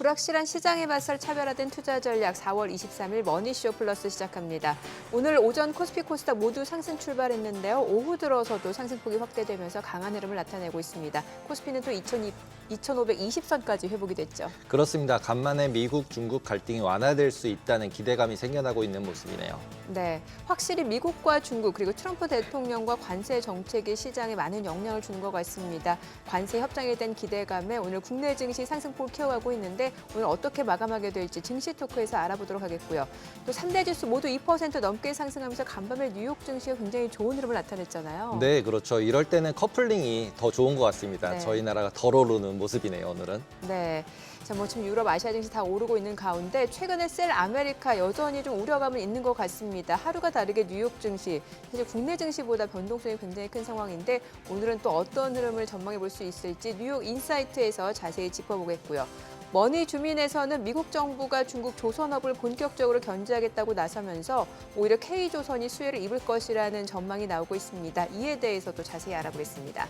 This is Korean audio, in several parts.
불확실한 시장에 맞설 차별화된 투자 전략 4월 23일 머니쇼 플러스 시작합니다. 오늘 오전 코스피 코스닥 모두 상승 출발했는데요. 오후 들어서도 상승폭이 확대되면서 강한 흐름을 나타내고 있습니다. 코스피는 또 2,520선까지 회복이 됐죠. 그렇습니다. 간만에 미국, 중국 갈등이 완화될 수 있다는 기대감이 생겨나고 있는 모습이네요. 네, 확실히 미국과 중국 그리고 트럼프 대통령과 관세 정책이 시장에 많은 영향을 주는 것 같습니다. 관세 협정에 대한 기대감에 오늘 국내 증시 상승폭을 키워가고 있는데 오늘 어떻게 마감하게 될지 증시 토크에서 알아보도록 하겠고요. 또 3대 지수 모두 2% 넘게 상승하면서 간밤에 뉴욕 증시가 굉장히 좋은 흐름을 나타냈잖아요. 네, 그렇죠. 이럴 때는 커플링이 더 좋은 것 같습니다. 네. 저희 나라가 덜 오르는 모습이네요, 오늘은. 네. 자, 지금 유럽, 아시아 증시 다 오르고 있는 가운데 최근에 셀 아메리카 여전히 좀 우려감은 있는 것 같습니다. 하루가 다르게 뉴욕 증시, 사실 국내 증시보다 변동성이 굉장히 큰 상황인데 오늘은 또 어떤 흐름을 전망해 볼 수 있을지 뉴욕 인사이트에서 자세히 짚어보겠고요. 머니 주민에서는 미국 정부가 중국 조선업을 본격적으로 견제하겠다고 나서면서 오히려 K조선이 수혜를 입을 것이라는 전망이 나오고 있습니다. 이에 대해서도 자세히 알아보겠습니다.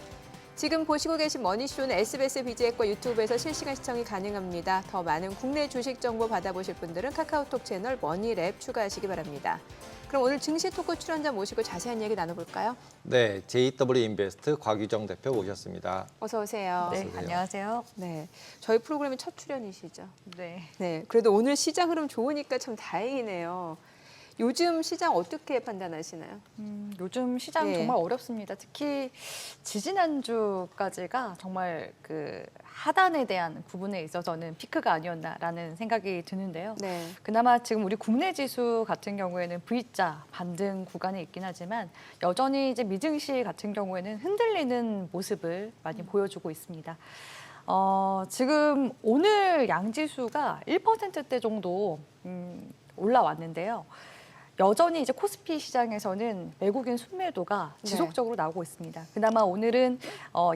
지금 보시고 계신 머니쇼는 SBS BG앱과 유튜브에서 실시간 시청이 가능합니다. 더 많은 국내 주식 정보 받아보실 분들은 카카오톡 채널 머니랩 추가하시기 바랍니다. 그럼 오늘 증시 토크 출연자 모시고 자세한 얘기 나눠볼까요? 네, JW 인베스트 곽유정 대표 모셨습니다. 어서 오세요. 네, 어서 오세요. 안녕하세요. 네, 저희 프로그램이 첫 출연이시죠? 네. 네, 그래도 오늘 시장 흐름 좋으니까 참 다행이네요. 요즘 시장 어떻게 판단하시나요? 요즘 시장 예. 정말 어렵습니다. 특히 지지난주까지가 정말 그 하단에 대한 부분에 있어서는 피크가 아니었나라는 생각이 드는데요. 네. 그나마 지금 우리 국내 지수 같은 경우에는 V자 반등 구간에 있긴 하지만 여전히 이제 미증시 같은 경우에는 흔들리는 모습을 많이 보여주고 있습니다. 지금 오늘 양지수가 1%대 정도 올라왔는데요. 여전히 이제 코스피 시장에서는 외국인 순매도가 지속적으로 나오고 있습니다. 그나마 오늘은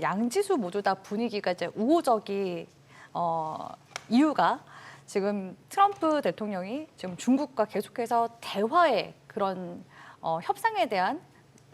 양지수 모두 다 분위기가 이제 우호적이 이유가 지금 트럼프 대통령이 지금 중국과 계속해서 대화의 그런 협상에 대한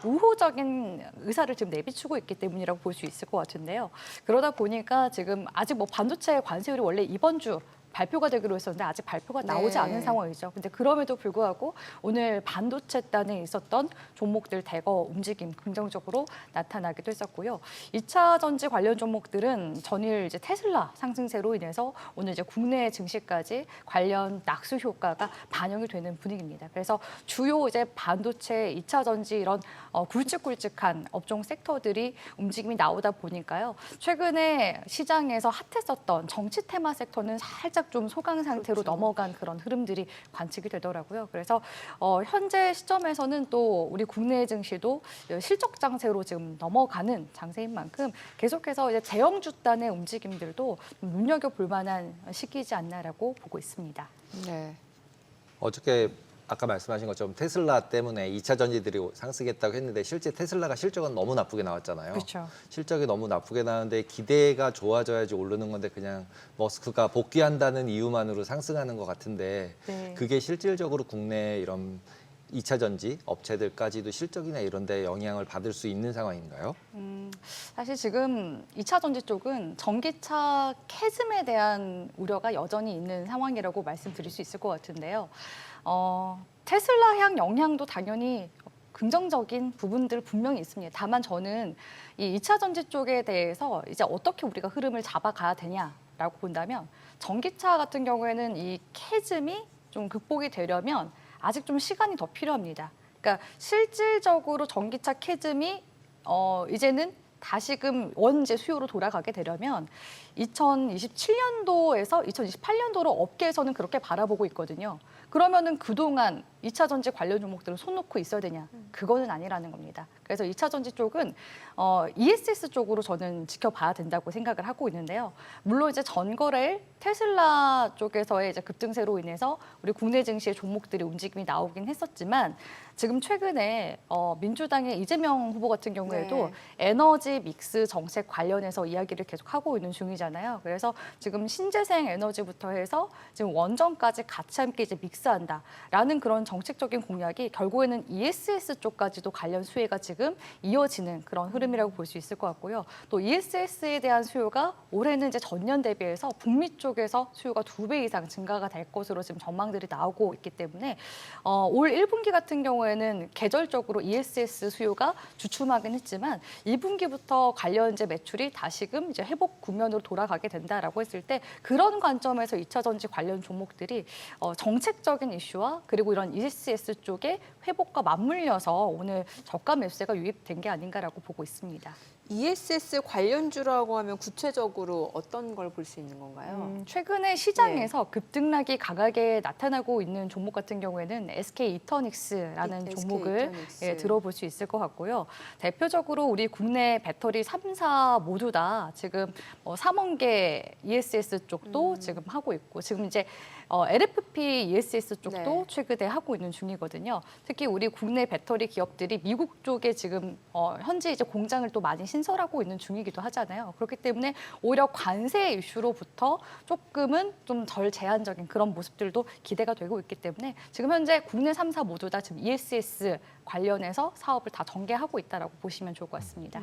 우호적인 의사를 지금 내비추고 있기 때문이라고 볼 수 있을 것 같은데요. 그러다 보니까 지금 아직 뭐 반도체 관세율이 원래 이번 주 발표가 되기로 했었는데 아직 발표가 나오지 네. 않은 상황이죠. 근데 그럼에도 불구하고 오늘 반도체단에 있었던 종목들 대거 움직임 긍정적으로 나타나기도 했었고요. 2차 전지 관련 종목들은 전일 이제 테슬라 상승세로 인해서 오늘 이제 국내 증시까지 관련 낙수 효과가 반영이 되는 분위기입니다. 그래서 주요 이제 반도체, 2차 전지 이런 굵직굵직한 업종 섹터들이 움직임이 나오다 보니까요. 최근에 시장에서 핫했었던 정치 테마 섹터는 살짝 좀 소강 상태로 그렇죠. 넘어간 그런 흐름들이 관측이 되더라고요. 그래서 현재 시점에서는 또 우리 국내 증시도 실적 장세로 지금 넘어가는 장세인 만큼 계속해서 이제 대형주단의 움직임들도 눈여겨볼 만한 시기이지 않나라고 보고 있습니다. 네. 어저께 아까 말씀하신 것처럼 테슬라 때문에 2차 전지들이 상승했다고 했는데 실제 테슬라가 실적은 너무 나쁘게 나왔잖아요. 그렇죠. 실적이 너무 나쁘게 나왔는데 기대가 좋아져야지 오르는 건데 그냥 머스크가 복귀한다는 이유만으로 상승하는 것 같은데 네. 그게 실질적으로 국내 이런 2차 전지 업체들까지도 실적이나 이런 데 영향을 받을 수 있는 상황인가요? 사실 지금 2차 전지 쪽은 전기차 캐즘에 대한 우려가 여전히 있는 상황이라고 말씀드릴 수 있을 것 같은데요. 테슬라 향 영향도 당연히 긍정적인 부분들 분명히 있습니다. 다만 저는 이 2차 전지 쪽에 대해서 이제 어떻게 우리가 흐름을 잡아가야 되냐라고 본다면 전기차 같은 경우에는 이 캐즘이 좀 극복이 되려면 아직 좀 시간이 더 필요합니다. 그러니까 실질적으로 전기차 캐즘이 이제는 다시금 원재 수요로 돌아가게 되려면 2027년도에서 2028년도로 업계에서는 그렇게 바라보고 있거든요. 그러면은 그동안 2차 전지 관련 종목들은 손 놓고 있어야 되냐? 그거는 아니라는 겁니다. 그래서 2차 전지 쪽은 ESS 쪽으로 저는 지켜봐야 된다고 생각을 하고 있는데요. 물론 이제 전거래일 테슬라 쪽에서의 이제 급등세로 인해서 우리 국내 증시의 종목들이 움직임이 나오긴 했었지만 지금 최근에 민주당의 이재명 후보 같은 경우에도 에너지 믹스 정책 관련해서 이야기를 계속 하고 있는 중이잖아요. 그래서 지금 신재생 에너지부터 해서 지금 원전까지 같이 함께 이제 믹스 패스한다라는 그런 정책적인 공약이 결국에는 ESS 쪽까지도 관련 수혜가 지금 이어지는 그런 흐름이라고 볼 수 있을 것 같고요. 또 ESS에 대한 수요가 올해는 이제 전년 대비해서 북미 쪽에서 수요가 2배 이상 증가가 될 것으로 지금 전망들이 나오고 있기 때문에 올 1분기 같은 경우에는 계절적으로 ESS 수요가 주춤하긴 했지만 2분기부터 관련제 매출이 다시금 이제 회복 국면으로 돌아가게 된다라고 했을 때 그런 관점에서 2차 전지 관련 종목들이 정책적인 이슈와 그리고 이런 ESS 쪽의 회복과 맞물려서 오늘 저가 매수세가 유입된 게 아닌가라고 보고 있습니다. ESS 관련주라고 하면 구체적으로 어떤 걸 볼 수 있는 건가요? 최근에 시장에서 급등락이 강하게 나타나고 있는 종목 같은 경우에는 SK 이터닉스라는 SK 종목을 이터닉스. 들어볼 수 있을 것 같고요. 대표적으로 우리 국내 배터리 3사 모두 다 지금 삼원계 ESS 쪽도 지금 하고 있고 지금 이제 LFP ESS 쪽도 네. 최근에 하고 있는 중이거든요. 특히 우리 국내 배터리 기업들이 미국 쪽에 지금 현재 이제 공장을 또 많이 신설하고 있는 중이기도 하잖아요. 그렇기 때문에 오히려 관세 이슈로부터 조금은 좀 덜 제한적인 그런 모습들도 기대가 되고 있기 때문에 지금 현재 국내 3사 모두 다 지금 ESS 관련해서 사업을 다 전개하고 있다라고 보시면 좋을 것 같습니다.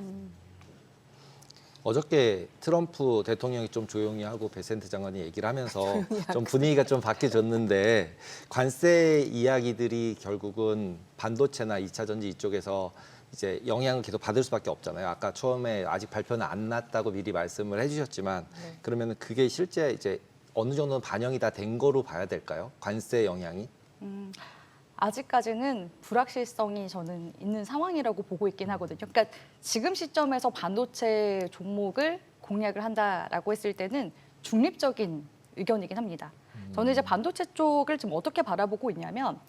어저께 트럼프 대통령이 좀 조용히 하고 베센트 장관이 얘기를 하면서 좀 분위기가 좀 바뀌어졌는데 관세 이야기들이 결국은 반도체나 2차 전지 이쪽에서 이제 영향을 계속 받을 수밖에 없잖아요. 아까 처음에 아직 발표는 안 났다고 미리 말씀을 해주셨지만 그러면 그게 실제 이제 어느 정도는 반영이 다 된 거로 봐야 될까요? 관세 영향이? 아직까지는 불확실성이 저는 있는 상황이라고 보고 있긴 하거든요. 그러니까 지금 시점에서 반도체 종목을 공략을 한다라고 했을 때는 중립적인 의견이긴 합니다. 저는 이제 반도체 쪽을 지금 어떻게 바라보고 있냐면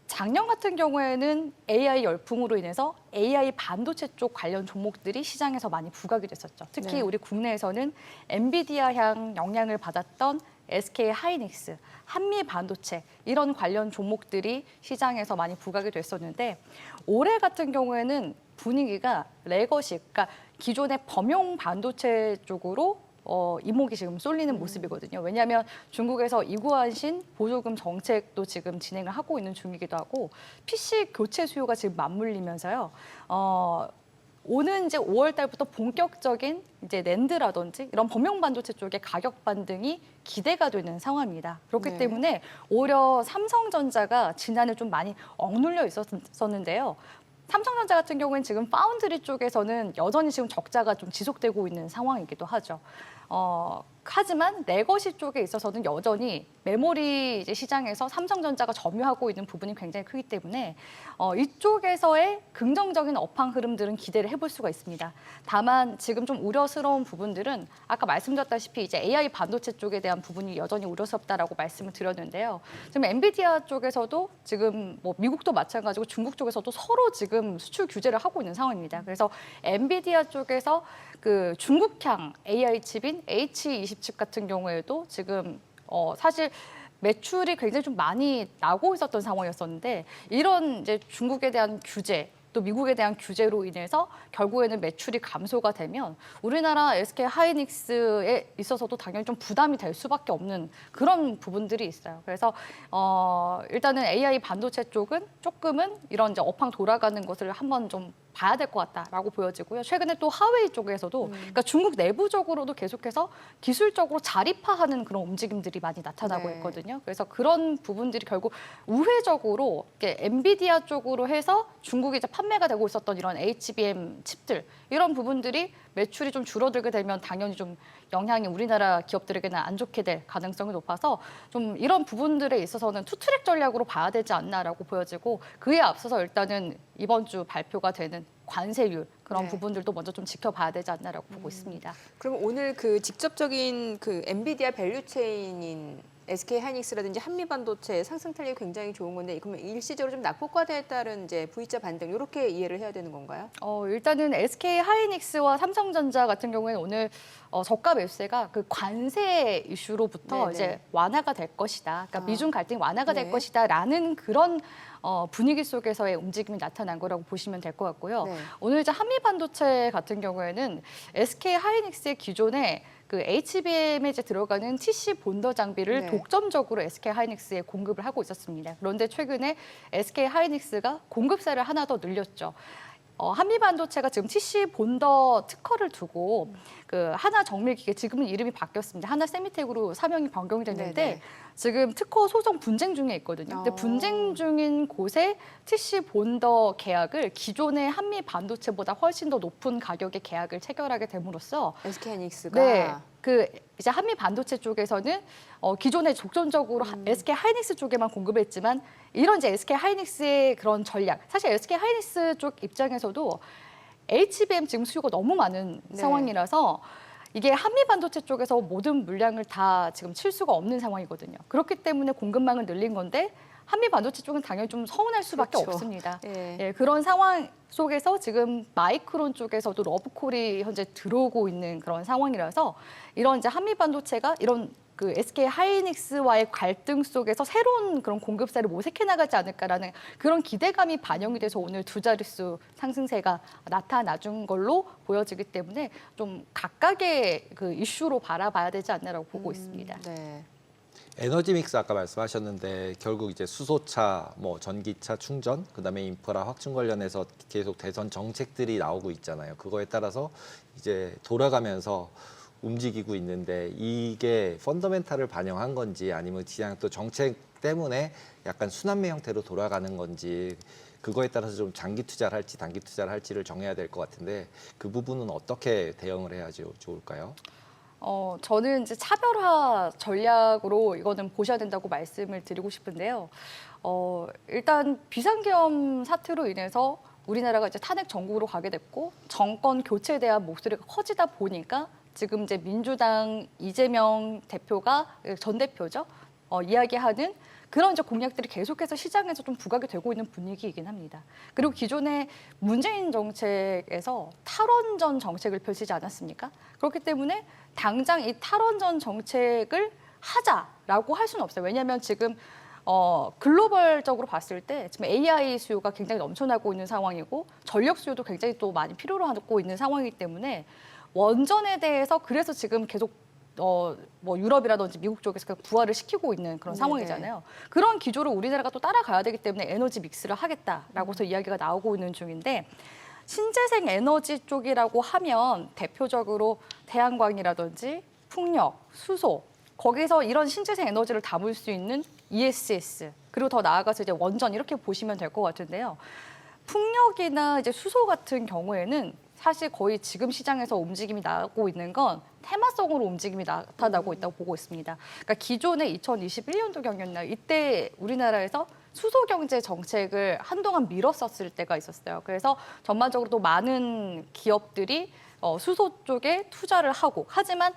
작년 같은 경우에는 AI 열풍으로 인해서 AI 반도체 쪽 관련 종목들이 시장에서 많이 부각이 됐었죠. 특히 네. 우리 국내에서는 엔비디아향 영향을 받았던 SK 하이닉스, 한미 반도체 이런 관련 종목들이 시장에서 많이 부각이 됐었는데 올해 같은 경우에는 분위기가 레거시, 그러니까 기존의 범용 반도체 쪽으로 이목이 지금 쏠리는 모습이거든요. 왜냐하면 중국에서 이구안신 보조금 정책도 지금 진행을 하고 있는 중이기도 하고 PC 교체 수요가 지금 맞물리면서요. 오는 이제 5월 달부터 본격적인 이제 낸드라든지 이런 범용 반도체 쪽의 가격 반등이 기대가 되는 상황입니다. 그렇기 네. 때문에 오히려 삼성전자가 지난해 좀 많이 억눌려 있었는데요. 삼성전자 같은 경우에는 지금 파운드리 쪽에서는 여전히 지금 적자가 좀 지속되고 있는 상황이기도 하죠. 하지만 레거시 쪽에 있어서는 여전히 메모리 이제 시장에서 삼성전자가 점유하고 있는 부분이 굉장히 크기 때문에 이쪽에서의 긍정적인 업황 흐름들은 기대를 해볼 수가 있습니다. 다만 지금 좀 우려스러운 부분들은 아까 말씀드렸다시피 이제 AI 반도체 쪽에 대한 부분이 여전히 우려스럽다라고 말씀을 드렸는데요. 지금 엔비디아 쪽에서도 지금 뭐 미국도 마찬가지고 중국 쪽에서도 서로 지금 수출 규제를 하고 있는 상황입니다. 그래서 엔비디아 쪽에서 그 중국향 AI 칩인 H20 칩 같은 경우에도 지금 사실 매출이 굉장히 좀 많이 나고 있었던 상황이었었는데 이런 이제 중국에 대한 규제 또 미국에 대한 규제로 인해서 결국에는 매출이 감소가 되면 우리나라 SK 하이닉스에 있어서도 당연히 좀 부담이 될 수밖에 없는 그런 부분들이 있어요. 그래서 일단은 AI 반도체 쪽은 조금은 이런 이제 업황 돌아가는 것을 한번 좀 봐야 될 것 같다라고 보여지고요. 최근에 또 하웨이 쪽에서도 그러니까 중국 내부적으로도 계속해서 기술적으로 자립화하는 그런 움직임들이 많이 나타나고 네. 있거든요. 그래서 그런 부분들이 결국 우회적으로 이렇게 엔비디아 쪽으로 해서 중국에 이제 판매가 되고 있었던 이런 HBM 칩들 이런 부분들이 매출이 좀 줄어들게 되면 당연히 좀 영향이 우리나라 기업들에게는 안 좋게 될 가능성이 높아서 좀 이런 부분들에 있어서는 투트랙 전략으로 봐야 되지 않나라고 보여지고 그에 앞서서 일단은 이번 주 발표가 되는 관세율 그런 네. 부분들도 먼저 좀 지켜봐야 되지 않나라고 보고 있습니다. 그럼 오늘 그 직접적인 그 엔비디아 밸류체인인 SK 하이닉스라든지 한미 반도체 상승 탄력이 굉장히 좋은 건데 그러면 일시적으로 좀 낙폭과대에 따른 이제 V자 반등 이렇게 이해를 해야 되는 건가요? 일단은 SK 하이닉스와 삼성전자 같은 경우에는 오늘 저가 매수세가 그 관세 이슈로부터 네네. 이제 완화가 될 것이다. 그러니까 아. 미중 갈등이 완화가 네. 될 것이다라는 그런 분위기 속에서의 움직임이 나타난 거라고 보시면 될 것 같고요. 네. 오늘 이제 한미 반도체 같은 경우에는 SK 하이닉스의 기존에 그 HBM에 이제 들어가는 TC 본더 장비를 네. 독점적으로 SK 하이닉스에 공급을 하고 있었습니다. 그런데 최근에 SK 하이닉스가 공급사를 하나 더 늘렸죠. 한미 반도체가 지금 TC 본더 특허를 두고 그 하나 정밀 기계 지금은 이름이 바뀌었습니다. 하나 세미텍으로 사명이 변경이 됐는데 네네. 지금 특허 소송 분쟁 중에 있거든요. 근데 분쟁 중인 곳에 TC 본더 계약을 기존의 한미 반도체보다 훨씬 더 높은 가격의 계약을 체결하게 됨으로써 SK하이닉스가 네, 그 이제 한미 반도체 쪽에서는 기존에 독점적으로 SK 하이닉스 쪽에만 공급했지만 이런 이제 SK 하이닉스의 그런 전략, 사실 SK 하이닉스 쪽 입장에서도 HBM 지금 수요가 너무 많은 네. 상황이라서 이게 한미 반도체 쪽에서 모든 물량을 다 지금 칠 수가 없는 상황이거든요. 그렇기 때문에 공급망을 늘린 건데 한미 반도체 쪽은 당연히 좀 서운할 수밖에 그렇죠. 없습니다. 예. 예, 그런 상황 속에서 지금 마이크론 쪽에서도 러브콜이 현재 들어오고 있는 그런 상황이라서 이런 이제 한미 반도체가 이런 그 SK 하이닉스와의 갈등 속에서 새로운 그런 공급사를 모색해 나가지 않을까라는 그런 기대감이 반영이 돼서 오늘 두 자릿수 상승세가 나타나준 걸로 보여지기 때문에 좀 각각의 그 이슈로 바라봐야 되지 않나라고 보고 있습니다. 네. 에너지 믹스 아까 말씀하셨는데 결국 이제 수소차, 뭐 전기차 충전, 그다음에 인프라 확충 관련해서 계속 대선 정책들이 나오고 있잖아요. 그거에 따라서 이제 돌아가면서 움직이고 있는데 이게 펀더멘탈을 반영한 건지 아니면 그냥 또 정책 때문에 약간 순환매 형태로 돌아가는 건지 그거에 따라서 좀 장기 투자를 할지 단기 투자를 할지를 정해야 될 것 같은데 그 부분은 어떻게 대응을 해야 좋을까요? 저는 이제 차별화 전략으로 이거는 보셔야 된다고 말씀을 드리고 싶은데요. 일단 비상계엄 사태로 인해서 우리나라가 이제 탄핵 정국으로 가게 됐고 정권 교체에 대한 목소리가 커지다 보니까 지금 이제 민주당 이재명 대표가 전 대표죠. 이야기하는 그런 이제 공약들이 계속해서 시장에서 좀 부각이 되고 있는 분위기이긴 합니다. 그리고 기존의 문재인 정책에서 탈원전 정책을 펼치지 않았습니까? 그렇기 때문에 당장 이 탈원전 정책을 하자라고 할 수는 없어요. 왜냐하면 지금 글로벌적으로 봤을 때 지금 AI 수요가 굉장히 넘쳐나고 있는 상황이고 전력 수요도 굉장히 또 많이 필요로 하고 있는 상황이기 때문에 원전에 대해서 그래서 지금 계속 뭐 유럽이라든지 미국 쪽에서 부활을 시키고 있는 그런 네네. 상황이잖아요. 그런 기조를 우리나라가 또 따라가야 되기 때문에 에너지 믹스를 하겠다라고서 이야기가 나오고 있는 중인데 신재생 에너지 쪽이라고 하면 대표적으로 태양광이라든지 풍력, 수소 거기서 이런 신재생 에너지를 담을 수 있는 ESS 그리고 더 나아가서 이제 원전 이렇게 보시면 될 것 같은데요. 풍력이나 이제 수소 같은 경우에는 사실 거의 지금 시장에서 움직임이 나고 있는 건 테마성으로 움직임이 나타나고 있다고 보고 있습니다. 그러니까 기존에 2021년도 경이었나요? 이때 우리나라에서 수소 경제 정책을 한동안 미뤘었을 때가 있었어요. 그래서 전반적으로 또 많은 기업들이 수소 쪽에 투자를 하고 하지만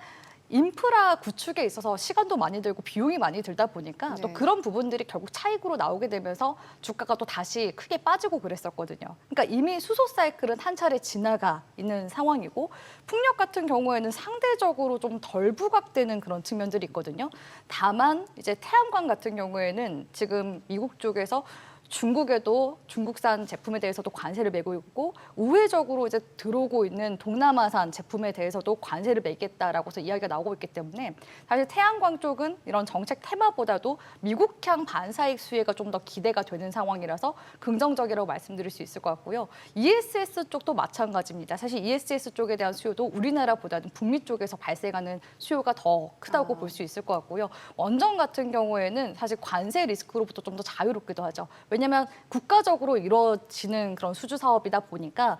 인프라 구축에 있어서 시간도 많이 들고 비용이 많이 들다 보니까 또 네. 그런 부분들이 결국 차익으로 나오게 되면서 주가가 또 다시 크게 빠지고 그랬었거든요. 그러니까 이미 수소 사이클은 한 차례 지나가 있는 상황이고 풍력 같은 경우에는 상대적으로 좀 덜 부각되는 그런 측면들이 있거든요. 다만 이제 태양광 같은 경우에는 지금 미국 쪽에서 중국에도 중국산 제품에 대해서도 관세를 매고 있고 우회적으로 이제 들어오고 있는 동남아산 제품에 대해서도 관세를 매겠다라고 해서 이야기가 나오고 있기 때문에 사실 태양광 쪽은 이런 정책 테마보다도 미국향 반사익 수혜가 좀 더 기대가 되는 상황이라서 긍정적이라고 말씀드릴 수 있을 것 같고요. ESS 쪽도 마찬가지입니다. 사실 ESS 쪽에 대한 수요도 우리나라보다는 북미 쪽에서 발생하는 수요가 더 크다고 볼 수 있을 것 같고요. 원전 같은 경우에는 사실 관세 리스크로부터 좀 더 자유롭기도 하죠. 왜냐하면 국가적으로 이루어지는 그런 수주 사업이다 보니까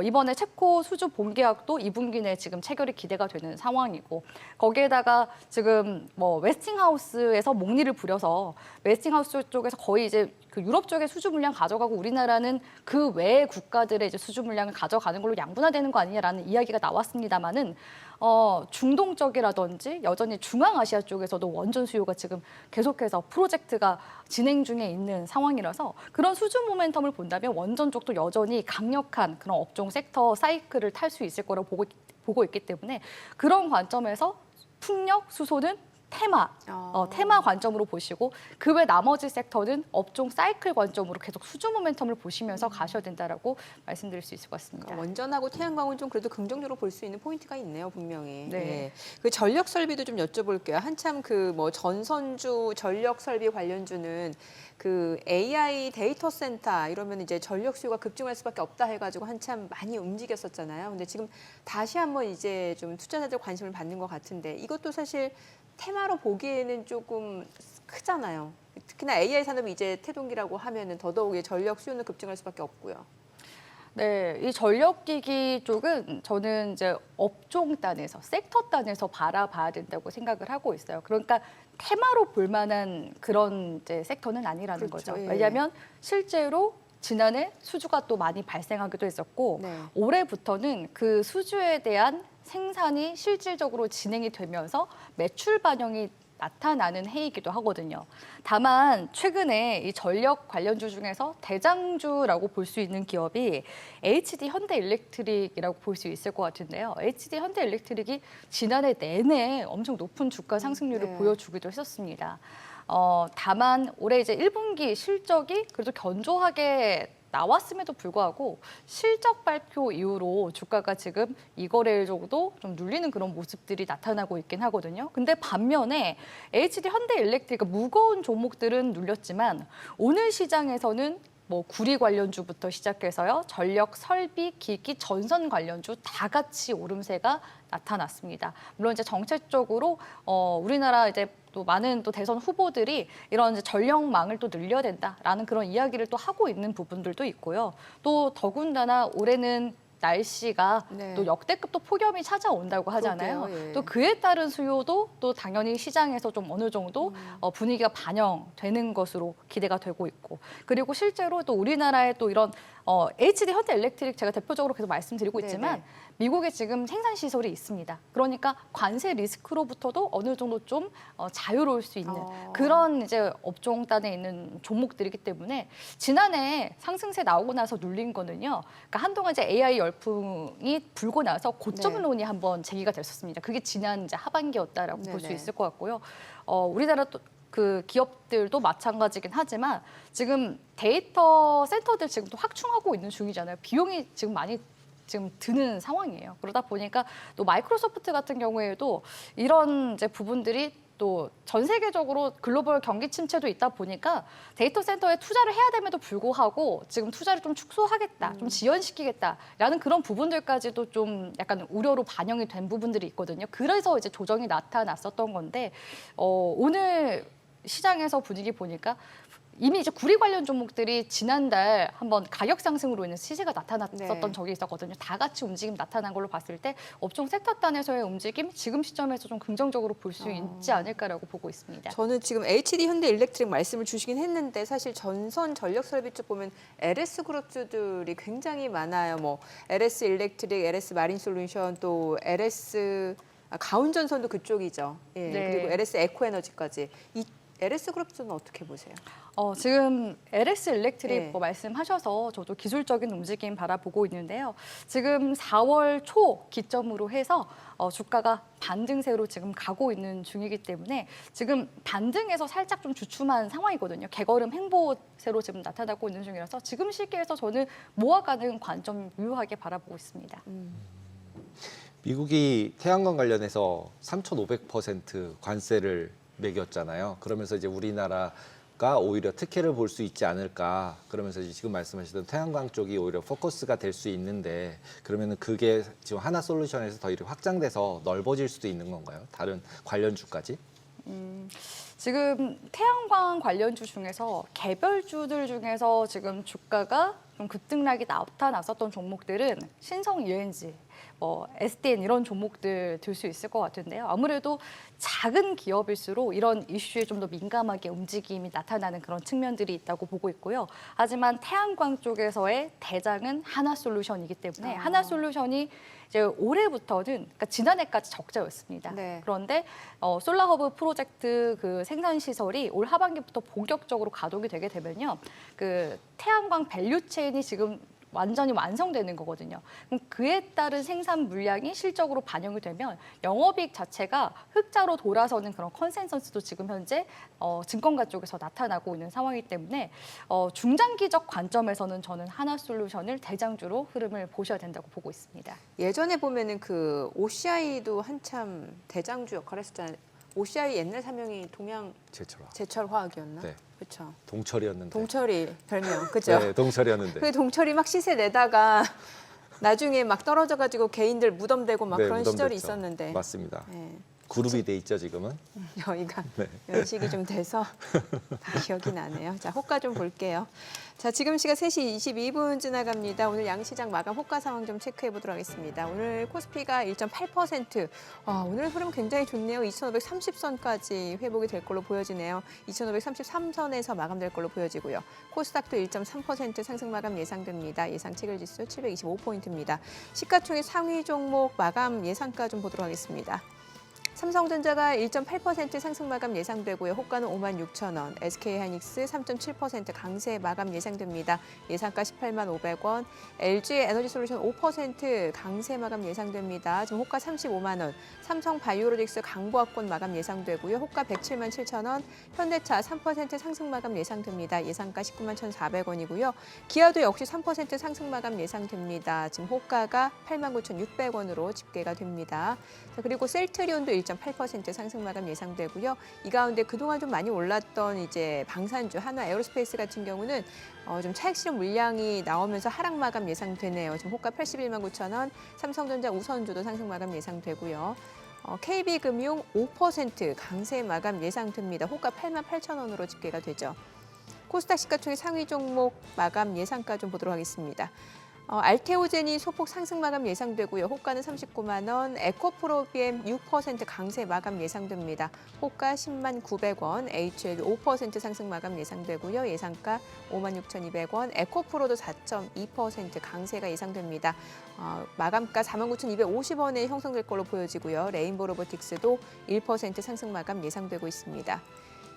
이번에 체코 수주 본계약도 2분기 내에 지금 체결이 기대가 되는 상황이고 거기에다가 지금 웨스팅하우스에서 목리를 부려서 웨스팅하우스 쪽에서 거의 이제 그 유럽 쪽에 수주 물량 가져가고 우리나라는 그 외의 국가들의 이제 수주 물량을 가져가는 걸로 양분화되는 거 아니냐라는 이야기가 나왔습니다만은 중동 쪽이라든지 여전히 중앙아시아 쪽에서도 원전 수요가 지금 계속해서 프로젝트가 진행 중에 있는 상황이라서 그런 수주 모멘텀을 본다면 원전 쪽도 여전히 강력한 그런 업종 섹터 사이클을 탈 수 있을 거라고 보고 있기 때문에 그런 관점에서 풍력, 수소는 테마 관점으로 보시고 그 외 나머지 섹터는 업종 사이클 관점으로 계속 수주 모멘텀을 보시면서 가셔야 된다라고 말씀드릴 수 있을 것 같습니다. 그러니까 원전하고 태양광은 좀 그래도 긍정적으로 볼 수 있는 포인트가 있네요, 분명히. 네. 예. 그 전력 설비도 좀 여쭤볼게요. 한참 그 뭐 전선주 전력 설비 관련주는 그 AI 데이터 센터 이러면 이제 전력 수요가 급증할 수밖에 없다 해가지고 한참 많이 움직였었잖아요. 근데 지금 다시 한번 이제 좀 투자자들 관심을 받는 것 같은데 이것도 사실 테마로 보기에는 조금 크잖아요. 특히나 AI 산업이 이제 태동기라고 하면은 더더욱 이 전력 수요는 급증할 수밖에 없고요. 네, 이 전력기기 쪽은 저는 이제 업종 단에서, 섹터 단에서 바라봐야 된다고 생각을 하고 있어요. 그러니까 테마로 볼 만한 그런 이제 섹터는 아니라는 그렇죠. 거죠. 예. 왜냐하면 실제로 지난해 수주가 또 많이 발생하기도 했었고 네. 올해부터는 그 수주에 대한 생산이 실질적으로 진행이 되면서 매출 반영이 나타나는 해이기도 하거든요. 다만 최근에 이 전력 관련주 중에서 대장주라고 볼 수 있는 기업이 HD 현대일렉트릭이라고 볼 수 있을 것 같은데요. HD 현대일렉트릭이 지난해 내내 엄청 높은 주가 상승률을 네. 보여주기도 했었습니다. 다만 올해 이제 1분기 실적이 그래도 견조하게 나왔음에도 불구하고 실적 발표 이후로 주가가 지금 2거래일 정도 좀 눌리는 그런 모습들이 나타나고 있긴 하거든요. 근데 반면에 HD 현대일렉트릭 무거운 종목들은 눌렸지만 오늘 시장에서는 뭐 구리 관련주부터 시작해서요. 전력, 설비, 기기, 전선 관련주 다 같이 오름세가 나타났습니다. 물론 이제 정책적으로 우리나라 이제 또 많은 또 대선 후보들이 이런 이제 전력망을 또 늘려야 된다라는 그런 이야기를 또 하고 있는 부분들도 있고요. 또 더군다나 올해는 날씨가 네. 또 역대급 또 폭염이 찾아온다고 하잖아요. 그러게요, 예. 또 그에 따른 수요도 또 당연히 시장에서 좀 어느 정도 분위기가 반영되는 것으로 기대가 되고 있고 그리고 실제로 또 우리나라의 또 이런 HD 현대일렉트릭 제가 대표적으로 계속 말씀드리고 있지만 네네. 미국에 지금 생산 시설이 있습니다. 그러니까 관세 리스크로부터도 어느 정도 좀 자유로울 수 있는 그런 이제 업종단에 있는 종목들이기 때문에 지난해 상승세 나오고 나서 눌린 거는요. 그러니까 한동안 이제 AI 열풍이 불고 나서 고점론이 한번 제기가 됐었습니다. 그게 지난 이제 하반기였다라고 볼 수 네네. 있을 것 같고요. 우리나라 또 그 기업들도 마찬가지긴 하지만 지금 데이터 센터들 지금 또 확충하고 있는 중이잖아요. 비용이 지금 많이 지금 드는 상황이에요. 그러다 보니까 또 마이크로소프트 같은 경우에도 이런 이제 부분들이 또 전 세계적으로 글로벌 경기 침체도 있다 보니까 데이터 센터에 투자를 해야 됨에도 불구하고 지금 투자를 좀 축소하겠다, 좀 지연시키겠다라는 그런 부분들까지도 좀 약간 우려로 반영이 된 부분들이 있거든요. 그래서 이제 조정이 나타났었던 건데 오늘 시장에서 분위기 보니까 이미 이제 구리 관련 종목들이 지난달 한번 가격 상승으로 인해 시세가 나타났었던 네. 적이 있었거든요. 다 같이 움직임 나타난 걸로 봤을 때 업종 섹터 단에서의 움직임 지금 시점에서 좀 긍정적으로 볼 수 있지 않을까라고 보고 있습니다. 저는 지금 HD 현대일렉트릭 말씀을 주시긴 했는데 사실 전선 전력 설비 쪽 보면 LS 그룹주들이 굉장히 많아요. 뭐 LS 일렉트릭, LS 마린 솔루션, 또 LS 가운전선도 그쪽이죠. 예. 네. 그리고 LS 에코에너지까지. 이 LS 그룹주는 어떻게 보세요? 지금 LS 일렉트릭 네. 뭐 말씀하셔서 저도 기술적인 움직임 바라보고 있는데요. 지금 4월 초 기점으로 해서 주가가 반등세로 지금 가고 있는 중이기 때문에 지금 반등에서 살짝 좀 주춤한 상황이거든요. 개걸음 횡보세로 지금 나타나고 있는 중이라서 지금 시기에서 저는 모아가는 관점 유효하게 바라보고 있습니다. 미국이 태양광 관련해서 3,500% 관세를 매겼잖아요. 그러면서 이제 우리나라가 오히려 특혜를 볼 수 있지 않을까. 그러면서 이제 지금 말씀하시던 태양광 쪽이 오히려 포커스가 될 수 있는데 그러면은 그게 지금 하나솔루션에서 더 이렇게 확장돼서 넓어질 수도 있는 건가요? 다른 관련주까지? 지금 태양광 관련주 중에서 개별주들 중에서 지금 주가가 좀 급등락이 나타났었던 종목들은 신성 ENG, SDN 이런 종목들 들 수 있을 것 같은데요. 아무래도 작은 기업일수록 이런 이슈에 좀 더 민감하게 움직임이 나타나는 그런 측면들이 있다고 보고 있고요. 하지만 태양광 쪽에서의 대장은 하나솔루션이기 때문에 하나솔루션이 이제 올해부터는 그러니까 지난해까지 적자였습니다. 네. 그런데 솔라허브 프로젝트 그 생산 시설이 올 하반기부터 본격적으로 가동이 되게 되면요, 그 태양광 밸류 체인이 지금 완전히 완성되는 거거든요. 그럼 그에 따른 생산 물량이 실적으로 반영이 되면 영업이익 자체가 흑자로 돌아서는 그런 컨센서스도 지금 현재 증권가 쪽에서 나타나고 있는 상황이기 때문에 중장기적 관점에서는 저는 하나솔루션을 대장주로 흐름을 보셔야 된다고 보고 있습니다. 예전에 보면은 그 OCI도 한참 대장주 역할을 했었잖아요. OCI 옛날 사명이 동양 제철화학이었나? 네. 그렇죠. 동철이었는데. 동철이 별명, 그죠? 네, 동철이었는데. 그 동철이 막 시세 내다가 나중에 막 떨어져가지고 개인들 무덤되고 막 네, 그런 시절이 무덤됐죠. 있었는데. 맞습니다. 네. 그룹이 돼 있죠 지금은. 저희가 네. 연식이 좀 돼서 다 기억이 나네요. 자, 호가 좀 볼게요. 자, 지금 시각 3시 22분 지나갑니다. 오늘 양시장 마감 호가 상황 좀 체크해 보도록 하겠습니다. 오늘 코스피가 1.8%. 오늘 흐름 굉장히 좋네요. 2,530선까지 회복이 될 걸로 보여지네요. 2,533선에서 마감될 걸로 보여지고요. 코스닥도 1.3% 상승 마감 예상됩니다. 예상 체결지수 725포인트입니다. 시가총액 상위 종목 마감 예상가 좀 보도록 하겠습니다. 삼성전자가 1.8% 상승 마감 예상되고요. 호가는 56,000원, SK하이닉스 3.7% 강세 마감 예상됩니다. 예상가 188,500원, LG에너지솔루션 5% 강세 마감 예상됩니다. 지금 호가 35만 원, 삼성바이오로직스 강보합권 마감 예상되고요. 호가 107,700원, 현대차 3% 상승 마감 예상됩니다. 예상가 191,400원이고요. 기아도 역시 3% 상승 마감 예상됩니다. 지금 호가가 89,600원으로 집계가 됩니다. 자, 그리고 셀트리온도 1.8% 상승 마감 예상되고요. 이 가운데 그동안 좀 많이 올랐던 이제 방산주 하나 에어로스페이스 같은 경우는 좀 차익 실현 물량이 나오면서 하락 마감 예상되네요. 지금 호가 819,000원, 삼성전자 우선주도 상승 마감 예상되고요. KB금융 5% 강세 마감 예상됩니다. 호가 88,000원으로 집계가 되죠. 코스닥 시가총액 상위 종목 마감 예상가 좀 보도록 하겠습니다. 알테오젠이 소폭 상승 마감 예상되고요. 호가는 39만 원, 에코프로비엠 6% 강세 마감 예상됩니다. 호가 10만 900원, HL 5% 상승 마감 예상되고요. 예상가 56,200원, 에코프로도 4.2% 강세가 예상됩니다. 마감가 49,250원에 형성될 걸로 보여지고요. 레인보 로보틱스도 1% 상승 마감 예상되고 있습니다.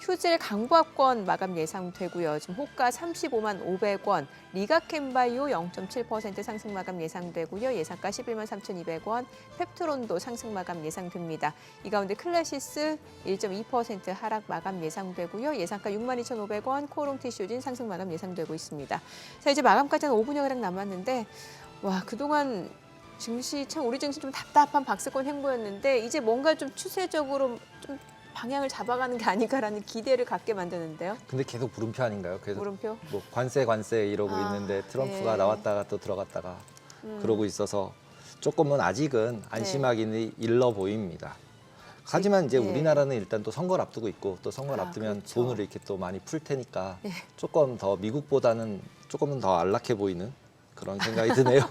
휴질 강보합권 마감 예상되고요. 지금 호가 35만 500원, 리가캠바이오 0.7% 상승 마감 예상되고요. 예상가 11만 3,200원, 펩트론도 상승 마감 예상됩니다. 이 가운데 클래시스 1.2% 하락 마감 예상되고요. 예상가 62,500원, 코롱티슈진 상승 마감 예상되고 있습니다. 자, 이제 마감까지 한 5분여가량 남았는데 그동안 증시 참 우리 증시 좀 답답한 박스권 행보였는데 이제 뭔가 좀 추세적으로 좀 방향을 잡아가는 게 아닌가라는 기대를 갖게 만드는데요. 근데 계속 물음표 아닌가요? 계속 물음표? 뭐 관세 이러고 있는데 트럼프가 네. 나왔다가 또 들어갔다가 그러고 있어서 조금은 아직은 안심하기는 일러 보입니다. 하지만 이제 네. 우리나라는 일단 또 선거를 앞두고 있고 또 선거를 앞두면 그렇죠. 돈을 이렇게 또 많이 풀 테니까 네. 조금 더 미국보다는 조금은 더 안락해 보이는 그런 생각이 드네요.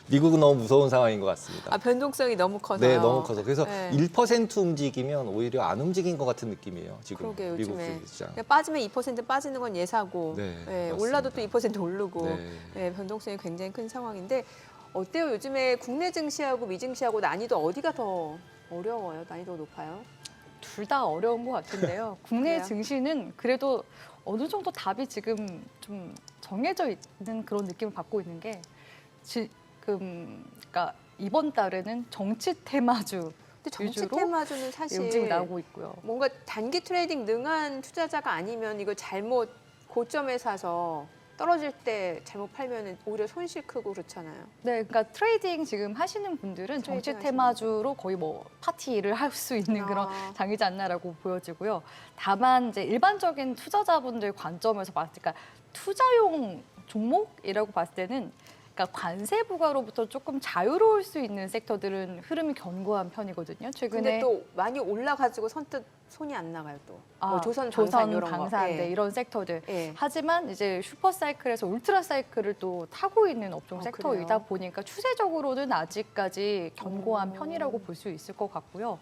미국은 너무 무서운 상황인 것 같습니다. 변동성이 너무 커서. 네, 너무 커서. 그래서 네. 1% 움직이면 오히려 안 움직인 것 같은 느낌이에요. 지금 그러게요, 미국 요즘에. 시장. 그러니까 빠지면 2% 빠지는 건 예사고, 네, 올라도 또 맞습니다. 2% 오르고, 네. 변동성이 굉장히 큰 상황인데 어때요? 요즘에 국내 증시하고 미증시하고 난이도 어디가 더 어려워요? 난이도가 높아요? 둘 다 어려운 것 같은데요. 국내 그래요? 증시는 그래도 어느 정도 답이 지금 좀 정해져 있는 그런 느낌을 받고 있는 게 그러니까 이번 달에는 정치 테마주 근데 정치 위주로 테마주는 사실 움직임이 나오고 있고요. 뭔가 단기 트레이딩 능한 투자자가 아니면 이거 잘못 고점에 사서 떨어질 때 잘못 팔면 오히려 손실 크고 그렇잖아요. 네, 그러니까 트레이딩 지금 하시는 분들은 정치 트레이딩 테마주로 거의 뭐 파티를 할 수 있는 그런 장이지 않나라고 보여지고요. 다만 이제 일반적인 투자자분들 관점에서 봤을 때, 그러니까 투자용 종목이라고 봤을 때는 그러니까 관세 부과로부터 조금 자유로울 수 있는 섹터들은 흐름이 견고한 편이거든요. 근데 최근에 또 많이 올라가지고 선뜻 손이 안 나가요 또. 뭐 조선 방산 이런 거. 방산 예. 이런 섹터들. 예. 하지만 이제 슈퍼 사이클에서 울트라 사이클을 또 타고 있는 업종 섹터이다 그래요? 보니까 추세적으로는 아직까지 견고한 편이라고 볼 수 있을 것 같고요.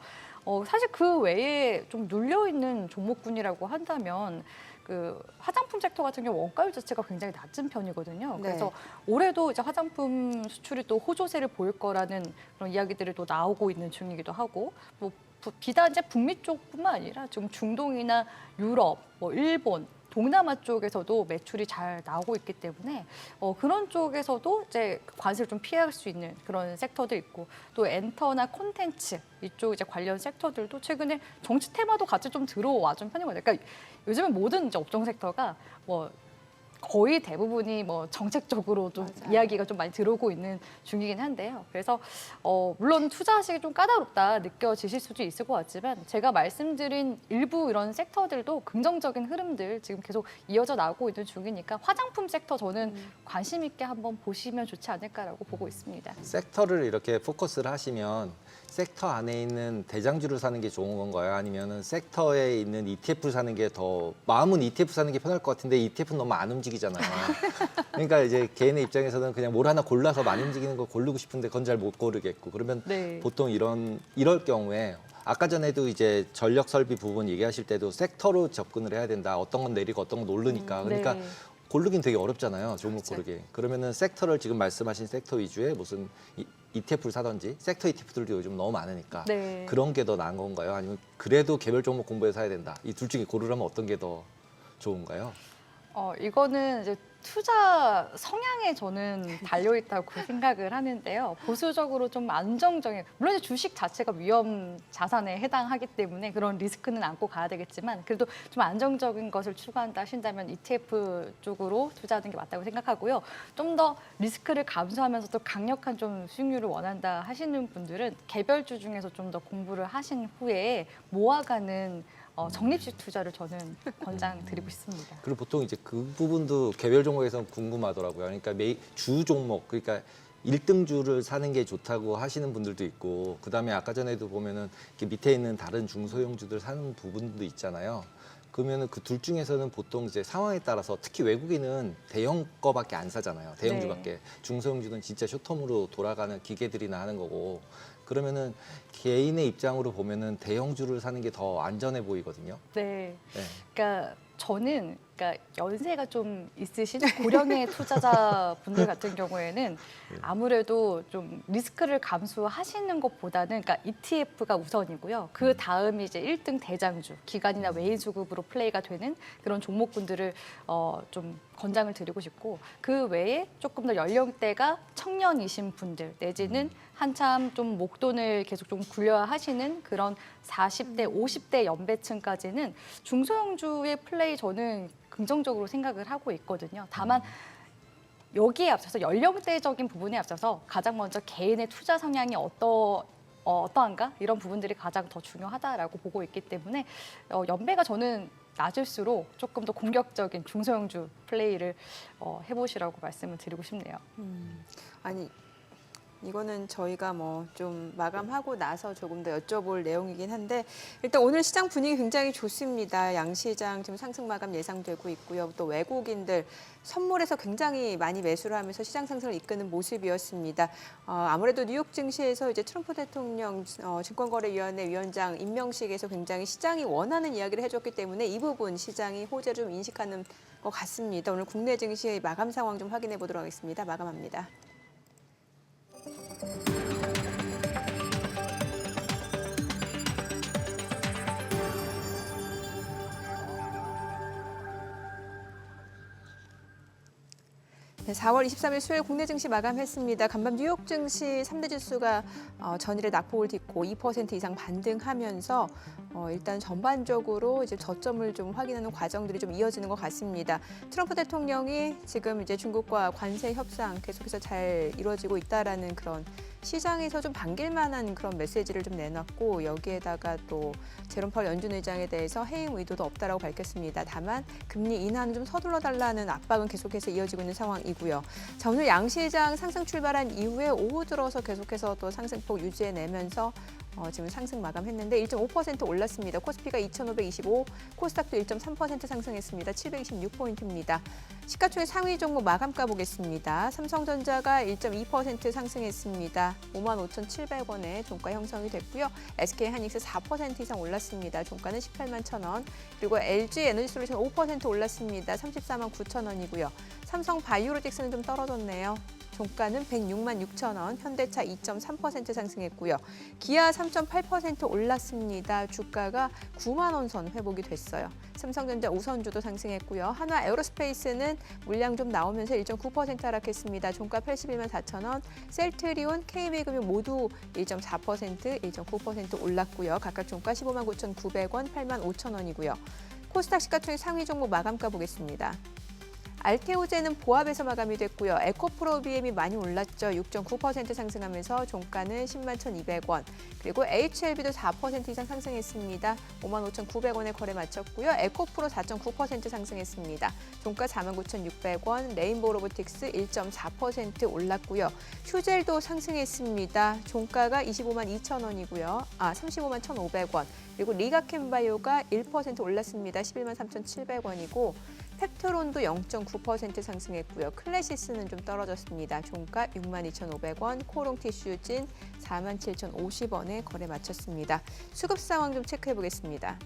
사실 그 외에 좀 눌려 있는 종목군이라고 한다면 그 화장품 섹터 같은 경우 원가율 자체가 굉장히 낮은 편이거든요. 네. 그래서 올해도 이제 화장품 수출이 또 호조세를 보일 거라는 그런 이야기들이 또 나오고 있는 중이기도 하고, 뭐 비단 이제 북미 쪽뿐만 아니라 지금 중동이나 유럽, 뭐 일본, 동남아 쪽에서도 매출이 잘 나오고 있기 때문에 그런 쪽에서도 이제 관세를 좀 피할 수 있는 그런 섹터도 있고 또 엔터나 콘텐츠 이쪽 이제 관련 섹터들도 최근에 정치 테마도 같이 좀 들어와 준 편이거든요. 그러니까 요즘은 모든 이제 업종 섹터가 뭐 거의 대부분이 뭐 정책적으로 좀 맞아요. 이야기가 좀 많이 들어오고 있는 중이긴 한데요. 그래서 물론 투자하시기 좀 까다롭다 느껴지실 수도 있을 것 같지만 제가 말씀드린 일부 이런 섹터들도 긍정적인 흐름들 지금 계속 이어져 나오고 있는 중이니까 화장품 섹터 저는 관심 있게 한번 보시면 좋지 않을까라고 보고 있습니다. 섹터를 이렇게 포커스를 하시면 섹터 안에 있는 대장주를 사는 게 좋은 건가요? 아니면 섹터에 있는 ETF를 사는 게 더 마음은 ETF 사는 게 편할 것 같은데 ETF는 너무 안 움직이잖아요. 그러니까 이제 개인의 입장에서는 그냥 뭘 하나 골라서 많이 움직이는 걸 고르고 싶은데 그건 잘 못 고르겠고 그러면 네. 보통 이럴 경우에 아까 전에도 이제 전력 설비 부분 얘기하실 때도 섹터로 접근을 해야 된다. 어떤 건 내리고 어떤 건 오르니까. 그러니까 네. 고르긴 되게 어렵잖아요. 종목 그렇죠. 고르기. 그러면은 섹터를 지금 말씀하신 섹터 위주의 무슨 ETF를 사든지 섹터 ETF들도 요즘 너무 많으니까 네. 그런 게 더 나은 건가요? 아니면 그래도 개별 종목 공부해서 사야 된다. 이 둘 중에 고르라면 어떤 게 더 좋은가요? 이거는 이제 투자 성향에 저는 달려 있다고 생각을 하는데요. 보수적으로 좀 안정적인, 물론 이제 주식 자체가 위험 자산에 해당하기 때문에 그런 리스크는 안고 가야 되겠지만 그래도 좀 안정적인 것을 추구한다 하신다면 ETF 쪽으로 투자하는 게 맞다고 생각하고요. 좀 더 리스크를 감수하면서도 강력한 좀 수익률을 원한다 하시는 분들은 개별주 중에서 좀 더 공부를 하신 후에 모아가는 적립식 투자를 저는 권장드리고 있습니다. 그리고 보통 이제 그 부분도 개별 종목에서는 궁금하더라고요. 그러니까 주 종목, 그러니까 1등주를 사는 게 좋다고 하시는 분들도 있고, 그다음에 아까 전에도 보면은 이렇게 밑에 있는 다른 중소형주들 사는 부분도 있잖아요. 그러면은 그 둘 중에서는 보통 이제 상황에 따라서 특히 외국인은 대형 거밖에 안 사잖아요. 대형주밖에. 네. 중소형주는 진짜 숏텀으로 돌아가는 기계들이나 하는 거고. 그러면은 개인의 입장으로 보면은 대형주를 사는 게 더 안전해 보이거든요. 네. 네. 그러니까 저는 연세가 좀 있으신 고령의 투자자분들 같은 경우에는 아무래도 좀 리스크를 감수하시는 것보다는 그러니까 ETF가 우선이고요. 그 다음이 이제 1등 대장주, 기관이나 외인 수급으로 플레이가 되는 그런 종목군들을 좀 권장을 드리고 싶고 그 외에 조금 더 연령대가 청년이신 분들 내지는 한참 좀 목돈을 계속 좀 굴려야 하시는 그런 40대, 50대 연배층까지는 중소형주의 플레이 저는 긍정적으로 생각을 하고 있거든요. 다만 여기에 앞서서 연령대적인 부분에 앞서서 가장 먼저 개인의 투자 성향이 어떠한가 이런 부분들이 가장 더 중요하다라고 보고 있기 때문에 연배가 저는 낮을수록 조금 더 공격적인 중소형주 플레이를 해보시라고 말씀을 드리고 싶네요. 아니 이거는 저희가 뭐 좀 마감하고 나서 조금 더 여쭤볼 내용이긴 한데 일단 오늘 시장 분위기 굉장히 좋습니다. 양시장 지금 상승 마감 예상되고 있고요. 또 외국인들 선물에서 굉장히 많이 매수를 하면서 시장 상승을 이끄는 모습이었습니다. 아무래도 뉴욕 증시에서 이제 트럼프 대통령 증권거래위원회 위원장 임명식에서 굉장히 시장이 원하는 이야기를 해줬기 때문에 이 부분 시장이 호재를 좀 인식하는 것 같습니다. 오늘 국내 증시의 마감 상황 좀 확인해 보도록 하겠습니다. 마감합니다. 네, 4월 23일 수요일 국내 증시 마감했습니다. 간밤 뉴욕 증시 3대 지수가 전일의 낙폭을 딛고 2% 이상 반등하면서 일단 전반적으로 이제 저점을 좀 확인하는 과정들이 좀 이어지는 것 같습니다. 트럼프 대통령이 지금 이제 중국과 관세 협상 계속해서 잘 이루어지고 있다라는 그런 시장에서 좀 반길 만한 그런 메시지를 좀 내놨고 여기에다가 또 제롬 파월 연준 의장에 대해서 해임 의도도 없다라고 밝혔습니다. 다만 금리 인하는 좀 서둘러 달라는 압박은 계속해서 이어지고 있는 상황이고요. 자, 오늘 양시장 상승 출발한 이후에 오후 들어서 계속해서 또 상승폭 유지해내면서 지금 상승 마감했는데 1.5% 올랐습니다. 코스피가 2,525, 코스닥도 1.3% 상승했습니다. 726포인트입니다. 시가총액 상위 종목 마감가 보겠습니다. 삼성전자가 1.2% 상승했습니다. 55,700원에 종가 형성이 됐고요. SK하이닉스 4% 이상 올랐습니다. 종가는 18만 1,000원. 그리고 LG에너지솔루션 5% 올랐습니다. 34만 9,000원이고요. 삼성바이오로직스는 좀 떨어졌네요. 종가는 106만 6천 원, 현대차 2.3% 상승했고요. 기아 3.8% 올랐습니다. 주가가 9만 원 선 회복이 됐어요. 삼성전자 우선주도 상승했고요. 한화 에어로스페이스는 물량 좀 나오면서 1.9% 하락했습니다. 종가 81만 4천 원, 셀트리온, KB금융 모두 1.4%, 1.9% 올랐고요. 각각 종가 15만 9,900원, 8만 5천 원이고요. 코스닥 시가총액 상위 종목 마감가 보겠습니다. 알테오제는 보합에서 마감이 됐고요. 에코프로비엠이 많이 올랐죠. 6.9% 상승하면서 종가는 10만 1,200원. 그리고 HLB도 4% 이상 상승했습니다. 5만 5,900원에 거래 마쳤고요. 에코프로 4.9% 상승했습니다. 종가 4만 9,600원. 레인보우 로보틱스 1.4% 올랐고요. 휴젤도 상승했습니다. 종가가 25만 2천 원이고요. 35만 1,500원. 그리고 리가캠바이오가 1% 올랐습니다. 11만 3,700원이고 펩트론도 0.9% 상승했고요. 클래시스는 좀 떨어졌습니다. 종가 6만 2,500원, 코롱 티슈진 4만 7,050원에 거래 마쳤습니다. 수급 상황 좀 체크해 보겠습니다.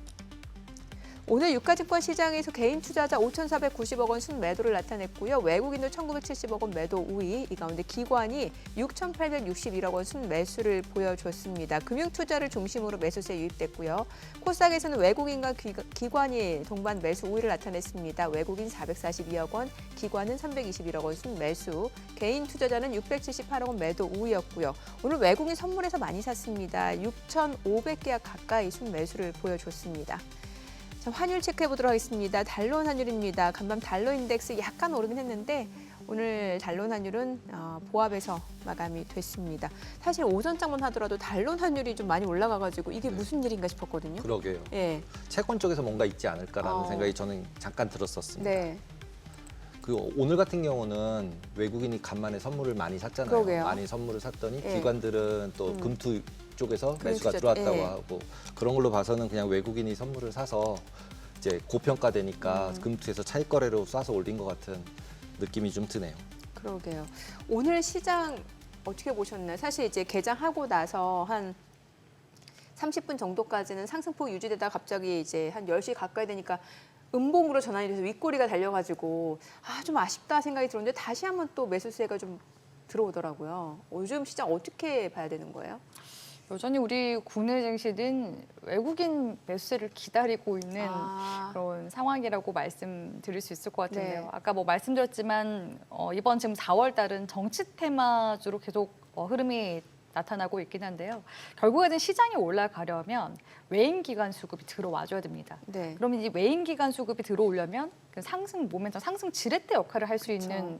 오늘 유가증권 시장에서 개인 투자자 5,490억 원 순매도를 나타냈고요. 외국인도 1,970억 원 매도 우위, 이 가운데 기관이 6,861억 원 순매수를 보여줬습니다. 금융투자를 중심으로 매수세 유입됐고요. 코스닥에서는 외국인과 기관이 동반 매수 우위를 나타냈습니다. 외국인 442억 원, 기관은 321억 원 순매수, 개인 투자자는 678억 원 매도 우위였고요. 오늘 외국인 선물에서 많이 샀습니다. 6,500개약 가까이 순매수를 보여줬습니다. 자, 환율 체크해 보도록 하겠습니다. 달러 환율입니다. 간밤 달러 인덱스 약간 오르긴 했는데 오늘 달러 환율은 보합에서 마감이 됐습니다. 사실 오전장만 하더라도 달러 환율이 좀 많이 올라가가지고 이게 무슨 일인가 싶었거든요. 그러게요. 예. 채권 쪽에서 뭔가 있지 않을까라는 생각이 저는 잠깐 들었었습니다. 네. 그 오늘 같은 경우는 외국인이 간만에 선물을 많이 샀잖아요. 그러게요. 많이 선물을 샀더니 예. 기관들은 또 금투 쪽에서 매수가 금투자, 들어왔다고 예. 하고 그런 걸로 봐서는 그냥 외국인이 선물을 사서 이제 고평가되니까 금투에서 차익 거래로 쏴서 올린 것 같은 느낌이 좀 드네요. 그러게요. 오늘 시장 어떻게 보셨나요? 사실 이제 개장하고 나서 한 30분 정도까지는 상승폭 유지되다가 갑자기 이제 한 10시 가까이 되니까 음봉으로 전환이 돼서 윗꼬리가 달려가지고 좀 아쉽다 생각이 들었는데 다시 한번 또 매수세가 좀 들어오더라고요. 요즘 시장 어떻게 봐야 되는 거예요? 여전히 우리 국내 증시는 외국인 매수세를 기다리고 있는 그런 상황이라고 말씀드릴 수 있을 것 같은데요. 네. 아까 뭐 말씀드렸지만 이번 지금 4월 달은 정치 테마주로 계속 흐름이 나타나고 있긴 한데요. 결국에는 시장이 올라가려면 외인 기관 수급이 들어와줘야 됩니다. 네. 그러면 이 외인 기관 수급이 들어오려면 그 상승 모멘텀, 상승 지렛대 역할을 할 수 있는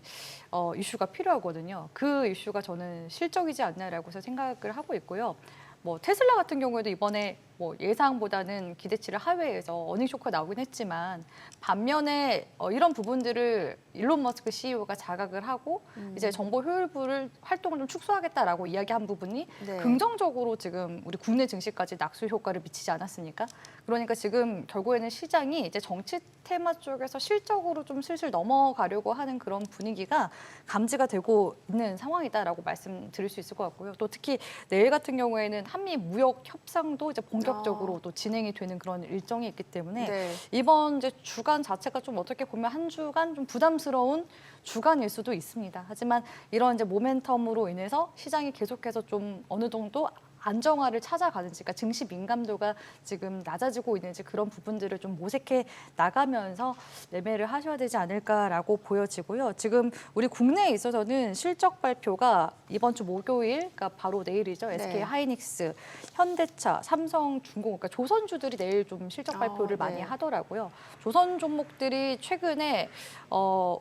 이슈가 필요하거든요. 그 이슈가 저는 실적이지 않나라고 해서 생각을 하고 있고요. 뭐 테슬라 같은 경우에도 이번에 뭐 예상보다는 기대치를 하회해서 어닝 쇼크가 나오긴 했지만 반면에 이런 부분들을 일론 머스크 CEO가 자각을 하고 이제 정보 효율부를 활동을 좀 축소하겠다라고 이야기한 부분이 네. 긍정적으로 지금 우리 국내 증시까지 낙수 효과를 미치지 않았습니까? 그러니까 지금 결국에는 시장이 이제 정치 테마 쪽에서 실적으로 좀 슬슬 넘어가려고 하는 그런 분위기가 감지가 되고 있는 상황이다라고 말씀드릴 수 있을 것 같고요. 또 특히 내일 같은 경우에는 한미 무역 협상도 이제 본격적으로 또 진행이 되는 그런 일정이 있기 때문에 네. 이번 이제 주간 자체가 좀 어떻게 보면 한 주간 좀 부담스러운 주간일 수도 있습니다. 하지만 이런 이제 모멘텀으로 인해서 시장이 계속해서 좀 어느 정도 안정화를 찾아가는지, 그러니까 증시 민감도가 지금 낮아지고 있는지 그런 부분들을 좀 모색해 나가면서 매매를 하셔야 되지 않을까라고 보여지고요. 지금 우리 국내에 있어서는 실적 발표가 이번 주 목요일, 그러니까 바로 내일이죠. SK 하이닉스, 현대차, 삼성중공, 그러니까 조선주들이 내일 좀 실적 발표를 많이 네. 하더라고요. 조선 종목들이 최근에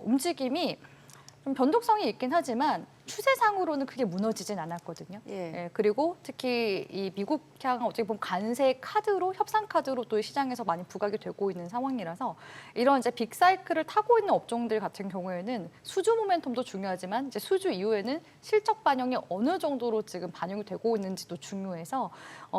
움직임이 좀 변동성이 있긴 하지만 추세상으로는 크게 무너지진 않았거든요. 예. 그리고 특히 이 미국향 어떻게 보면 관세 카드로 협상 카드로 또 시장에서 많이 부각이 되고 있는 상황이라서 이런 이제 빅사이클을 타고 있는 업종들 같은 경우에는 수주 모멘텀도 중요하지만 이제 수주 이후에는 실적 반영이 어느 정도로 지금 반영이 되고 있는지도 중요해서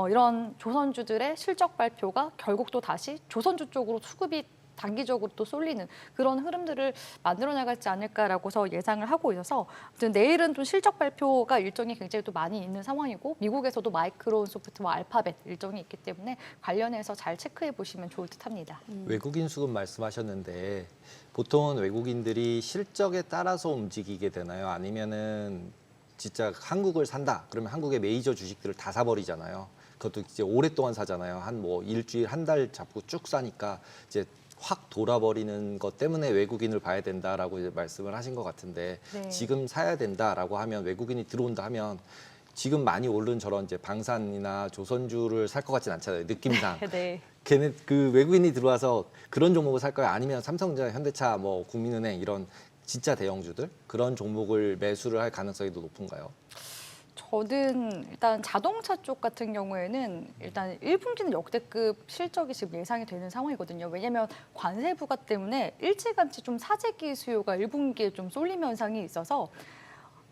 이런 조선주들의 실적 발표가 결국 또 다시 조선주 쪽으로 수급이 단기적으로 또 쏠리는 그런 흐름들을 만들어 나갈지 않을까라고서 예상을 하고 있어서 아무튼 내일은 좀 실적 발표가 일정이 굉장히 또 많이 있는 상황이고 미국에서도 마이크로소프트와 알파벳 일정이 있기 때문에 관련해서 잘 체크해 보시면 좋을 듯합니다. 외국인 수급 말씀하셨는데 보통은 외국인들이 실적에 따라서 움직이게 되나요? 아니면은 진짜 한국을 산다 그러면 한국의 메이저 주식들을 다 사버리잖아요. 그것도 이제 오랫동안 사잖아요. 한 뭐 일주일, 한 달 잡고 쭉 사니까 이제 확 돌아버리는 것 때문에 외국인을 봐야 된다라고 이제 말씀을 하신 것 같은데 네. 지금 사야 된다라고 하면 외국인이 들어온다 하면 지금 많이 오른 저런 이제 방산이나 조선주를 살 것 같진 않잖아요. 느낌상. 네. 걔네 그 외국인이 들어와서 그런 종목을 살 거예요? 아니면 삼성전자, 현대차, 뭐 국민은행 이런 진짜 대형주들 그런 종목을 매수를 할 가능성이 더 높은가요? 저는 일단 자동차 쪽 같은 경우에는 일단 1분기는 역대급 실적이 지금 예상이 되는 상황이거든요. 왜냐하면 관세 부과 때문에 일찌감치 좀 사재기 수요가 1분기에 좀 쏠림 현상이 있어서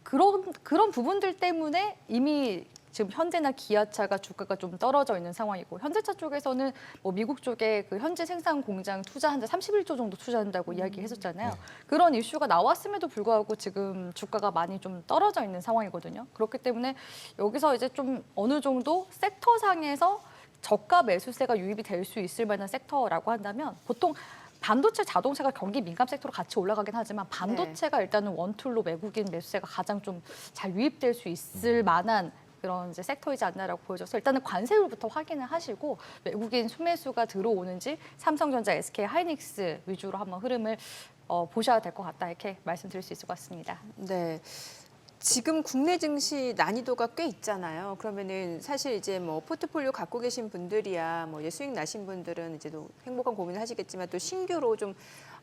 그런 부분들 때문에 이미 지금 현대나 기아차가 주가가 좀 떨어져 있는 상황이고 현대차 쪽에서는 뭐 미국 쪽에 그 현재 생산 공장 투자한다 31조 정도 투자한다고 이야기했었잖아요. 그런 이슈가 나왔음에도 불구하고 지금 주가가 많이 좀 떨어져 있는 상황이거든요. 그렇기 때문에 여기서 이제 좀 어느 정도 섹터상에서 저가 매수세가 유입이 될 수 있을 만한 섹터라고 한다면 보통 반도체, 자동차가 경기 민감 섹터로 같이 올라가긴 하지만 반도체가 일단은 원툴로 외국인 매수세가 가장 좀 잘 유입될 수 있을 만한 그런 이제 섹터이지 않나라고 보여져서 일단은 관세율부터 확인을 하시고 외국인 수매수가 들어오는지 삼성전자, SK 하이닉스 위주로 한번 흐름을 보셔야 될 것 같다 이렇게 말씀드릴 수 있을 것 같습니다. 네. 지금 국내 증시 난이도가 꽤 있잖아요. 그러면은 사실 이제 뭐 포트폴리오 갖고 계신 분들이야 뭐 이제 수익 나신 분들은 이제 또 행복한 고민을 하시겠지만 또 신규로 좀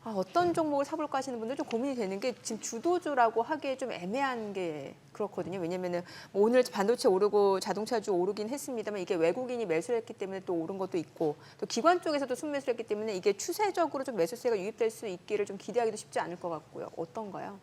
어떤 종목을 사볼까 하시는 분들 좀 고민이 되는 게 지금 주도주라고 하기에 좀 애매한 게 그렇거든요. 왜냐면은 뭐 오늘 반도체 오르고 자동차주 오르긴 했습니다만 이게 외국인이 매수를 했기 때문에 또 오른 것도 있고 또 기관 쪽에서도 순매수를 했기 때문에 이게 추세적으로 좀 매수세가 유입될 수 있기를 좀 기대하기도 쉽지 않을 것 같고요. 어떤가요?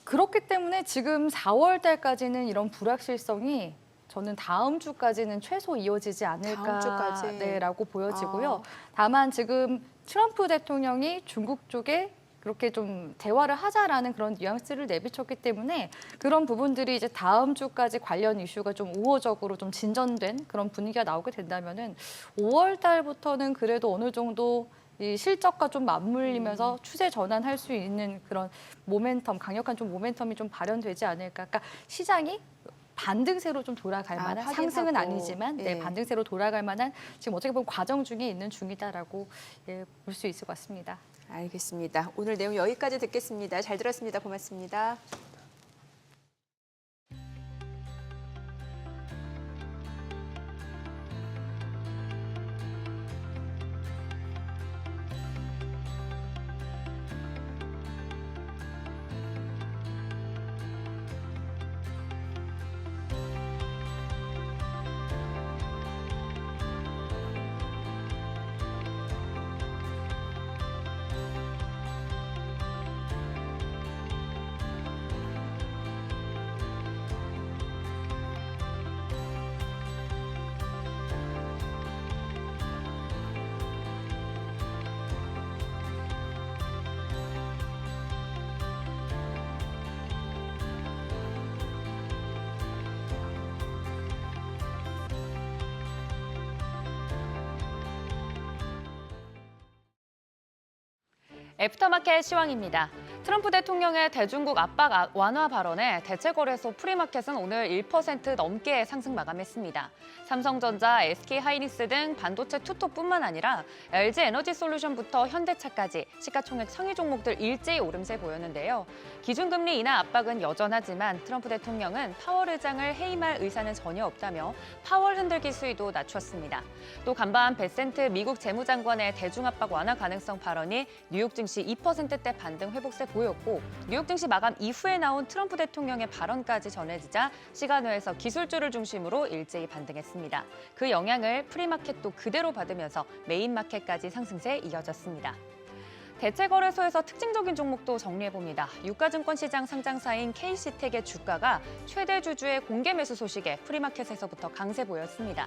그렇기 때문에 지금 4월 달까지는 이런 불확실성이 저는 다음 주까지는 최소 이어지지 다음 주까지? 않을까라고 보여지고요. 다만 지금 트럼프 대통령이 중국 쪽에 그렇게 좀 대화를 하자라는 그런 뉘앙스를 내비쳤기 때문에 그런 부분들이 이제 다음 주까지 관련 이슈가 좀 우호적으로 좀 진전된 그런 분위기가 나오게 된다면은 5월 달부터는 그래도 어느 정도 이 실적과 좀 맞물리면서 추세 전환할 수 있는 그런 모멘텀, 강력한 좀 모멘텀이 좀 발현되지 않을까. 그러니까 시장이 반등세로 좀 돌아갈 만한 확인하고. 상승은 아니지만 예. 반등세로 돌아갈 만한 지금 어떻게 보면 과정 중에 있는 중이다라고 볼 수 있을 것 같습니다. 알겠습니다. 오늘 내용 여기까지 듣겠습니다. 잘 들었습니다. 고맙습니다. 애프터마켓 시황입니다. 트럼프 대통령의 대중국 압박 완화 발언에 대체거래소 프리마켓은 오늘 1% 넘게 상승 마감했습니다. 삼성전자, SK하이닉스 등 반도체 투톱뿐만 아니라 LG에너지솔루션부터 현대차까지 시가총액 상위 종목들 일제히 오름세 보였는데요. 기준금리 인하 압박은 여전하지만 트럼프 대통령은 파월 의장을 해임할 의사는 전혀 없다며 파월 흔들기 수위도 낮췄습니다. 또 간밤 베센트 미국 재무장관의 대중압박 완화 가능성 발언이 뉴욕 증시 2%대 반등 회복세 보였고 뉴욕 증시 마감 이후에 나온 트럼프 대통령의 발언까지 전해지자 시간외에서 기술주를 중심으로 일제히 반등했습니다. 그 영향을 프리마켓도 그대로 받으면서 메인마켓까지 상승세 이어졌습니다. 대체거래소에서 특징적인 종목도 정리해봅니다. 유가증권 시장 상장사인 KC텍의 주가가 최대 주주의 공개 매수 소식에 프리마켓에서부터 강세 보였습니다.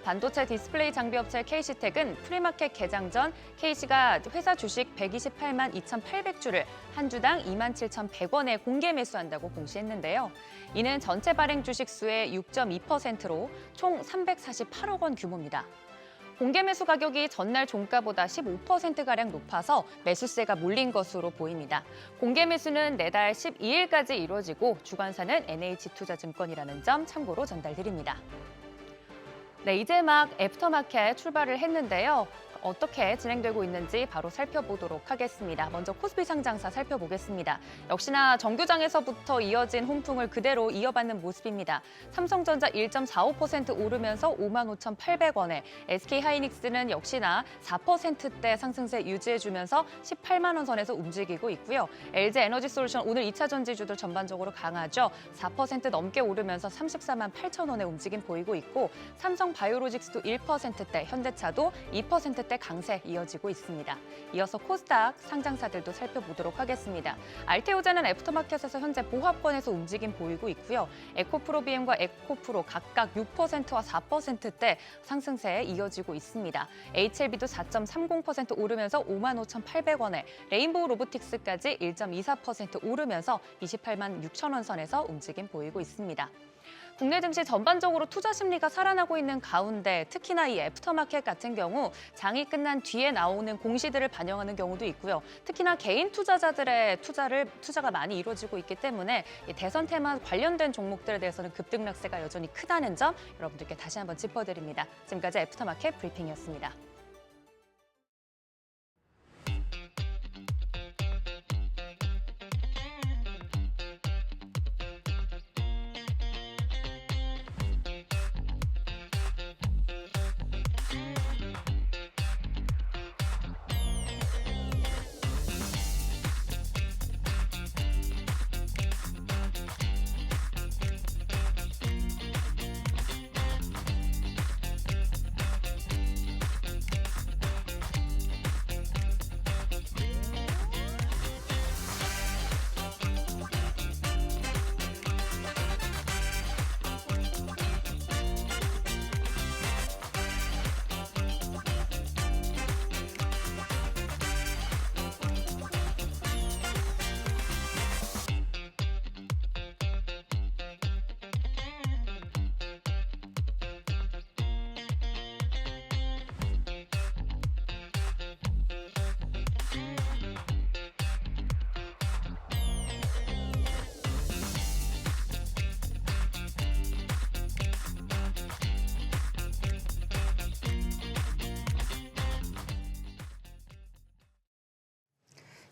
반도체 디스플레이 장비업체 KC텍은 프리마켓 개장 전 KC가 회사 주식 128만 2,800주를 한 주당 27,100원에 공개 매수한다고 공시했는데요. 이는 전체 발행 주식 수의 6.2%로 총 348억 원 규모입니다. 공개 매수 가격이 전날 종가보다 15%가량 높아서 매수세가 몰린 것으로 보입니다. 공개 매수는 내달 12일까지 이루어지고 주관사는 NH투자증권이라는 점 참고로 전달드립니다. 네, 이제 막 애프터마켓 출발을 했는데요. 어떻게 진행되고 있는지 바로 살펴보도록 하겠습니다. 먼저 코스피 상장사 살펴보겠습니다. 역시나 정규장에서부터 이어진 홍풍을 그대로 이어받는 모습입니다. 삼성전자 1.45% 오르면서 55,800원에, SK하이닉스는 역시나 4%대 상승세 유지해주면서 18만 원 선에서 움직이고 있고요. LG에너지솔루션 오늘 2차 전지주들 전반적으로 강하죠. 4% 넘게 오르면서 34만 8천 원의 움직임 보이고 있고, 삼성바이오로직스도 1%대, 현대차도 2%대 강세 이어지고 있습니다. 이어서 코스닥 상장사들도 살펴보도록 하겠습니다. 알테오제는 애프터마켓에서 현재 보합권에서 움직임 보이고 있고요. 에코프로비엠과 에코프로 각각 6%와 4%대 상승세에 이어지고 있습니다. HLB도 4.30% 오르면서 55,800원에, 레인보우 로보틱스까지 1.24% 오르면서 28만 6천 원 선에서 움직임 보이고 있습니다. 국내 증시 전반적으로 투자 심리가 살아나고 있는 가운데 특히나 이 애프터마켓 같은 경우 장이 끝난 뒤에 나오는 공시들을 반영하는 경우도 있고요. 특히나 개인 투자자들의 투자가 많이 이루어지고 있기 때문에 이 대선 테마 관련된 종목들에 대해서는 급등락세가 여전히 크다는 점 여러분들께 다시 한번 짚어드립니다. 지금까지 애프터마켓 브리핑이었습니다.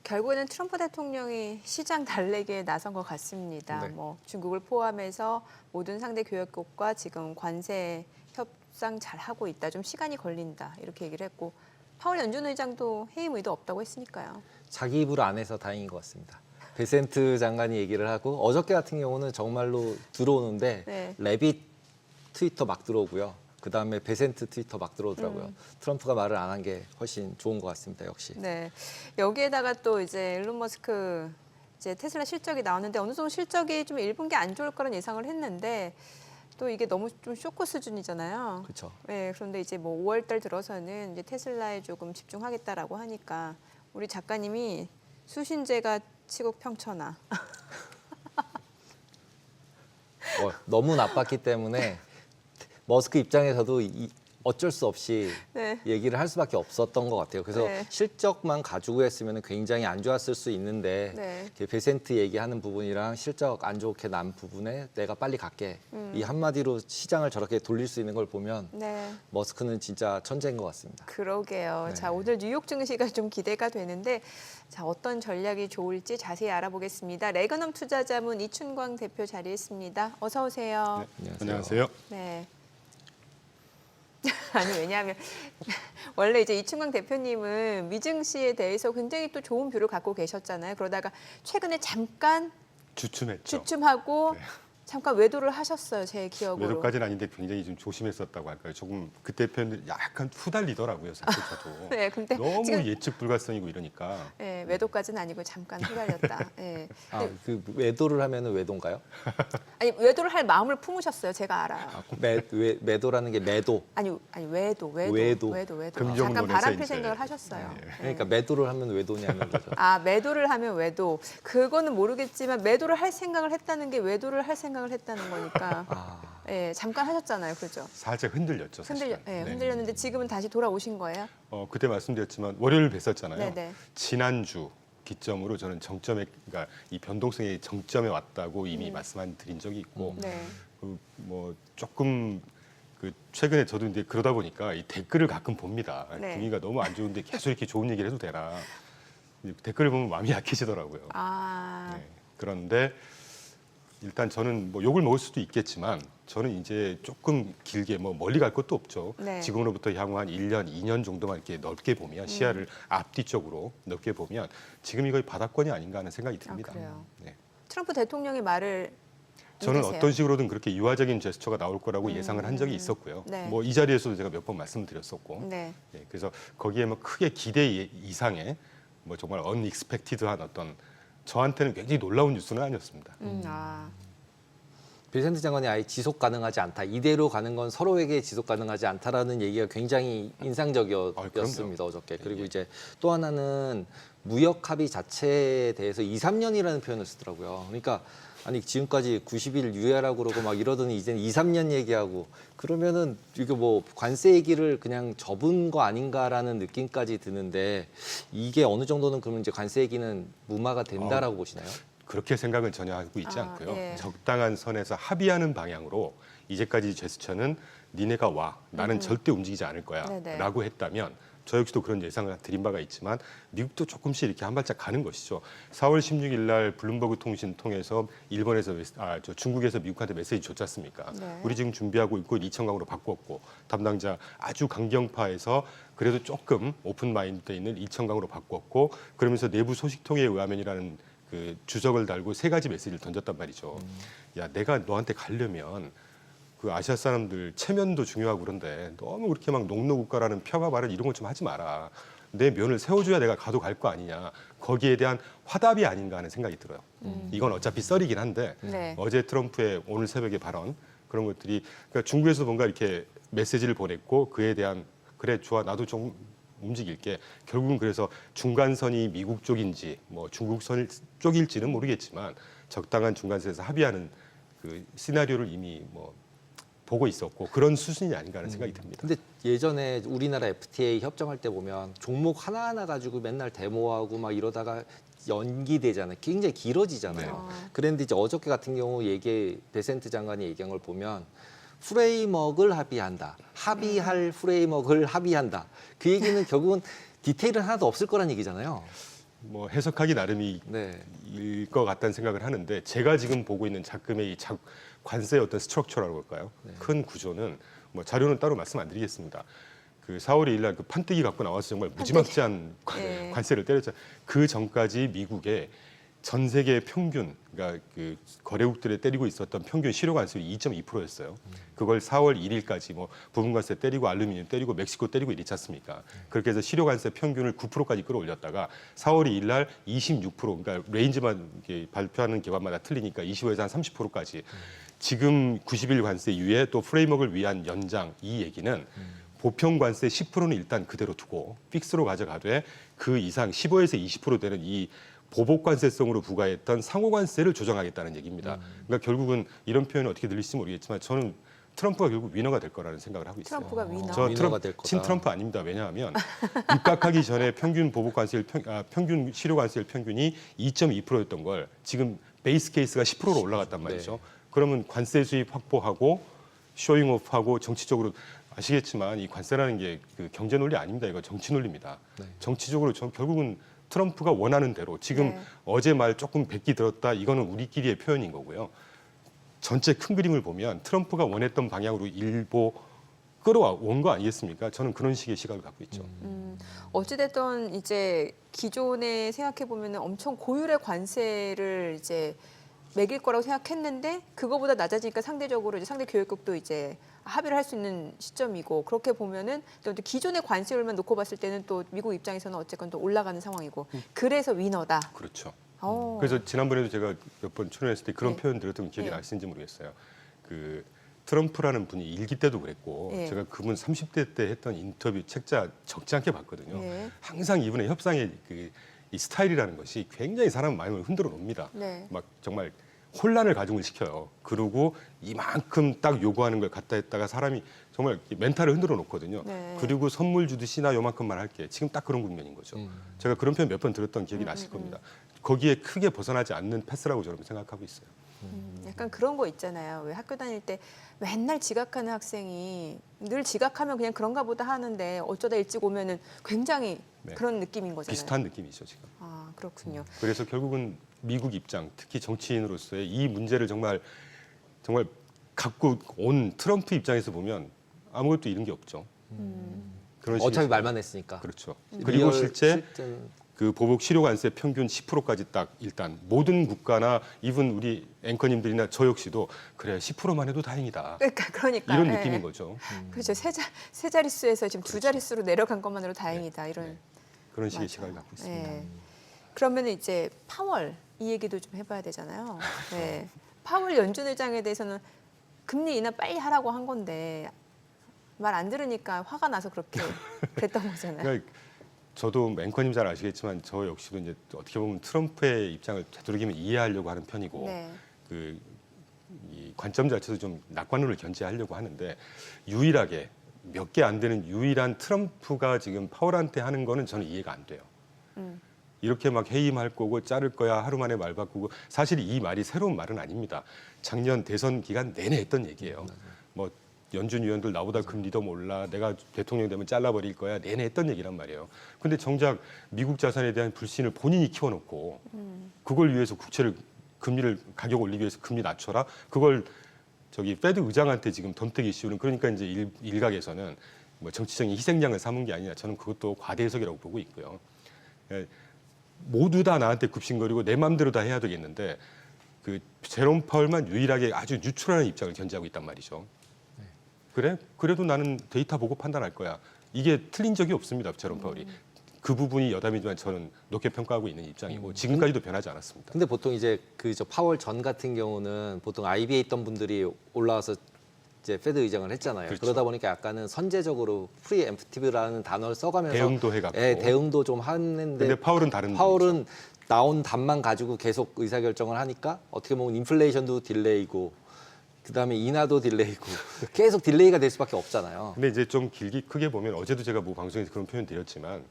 결국에는 트럼프 대통령이 시장 달래기에 나선 것 같습니다. 네. 뭐 중국을 포함해서 모든 상대 교역국과 지금 관세 협상 잘 하고 있다. 좀 시간이 걸린다. 이렇게 얘기를 했고, 파월 연준 의장도 해임 의도 없다고 했으니까요. 자기 입으로 안 해서 다행인 것 같습니다. 베센트 장관이 얘기를 하고, 어저께 같은 경우는 정말로 들어오는데 네. 레빗 트위터 막 들어오고요. 그다음에 베센트 트위터 막 들어오더라고요. 트럼프가 말을 안 한 게 훨씬 좋은 것 같습니다. 역시. 네. 여기에다가 또 이제 일론 머스크 이제 테슬라 실적이 나왔는데 어느 정도 실적이 좀 1분기 안 좋을 거란 예상을 했는데 또 이게 너무 좀 쇼크 수준이잖아요. 그렇죠. 네. 그런데 이제 뭐 5월 달 들어서는 이제 테슬라에 조금 집중하겠다라고 하니까 우리 작가님이 수신제가 치국 평천하. 너무 나빴기 때문에 머스크 입장에서도 어쩔 수 없이 네. 얘기를 할 수밖에 없었던 것 같아요. 그래서 네. 실적만 가지고 했으면 굉장히 안 좋았을 수 있는데 네. 이렇게 베센트 얘기하는 부분이랑 실적 안 좋게 난 부분에 내가 빨리 갈게. 이 한마디로 시장을 저렇게 돌릴 수 있는 걸 보면 네. 머스크는 진짜 천재인 것 같습니다. 그러게요. 네. 자, 오늘 뉴욕 증시가 좀 기대가 되는데 자, 어떤 전략이 좋을지 자세히 알아보겠습니다. 레그넘 투자자문 이춘광 대표 자리했습니다. 어서 오세요. 네, 안녕하세요. 네. 아니 왜냐하면 원래 이제 이춘광 대표님은 미증시에 대해서 굉장히 또 좋은 뷰를 갖고 계셨잖아요. 그러다가 최근에 잠깐 주춤했죠. 주춤하고 네. 잠깐 외도를 하셨어요, 제 기억으로. 외도까지는 아닌데 굉장히 좀 조심했었다고 할까요? 조금 그때 표현들 약간 후달리더라고요, 사실 저도. 네, 근데 너무 지금 예측 불가성이고 이러니까. 네, 외도까지는 아니고 잠깐 휘갈렸다. 네. 아, 그 외도를 하면은 외도인가요? 아니 외도를 할 마음을 품으셨어요. 제가 알아요. 아, 매도라는 게 매도. 아니 외도. 외도. 금정론에서 잠깐 바람필 이제. 생각을 하셨어요. 네. 그러니까 매도를 하면 외도냐는 거죠. 아 매도를 하면 외도. 그거는 모르겠지만 매도를 할 생각을 했다는 게 외도를 할 생각을 했다는 거니까. 아, 예, 잠깐 하셨잖아요, 그죠? 살짝 흔들렸죠, 사실. 흔들렸는데 지금은 다시 돌아오신 거예요? 그때 말씀드렸지만 월요일 뵀었잖아요. 네네. 지난주 기점으로 저는 정점에, 그러니까 이 변동성의 정점에 왔다고 이미 말씀한 드린 적이 있고, 네. 뭐 조금 그 최근에 저도 이제 그러다 보니까 이 댓글을 가끔 봅니다. 네. 분위기가 너무 안 좋은데 계속 이렇게 좋은 얘기를 해도 되나? 댓글을 보면 마음이 약해지더라고요. 아, 네. 그런데 일단 저는 뭐 욕을 먹을 수도 있겠지만 저는 이제 조금 길게 뭐 멀리 갈 것도 없죠. 네. 지금으로부터 향후 한 1년, 2년 정도만 이렇게 넓게 보면 시야를 앞뒤쪽으로 넓게 보면 지금이 거의 바닥권이 아닌가 하는 생각이 듭니다. 그래요? 네. 트럼프 대통령의 말을 저는 믿으세요? 어떤 식으로든 그렇게 유화적인 제스처가 나올 거라고 예상을 한 적이 있었고요. 네. 뭐 이 자리에서도 제가 몇 번 말씀드렸었고, 네. 네, 그래서 거기에 뭐 크게 기대 이상의 뭐 정말 unexpected한 어떤 저한테는 굉장히 놀라운 뉴스는 아니었습니다. 아, 베센트 장관이 아예 지속 가능하지 않다. 이대로 가는 건 서로에게 지속 가능하지 않다라는 얘기가 굉장히 인상적이었습니다. 어저께. 그리고 이제 또 하나는 무역 합의 자체에 대해서 2, 3년이라는 표현을 쓰더라고요. 그러니까 아니 지금까지 90일 유예라고 그러고 막 이러더니 이제는 2, 3년 얘기하고 그러면은 이게 뭐 관세 얘기를 그냥 접은 거 아닌가라는 느낌까지 드는데 이게 어느 정도는 그러면 이제 관세 얘기는 무마가 된다라고 보시나요? 그렇게 생각은 전혀 하고 있지 아, 않고요. 예. 적당한 선에서 합의하는 방향으로 이제까지 제스처는 니네가 와, 나는 절대 움직이지 않을 거야 네네. 라고 했다면 저 역시도 그런 예상을 드린 바가 있지만 미국도 조금씩 이렇게 한 발짝 가는 것이죠. 4월 16일 날 블룸버그 통신 통해서 일본에서 중국에서 미국한테 메시지 줬지 않습니까? 네. 우리 지금 준비하고 있고 2,000강으로 바꿨고 담당자 아주 강경파에서 그래도 조금 오픈 마인드에 있는 2,000강으로 바꿨고 그러면서 내부 소식통에 의하면이라는 그 주석을 달고 3가지 메시지를 던졌단 말이죠. 야, 내가 너한테 가려면 그 아시아 사람들 체면도 중요하고 그런데 너무 그렇게 막 농노국가라는 펴가 발언 이런 것 좀 하지 마라. 내 면을 세워줘야 내가 가도 갈 거 아니냐. 거기에 대한 화답이 아닌가 하는 생각이 들어요. 이건 어차피 썰이긴 한데 네. 어제 트럼프의 오늘 새벽의 발언 그런 것들이 그러니까 중국에서 뭔가 이렇게 메시지를 보냈고 그에 대한 그래 좋아 나도 좀 움직일게. 결국은 그래서 중간선이 미국 쪽인지 뭐 중국 선 쪽일지는 모르겠지만 적당한 중간선에서 합의하는 그 시나리오를 이미 뭐 보고 있었고 그런 수준이 아닌가 하는 생각이 듭니다. 근데 예전에 우리나라 FTA 협정할 때 보면 종목 하나하나 가지고 맨날 데모하고 막 이러다가 연기되잖아요. 굉장히 길어지잖아요. 그런데 이제 어저께 같은 경우 베센트 장관이 얘기한 걸 보면 프레임워크를 합의한다. 합의할 프레임워크를 합의한다. 그 얘기는 결국은 디테일은 하나도 없을 거란 얘기잖아요. 뭐 해석하기 나름일 네. 것 같다는 생각을 하는데 제가 지금 보고 있는 작금의 이 관세의 어떤 스트럭처라고 할까요? 큰 구조는 뭐 자료는 따로 말씀 안 드리겠습니다. 그 4월 2일 날 그 판때기 갖고 나와서 정말 무지막지한 네. 관세를 때렸죠. 그 전까지 미국의 전 세계 평균, 그러니까 그 거래국들에 때리고 있었던 평균 실효 관세율이 2.2%였어요. 그걸 4월 1일까지 뭐 부분 관세 때리고 알루미늄 때리고 멕시코 때리고 이랬지 않습니까? 그렇게 해서 실효 관세 평균을 9%까지 끌어올렸다가 4월 2일 날 26%, 그러니까 레인지만 이렇게 발표하는 기관마다 틀리니까 25에서 한 30%까지. 지금 90일 관세 이후에 또 프레임워크를 위한 연장 이 얘기는 보편 관세 10%는 일단 그대로 두고 픽스로 가져가되 그 이상 15에서 20% 되는 이 보복 관세성으로 부과했던 상호 관세를 조정하겠다는 얘기입니다. 그러니까 결국은 이런 표현이 어떻게 들릴지 모르겠지만 저는 트럼프가 결국 위너가 될 거라는 생각을 하고 있어요. 트럼프가 위너. 저 위너가 될 거다. 친 트럼프 아닙니다. 왜냐하면 입각하기 전에 평균 보복 관세율 평균 실효 관세율 평균이 2.2%였던 걸 지금 베이스 케이스가 10%로 올라갔단 말이죠. 네. 그러면 관세 수입 확보하고 쇼잉오프하고 정치적으로 아시겠지만 이 관세라는 게 그 경제 논리 아닙니다. 이거 정치 논리입니다. 네. 정치적으로 결국은 트럼프가 원하는 대로 지금 네. 어제 말 조금 백기 들었다 이거는 우리끼리의 표현인 거고요. 전체 큰 그림을 보면 트럼프가 원했던 방향으로 일부 끌어온 거 아니겠습니까? 저는 그런 식의 시각을 갖고 있죠. 어찌됐든 이제 기존에 생각해 보면 엄청 고율의 관세를 이제 매길 거라고 생각했는데 그거보다 낮아지니까 상대적으로 이제 상대 교역국도 이제 합의를 할 수 있는 시점이고 그렇게 보면은 또 기존의 관세율만 놓고 봤을 때는 또 미국 입장에서는 어쨌건 또 올라가는 상황이고 그래서 위너다. 그렇죠. 어. 그래서 지난번에도 제가 몇 번 출연했을 때 그런 네. 표현 들었던 기억이 네. 나시는지 모르겠어요. 그 트럼프라는 분이 일기 때도 그랬고 네. 제가 그분 30대 때 했던 인터뷰 책자 적지 않게 봤거든요. 네. 항상 이분의 협상의 이 스타일이라는 것이 굉장히 사람 마음을 흔들어 놓습니다. 네. 막 정말 혼란을 가중을 시켜요. 그리고 이만큼 딱 요구하는 걸 갖다 했다가 사람이 정말 멘탈을 흔들어 놓거든요. 네. 그리고 선물 주듯이 나 요만큼만 할게. 지금 딱 그런 국면인 거죠. 제가 그런 표현 몇 번 들었던 기억이 나실 겁니다. 거기에 크게 벗어나지 않는 패스라고 저는 생각하고 있어요. 약간 그런 거 있잖아요. 왜 학교 다닐 때 맨날 지각하는 학생이 늘 지각하면 그냥 그런가 보다 하는데 어쩌다 일찍 오면은 굉장히 네. 그런 느낌인 거잖아요. 비슷한 느낌이죠, 지금. 아, 그렇군요. 그래서 결국은 미국 입장, 특히 정치인으로서의 이 문제를 정말 갖고 온 트럼프 입장에서 보면 아무것도 잃은 게 없죠. 그런 어차피 식이죠. 말만 했으니까. 그렇죠. 리얼 그리고 실제 실제는 그 보복 실효 관세 평균 10%까지 딱 일단 모든 국가나 이분 우리 앵커님들이나 저 역시도 그래 10%만 해도 다행이다. 그러니까 이런 예. 느낌인 거죠. 그렇죠. 세 자릿수에서 지금 두 자릿수로 내려간 것만으로 다행이다. 이런. 네. 그런 식의 맞아요. 시각을 갖고 있습니다. 예. 그러면 이제 파월 이 얘기도 좀 해봐야 되잖아요. 네. 파월 연준 의장에 대해서는 금리 인하 빨리 하라고 한 건데 말 안 들으니까 화가 나서 그렇게 그랬던 거잖아요. 그러니까 저도 앵커님 잘 아시겠지만 저 역시도 이제 어떻게 보면 트럼프의 입장을 되도록이면 이해하려고 하는 편이고 네. 이 관점 자체도 좀 낙관론을 견지하려고 하는데 유일하게 몇 개 안 되는 유일한 트럼프가 지금 파월한테 하는 거는 저는 이해가 안 돼요. 이렇게 막 해임할 거고 자를 거야 하루 만에 말 바꾸고 사실 이 말이 새로운 말은 아닙니다. 작년 대선 기간 내내 했던 얘기예요. 뭐 연준 위원들 나보다 금리도 몰라 내가 대통령 되면 잘라버릴 거야 내내 했던 얘기란 말이에요. 근데 정작 미국 자산에 대한 불신을 본인이 키워놓고 그걸 위해서 금리를 가격 올리기 위해서 금리 낮춰라 그걸 저기 페드 의장한테 지금 덤태기 씌우는 그러니까 이제 일각에서는 뭐 정치적인 희생양을 삼은 게 아니냐 저는 그것도 과대 해석이라고 보고 있고요. 예, 모두 다 나한테 굽신거리고 내 마음대로 다 해야 되겠는데 그 제롬 파월만 유일하게 아주 뉴트럴한 입장을 견지하고 있단 말이죠. 그래? 그래도 나는 데이터 보고 판단할 거야. 이게 틀린 적이 없습니다. 제롬 파월이. 그 부분이 여담이지만 저는 높게 평가하고 있는 입장이고 지금까지도 변하지 않았습니다. 근데 보통 이제 저 파월 전 같은 경우는 보통 IB에 있던 분들이 올라와서 이제 페드 의장을 했잖아요. 그렇죠. 그러다 보니까 약간은 선제적으로 프리엠프티브라는 단어를 써가면서 대응도 해갖고. 예, 대응도 좀 하는데 근데 파월은 다른 파월은 나온 답만 가지고 계속 의사결정을 하니까 어떻게 보면 인플레이션도 딜레이고 그다음에 인하도 딜레이고 계속 딜레이가 될 수밖에 없잖아요. 근데 이제 좀 크게 보면 어제도 제가 뭐 방송에서 그런 표현 드렸지만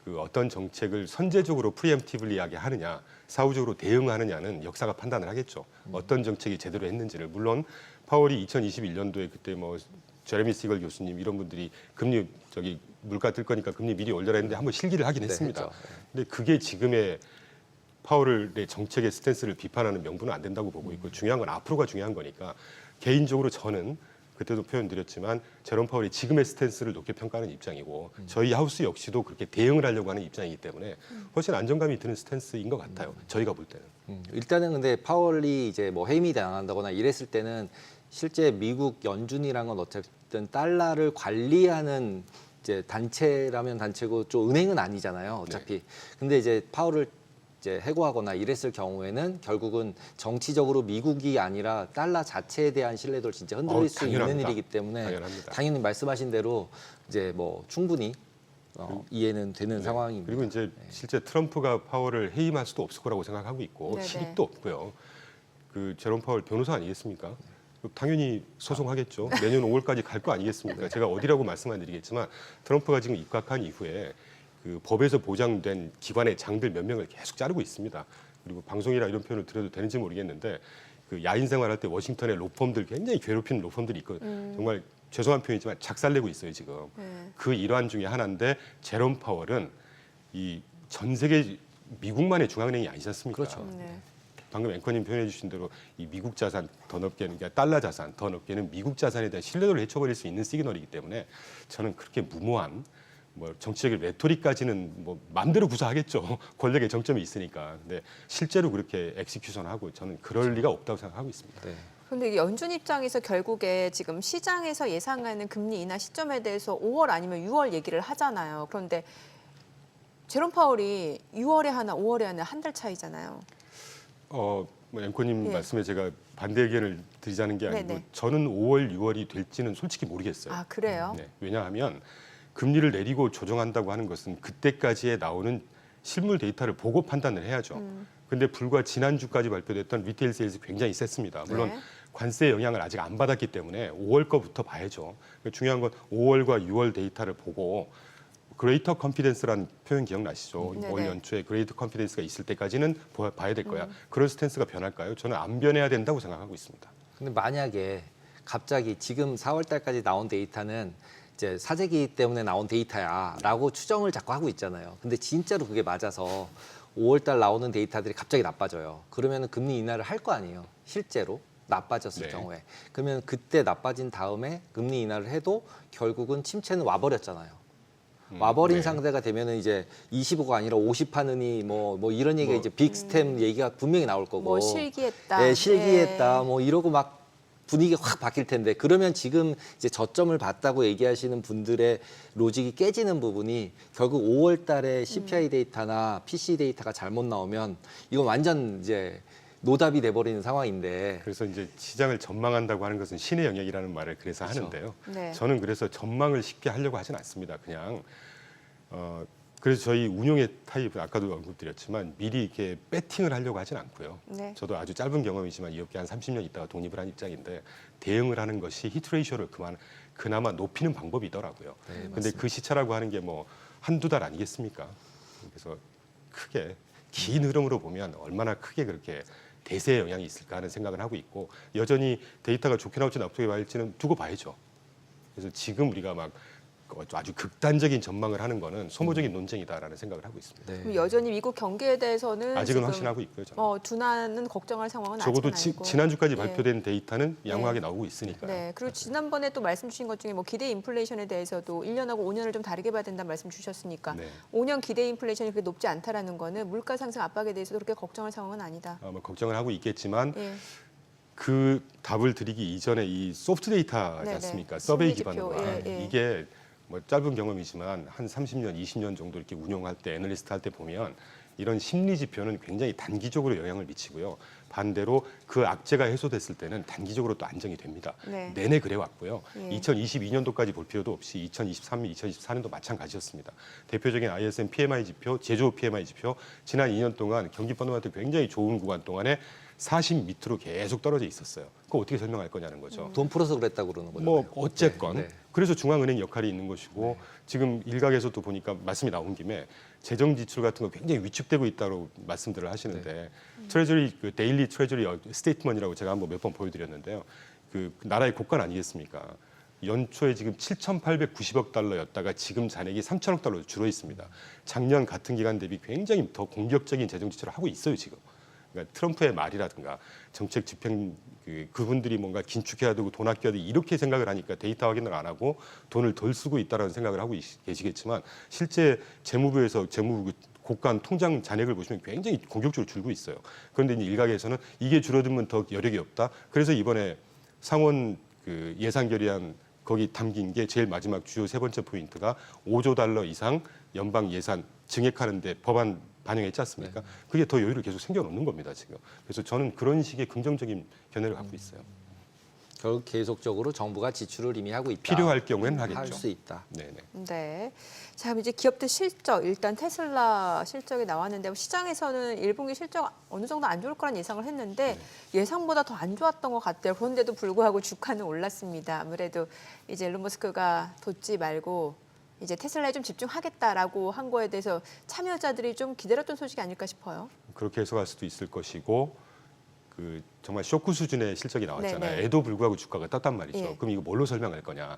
그 어떤 정책을 선제적으로 프리엠티블리하게 하느냐 사후적으로 대응하느냐는 역사가 판단을 하겠죠. 어떤 정책이 제대로 했는지를 물론 파월이 2021년도에 그때 뭐 제레미 시걸 교수님 이런 분들이 금리 물가 뜰 거니까 금리 미리 올려라 했는데 한번 실기를 하긴 네, 했습니다. 했죠. 근데 그게 지금의 파월의 정책의 스탠스를 비판하는 명분은 안 된다고 보고 있고 중요한 건 앞으로가 중요한 거니까 개인적으로 저는 그때도 표현드렸지만 제롬 파월이 지금의 스탠스를 높게 평가하는 입장이고 저희 하우스 역시도 그렇게 대응을 하려고 하는 입장이기 때문에 훨씬 안정감이 드는 스탠스인 것 같아요. 저희가 볼 때는. 일단은 근데 파월이 이제 뭐 해임이 당한다거나 이랬을 때는 실제 미국 연준이란 건 어쨌든 달러를 관리하는 이제 단체라면 단체고 좀 은행은 아니잖아요. 어차피. 근데 이제 파월을 이제 해고하거나 이랬을 경우에는 결국은 정치적으로 미국이 아니라 달러 자체에 대한 신뢰도를 진짜 흔들릴 수 있는 당연합니다. 일이기 때문에 당연합니다. 당연히 말씀하신 대로 이제 뭐 충분히 이해는 되는 상황입니다. 그리고 이제 실제 트럼프가 파월을 해임할 수도 없을 거라고 생각하고 있고 네네. 실익도 없고요. 그 제롬 파월 변호사 아니겠습니까? 당연히 소송하겠죠. 내년 5월까지 갈 거 아니겠습니까? 제가 어디라고 말씀 안 드리겠지만 트럼프가 지금 입각한 이후에 그 법에서 보장된 기관의 장들 몇 명을 계속 자르고 있습니다. 그리고 방송이라 이런 표현을 드려도 되는지 모르겠는데 그 야인 생활할 때 워싱턴의 로펌들 굉장히 괴롭히는 로펌들이 있고 정말 죄송한 표현이지만 작살내고 있어요 지금. 그 일환 중에 하나인데 제롬 파월은 이 전 세계 미국만의 중앙은행이 아니지 않습니까? 그렇죠. 네. 방금 앵커님 표현해 주신 대로 이 미국 자산 더 넓게는 그러니까 달러 자산 더 넓게는 미국 자산에 대한 신뢰도를 해쳐버릴 수 있는 시그널이기 때문에 저는 그렇게 무모한 뭐 정치적인 레토릭까지는 뭐 마음대로 구사하겠죠. 권력의 정점이 있으니까. 근데 실제로 그렇게 엑시큐션하고 저는 그럴 리가 없다고 생각하고 있습니다. 네. 그런데 연준 입장에서 결국에 지금 시장에서 예상하는 금리 인하 시점에 대해서 5월 아니면 6월 얘기를 하잖아요. 그런데 제롬 파월이 6월에 하나, 5월에 하나 한 달 차이잖아요. 뭐 앵커님 예. 말씀에 제가 반대 의견을 드리자는 게 아니고 네네. 저는 5월, 6월이 될지는 솔직히 모르겠어요. 아, 그래요? 네, 왜냐하면 금리를 내리고 조정한다고 하는 것은 그때까지에 나오는 실물 데이터를 보고 판단을 해야죠. 근데 불과 지난주까지 발표됐던 리테일 세일즈 굉장히 셌습니다. 물론 네. 관세 영향을 아직 안 받았기 때문에 5월 거부터 봐야죠. 중요한 건 5월과 6월 데이터를 보고 그레이터 컨피던스라는 표현 기억나시죠? 네네. 올 연초에 그레이터 컨피던스가 있을 때까지는 봐야 될 거야. 그런 스탠스가 변할까요? 저는 안 변해야 된다고 생각하고 있습니다. 근데 만약에 갑자기 지금 4월 달까지 나온 데이터는 이제 사재기 때문에 나온 데이터야라고 추정을 자꾸 하고 있잖아요. 근데 진짜로 그게 맞아서 5월 달 나오는 데이터들이 갑자기 나빠져요. 그러면은 금리 인하를 할 거 아니에요. 실제로 나빠졌을 네. 경우에. 그러면 그때 나빠진 다음에 금리 인하를 해도 결국은 침체는 와버렸잖아요. 와버린 네. 상태가 되면은 이제 25가 아니라 50 하느니 뭐 이런 얘기가 이제 빅스템 얘기가 분명히 나올 거고. 뭐 실기했다. 네, 실기했다. 예. 뭐 이러고 막 분위기가 확 바뀔 텐데 그러면 지금 이제 저점을 봤다고 얘기하시는 분들의 로직이 깨지는 부분이 결국 5월 달에 CPI 데이터나 PC 데이터가 잘못 나오면 이건 완전 이제 노답이 돼버리는 상황인데 그래서 이제 시장을 전망한다고 하는 것은 신의 영역이라는 말을 그래서 그렇죠. 하는데요. 네. 저는 그래서 전망을 쉽게 하려고 하진 않습니다. 그냥 그래서 저희 운용의 타입을 아까도 언급드렸지만 미리 이렇게 배팅을 하려고 하진 않고요. 네. 저도 아주 짧은 경험이지만 이 업계 한 30년 있다가 독립을 한 입장인데 대응을 하는 것이 히트레이쇼를 그나마 높이는 방법이더라고요. 네, 근데 그 시차라고 하는 게 뭐 한두 달 아니겠습니까? 그래서 크게 긴 흐름으로 보면 얼마나 크게 그렇게 대세의 영향이 있을까 하는 생각을 하고 있고 여전히 데이터가 좋게 나올지 나쁘게 나올지는 두고 봐야죠. 그래서 지금 우리가 막 아주 극단적인 전망을 하는 거는 소모적인 논쟁이다라는 생각을 하고 있습니다. 네. 그럼 여전히 미국 경기에 대해서는 아직은 지금 확신하고 있고요. 저는. 둔화는 걱정할 상황은 적어도 아직은 아니고. 지난주까지 예. 발표된 데이터는 양호하게 네. 나오고 있으니까요. 네. 그리고 지난번에 또 말씀 주신 것 중에 뭐 기대 인플레이션에 대해서도 1년하고 5년을 좀 다르게 봐야 된다는 말씀 주셨으니까 네. 5년 기대 인플레이션이 그렇게 높지 않다라는 거는 물가 상승 압박에 대해서도 그렇게 걱정할 상황은 아니다. 뭐 걱정을 하고 있겠지만 예. 그 답을 드리기 이전에 이 소프트 데이터지 네네. 않습니까? 서베이 심리 지표, 기반으로 예, 예. 이게 뭐 짧은 경험이지만 한 30년, 20년 정도 이렇게 운용할 때 애널리스트 할 때 보면 이런 심리 지표는 굉장히 단기적으로 영향을 미치고요. 반대로 그 악재가 해소됐을 때는 단기적으로 또 안정이 됩니다. 네. 내내 그래 왔고요. 예. 2022년도까지 볼 필요도 없이 2023년, 2024년도 마찬가지였습니다. 대표적인 ISM PMI 지표, 제조업 PMI 지표 지난 2년 동안 경기 펀더멘털 굉장히 좋은 구간 동안에 40 밑으로 계속 떨어져 있었어요. 그거 어떻게 설명할 거냐는 거죠. 돈 풀어서 그랬다고 그러는 거죠. 뭐 어쨌건 네, 네. 그래서 중앙은행 역할이 있는 것이고 지금 일각에서도 보니까 말씀이 나온 김에 재정 지출 같은 거 굉장히 위축되고 있다고 말씀들을 하시는데 트레저리 그 데일리 트레저리 스테이트먼이라고 제가 한번 몇 번 보여드렸는데요. 그 나라의 국가 아니겠습니까? 연초에 지금 7,890억 달러였다가 지금 잔액이 3천억 달러로 줄어 있습니다. 작년 같은 기간 대비 굉장히 더 공격적인 재정 지출을 하고 있어요 지금. 그러니까 트럼프의 말이라든가 정책 집행 그분들이 뭔가 긴축해야 되고 돈 아껴야 되고 이렇게 생각을 하니까 데이터 확인을 안 하고 돈을 덜 쓰고 있다라는 생각을 하고 계시겠지만 실제 재무부에서 재무부 고간 통장 잔액을 보시면 굉장히 공격적으로 줄고 있어요. 그런데 이제 일각에서는 이게 줄어들면 더 여력이 없다. 그래서 이번에 상원 그 예산 결의안 거기 담긴 게 제일 마지막 주요 세 번째 포인트가 5조 달러 이상 연방 예산 증액하는데 법안 반영했지 않습니까? 그게 더 여유를 계속 생겨놓는 겁니다 지금. 그래서 저는 그런 식의 긍정적인 견해를 갖고 있어요. 결국 계속적으로 정부가 지출을 이미 하고 있다. 필요할 경우에는 하겠죠. 할 수 있다. 네네. 네. 자, 그럼 이제 기업들 실적, 일단 테슬라 실적이 나왔는데 시장에서는 1분기 실적 어느 정도 안 좋을 거란 예상을 했는데 예상보다 더 안 좋았던 것 같아요. 그런데도 불구하고 주가는 올랐습니다. 아무래도 이제 일론 머스크가 돋지 말고 이제 테슬라에 좀 집중하겠다라고 한 거에 대해서 참여자들이 좀 기다렸던 소식이 아닐까 싶어요. 그렇게 해석할 수도 있을 것이고 그 정말 쇼크 수준의 실적이 나왔잖아요. 네네. 에도 불구하고 주가가 떴단 말이죠. 예. 그럼 이거 뭘로 설명할 거냐?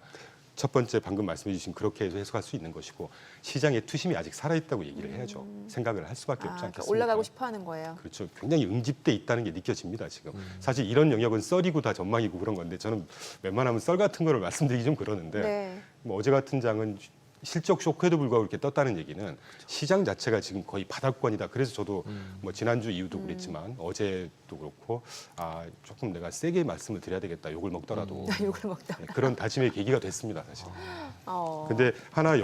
첫 번째 방금 말씀해 주신 그렇게 해서 해석할 수 있는 것이고 시장의 투심이 아직 살아있다고 얘기를 해야죠. 생각을 할 수밖에 없지 않겠습니까? 그러니까 올라가고 싶어 하는 거예요. 그렇죠. 굉장히 응집돼 있다는 게 느껴집니다 지금. 사실 이런 영역은 썰이고 다 전망이고 그런 건데 저는 웬만하면 썰 같은 거를 말씀드리기 좀 그러는데 네. 뭐 어제 같은 장은 실적 쇼크에도 불구하고 이렇게 떴다는 얘기는 시장 자체가 지금 거의 바닥권이다. 그래서 저도 뭐 지난주 이후도 그랬지만 어제도 그렇고 조금 내가 세게 말씀을 드려야 되겠다. 욕을 먹더라도 욕을 먹다. 네, 그런 다짐의 계기가 됐습니다, 사실. 어. 근데 하나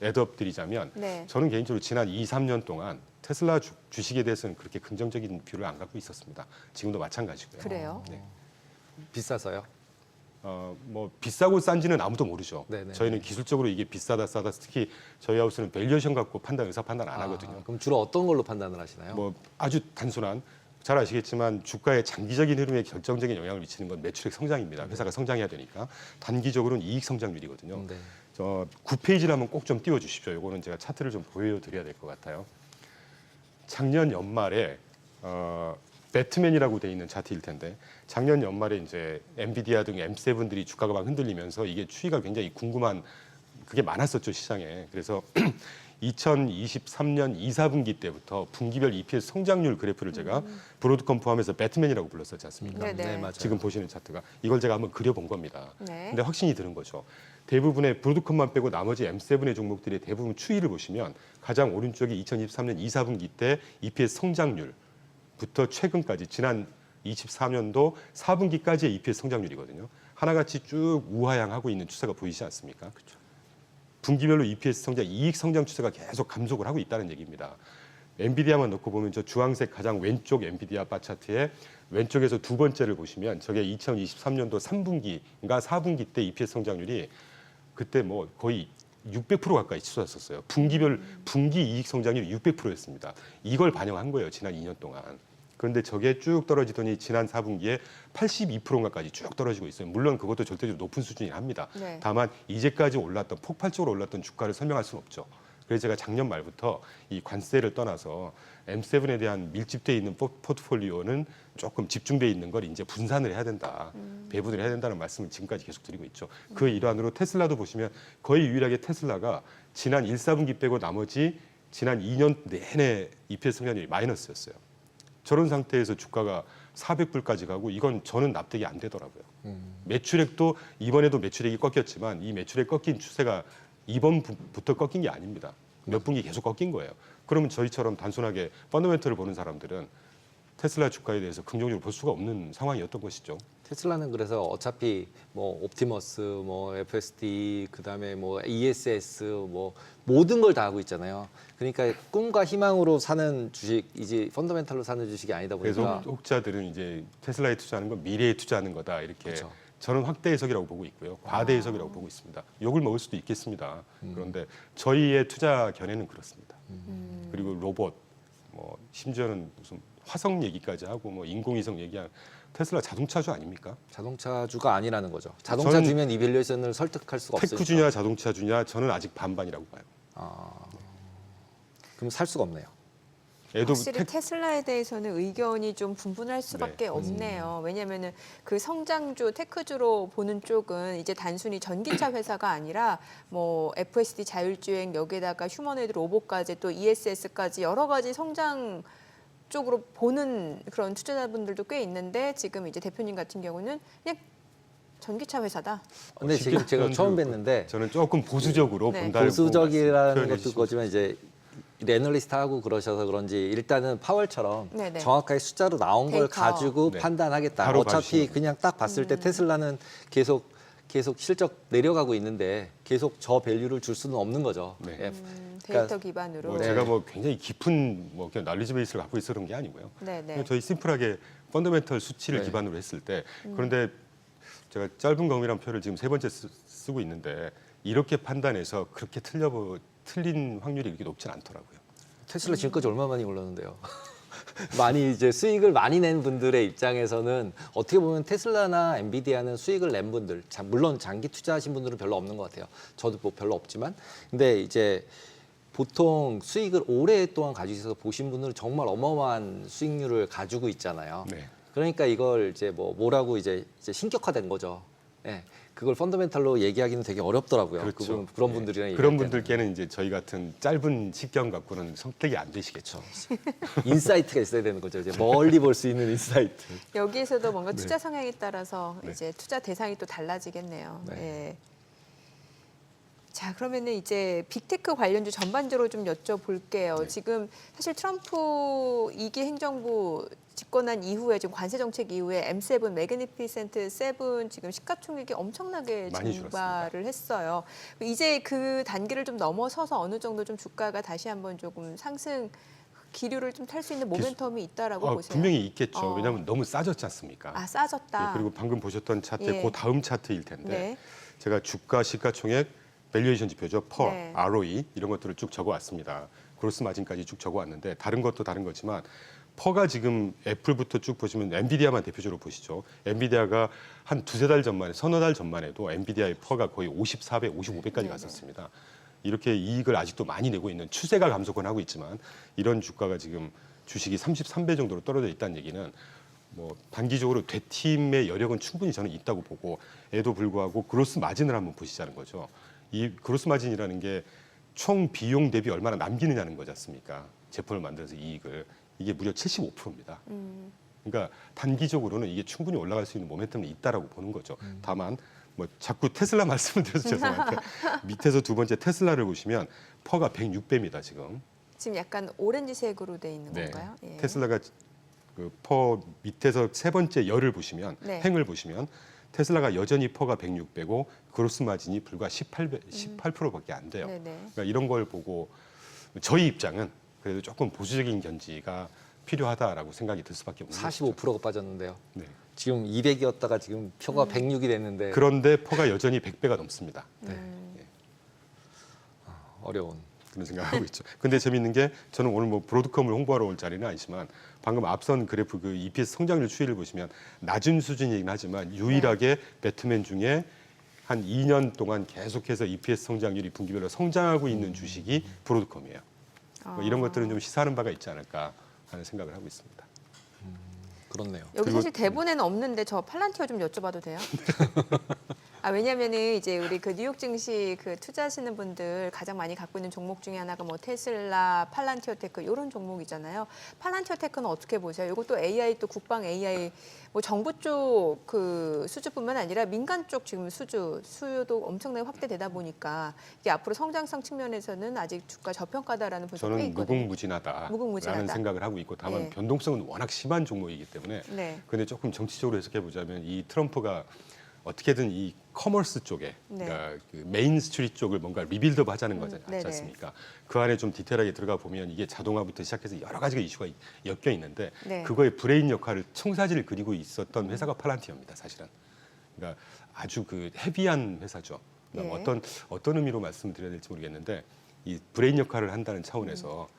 애드업 드리자면 네. 저는 개인적으로 지난 2, 3년 동안 테슬라 주식에 대해서는 그렇게 긍정적인 뷰를 안 갖고 있었습니다. 지금도 마찬가지고요. 그래요? 네. 비싸서요? 뭐 비싸고 싼지는 아무도 모르죠. 네네. 저희는 기술적으로 이게 비싸다 싸다 특히 저희 하우스는 밸류에이션 갖고 의사 판단 안 하거든요. 그럼 주로 어떤 걸로 판단을 하시나요? 뭐 아주 단순한 잘 아시겠지만 주가의 장기적인 흐름에 결정적인 영향을 미치는 건 매출액 성장입니다. 회사가 성장해야 되니까 단기적으로는 이익 성장률이거든요. 네. 9페이지를 한번 꼭 좀 띄워주십시오. 이거는 제가 차트를 좀 보여드려야 될 것 같아요. 작년 연말에 배트맨이라고 돼 있는 차트일 텐데 작년 연말에 이제 엔비디아 등 M7들이 주가가 막 흔들리면서 이게 추이가 굉장히 궁금한 그게 많았었죠 시장에. 그래서 2023년 2, 4분기 때부터 분기별 EPS 성장률 그래프를 제가 브로드컴 포함해서 배트맨이라고 불렀었지 않습니까? 네네. 네, 맞아요. 지금 보시는 차트가 이걸 제가 한번 그려본 겁니다. 네. 근데 확신이 드는 거죠. 대부분의 브로드컴만 빼고 나머지 M7의 종목들의 대부분 추이를 보시면 가장 오른쪽이 2023년 2, 4분기 때 EPS 성장률부터 최근까지 지난 24년도 4분기까지의 EPS 성장률이거든요. 하나같이 쭉 우하향하고 있는 추세가 보이지 않습니까? 그렇죠. 분기별로 EPS 성장, 이익 성장 추세가 계속 감속을 하고 있다는 얘기입니다. 엔비디아만 넣고 보면 저 주황색 가장 왼쪽 엔비디아 바 차트에 왼쪽에서 두 번째를 보시면 저게 2023년도 3분기인가 4분기 때 EPS 성장률이 그때 뭐 거의 600% 가까이 치솟았었어요. 분기 이익 성장률이 600%였습니다. 이걸 반영한 거예요. 지난 2년 동안. 그런데 저게 쭉 떨어지더니 지난 4분기에 82%가까지 쭉 떨어지고 있어요. 물론 그것도 절대적으로 높은 수준이긴 합니다. 네. 다만 이제까지 올랐던 폭발적으로 올랐던 주가를 설명할 수는 없죠. 그래서 제가 작년 말부터 이 관세를 떠나서 M7에 대한 밀집돼 있는 포트폴리오는 조금 집중돼 있는 걸 이제 분산을 해야 된다, 배분을 해야 된다는 말씀을 지금까지 계속 드리고 있죠. 그 일환으로 테슬라도 보시면 거의 유일하게 테슬라가 지난 1, 4분기 빼고 나머지 지난 2년 내내 EPS 성장률이 마이너스였어요. 저런 상태에서 주가가 400불까지 가고 이건 저는 납득이 안 되더라고요. 매출액도 이번에도 매출액이 꺾였지만 이 매출액 꺾인 추세가 이번부터 꺾인 게 아닙니다. 몇 분기 계속 꺾인 거예요. 그러면 저희처럼 단순하게 펀더멘털을 보는 사람들은 테슬라 주가에 대해서 긍정적으로 볼 수가 없는 상황이었던 것이죠. 테슬라는 그래서 어차피 뭐 옵티머스, 뭐 FSD, 그다음에 뭐 ESS, 뭐 모든 걸 다 하고 있잖아요. 그러니까 꿈과 희망으로 사는 주식, 이제 펀더멘탈로 사는 주식이 아니다 그래서 보니까. 혹자들은 이제 테슬라에 투자하는 건 미래에 투자하는 거다 이렇게. 그렇죠. 저는 확대 해석이라고 보고 있고요. 과대 해석이라고 보고 있습니다. 욕을 먹을 수도 있겠습니다. 그런데 저희의 투자 견해는 그렇습니다. 그리고 로봇, 뭐 심지어는 무슨 화성 얘기까지 하고 뭐 인공위성 얘기한 테슬라 자동차주 아닙니까? 자동차주가 아니라는 거죠. 자동차주면 이 밸류에이션을 설득할 수가 없으니까. 테크주냐 자동차주냐 저는 아직 반반이라고 봐요. 그럼 살 수가 없네요. 확실히 테슬라에 대해서는 의견이 좀 분분할 수밖에 네, 없네요. 왜냐하면은 그 성장주, 테크주로 보는 쪽은 이제 단순히 전기차 회사가 아니라 뭐 FSD 자율주행 여기에다가 휴머노이드 로봇까지 또 ESS까지 여러 가지 성장 쪽으로 보는 그런 투자자분들도 꽤 있는데 지금 이제 대표님 같은 경우는 그냥 전기차 회사다. 근데 지금 제가 처음 뵀는데 저는 조금 보수적으로 네. 본다고 보수적이라는 표현해 것도 주시면 거지만 이제 애널리스트하고 그러셔서 그런지 일단은 파월처럼 네네. 정확하게 숫자로 나온 걸 데이터. 가지고 네. 판단하겠다. 바로 어차피 봐주시면 그냥 딱 봤을 때 테슬라는 계속 실적 내려가고 있는데 계속 저 밸류를 줄 수는 없는 거죠. 네. 예. 데이터 그러니까 기반으로. 뭐 네. 제가 뭐 굉장히 깊은 뭐 그냥 날리지 베이스를 갖고 있어 그런 게 아니고요. 네네. 그냥 저희 심플하게 펀더멘털 수치를 네. 기반으로 했을 때 그런데 제가 짧은 검이란 표를 지금 세 번째 쓰고 있는데 이렇게 판단해서 그렇게 틀린 확률이 이렇게 높진 않더라고요. 테슬라 지금까지 얼마 많이 올랐는데요. 많이 이제 수익을 많이 낸 분들의 입장에서는 어떻게 보면 테슬라나 엔비디아는 수익을 낸 분들, 물론 장기 투자하신 분들은 별로 없는 것 같아요. 저도 뭐 별로 없지만, 근데 이제 보통 수익을 오랫동안 가지고 있어서 보신 분들은 정말 어마어마한 수익률을 가지고 있잖아요. 네. 그러니까 이걸 이제 뭐라고 이제 신격화된 거죠. 예. 그걸 펀더멘탈로 얘기하기는 되게 어렵더라고요. 그렇죠. 그런 네. 분들이랑 그런 얘기할 때는. 분들께는 이제 저희 같은 짧은 식견 갖고는 선택이 안 되시겠죠. 인사이트가 있어야 되는 거죠. 이제 멀리 볼 수 있는 인사이트. 여기에서도 뭔가 네. 투자 성향에 따라서 네. 이제 투자 대상이 또 달라지겠네요. 네. 예. 자, 그러면은 이제 빅테크 관련주 전반적으로 좀 여쭤볼게요. 네. 지금 사실 트럼프 2기 행정부 집권한 이후에 지금 관세 정책 이후에 M7 매그니피센트 7 지금 시가총액이 엄청나게 많이 증가를 했어요. 이제 그 단계를 좀 넘어서서 어느 정도 좀 주가가 다시 한번 조금 상승 기류를 좀 탈 수 있는 모멘텀이 있다라고 보세요. 분명히 있겠죠. 어. 왜냐하면 너무 싸졌지 않습니까? 아, 싸졌다. 예, 그리고 방금 보셨던 차트, 예. 그 다음 차트일 텐데 네. 제가 주가 시가총액 밸류에이션 지표죠. 퍼, 네. ROE 이런 것들을 쭉 적어왔습니다. 그로스 마진까지 쭉 적어왔는데 다른 것도 다른 거지만 퍼가 지금 애플부터 쭉 보시면 엔비디아만 대표적으로 보시죠. 엔비디아가 한 두세 달 전만에 서너 달 전만에도 엔비디아의 퍼가 거의 54배, 55배까지 갔었습니다. 이렇게 이익을 아직도 많이 내고 있는 추세가 감소는 하고 있지만 이런 주가가 지금 주식이 33배 정도로 떨어져 있다는 얘기는 뭐 단기적으로 되팀의 여력은 충분히 저는 있다고 보고 에도 불구하고 그로스 마진을 한번 보시자는 거죠. 이 그로스 마진이라는 게 총 비용 대비 얼마나 남기느냐는 거지 않습니까? 제품을 만들어서 이익을 이게 무려 75%입니다. 그러니까 단기적으로는 이게 충분히 올라갈 수 있는 모멘텀이 있다라고 보는 거죠. 다만 뭐 자꾸 테슬라 말씀을 드려서 죄송한데 밑에서 두 번째 테슬라를 보시면 퍼가 106배입니다 지금. 지금 약간 오렌지색으로 돼 있는 네. 건가요? 예. 테슬라가 그 퍼 밑에서 세 번째 열을 보시면 네. 행을 보시면 테슬라가 여전히 퍼가 106배고 그로스 마진이 불과 18%밖에 안 돼요. 네네. 그러니까 이런 걸 보고 저희 입장은 그래도 조금 보수적인 견지가 필요하다라고 생각이 들 수밖에 없는 것이죠. 45%가 빠졌는데요. 네. 지금 200이었다가 지금 표가 106이 됐는데 그런데 퍼가 여전히 100배가 넘습니다. 어려운. 그런 생각하고 있죠. 근데 재밌는 게 저는 오늘 뭐 브로드컴을 홍보하러 올 자리는 아니지만 방금 앞선 그래프 그 EPS 성장률 추이를 보시면 낮은 수준이긴 하지만 유일하게 배트맨 중에 한 2년 동안 계속해서 EPS 성장률이 분기별로 성장하고 있는 주식이 브로드컴이에요. 뭐 이런 것들은 좀 시사하는 바가 있지 않을까 하는 생각을 하고 있습니다. 그렇네요. 여기 그리고- 사실 대본에는 없는데 저 팔란티어 좀 여쭤봐도 돼요? 아, 왜냐면은 이제 우리 그 뉴욕 증시 그 투자하시는 분들 가장 많이 갖고 있는 종목 중에 하나가 뭐 테슬라, 팔란티어 테크 이런 종목이잖아요. 팔란티어 테크는 어떻게 보세요? 이것도 AI 또 국방 AI 뭐 정부 쪽 그 수주뿐만 아니라 민간 쪽 지금 수요도 엄청나게 확대되다 보니까 이게 앞으로 성장성 측면에서는 아직 주가 저평가다라는 분석이 꽤 저는 있거든요. 무궁무진하다라는 무궁무진하다. 생각을 하고 있고 다만 예. 변동성은 워낙 심한 종목이기 때문에 네. 근데 조금 정치적으로 해석해 보자면 이 트럼프가 어떻게든 이 커머스 쪽에 네. 그러니까 그 메인 스트리트 쪽을 뭔가 리빌드업 하자는 거지 네네. 않습니까? 그 안에 좀 디테일하게 들어가 보면 이게 자동화부터 시작해서 여러 가지가 이슈가 엮여 있는데 네. 그거의 브레인 역할을 청사진을 그리고 있었던 회사가 팔란티어입니다, 사실은. 그러니까 아주 그 헤비한 회사죠. 그러니까 예. 어떤 의미로 말씀드려야 될지 모르겠는데 이 브레인 역할을 한다는 차원에서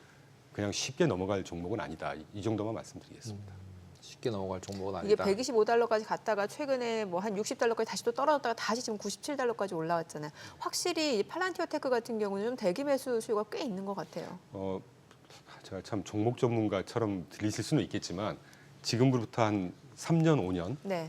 그냥 쉽게 넘어갈 종목은 아니다. 이 정도만 말씀드리겠습니다. 쉽게 넘어갈 종목은 이게 아니다. 125달러까지 갔다가 최근에 뭐 한 60달러까지 다시 또 떨어졌다가 다시 지금 97달러까지 올라왔잖아요. 확실히 이 팔란티어 테크 같은 경우는 좀 대기 매수 수요가 꽤 있는 것 같아요. 제가 참 종목 전문가처럼 들리실 수는 있겠지만 지금부터 한 3년, 5년 네.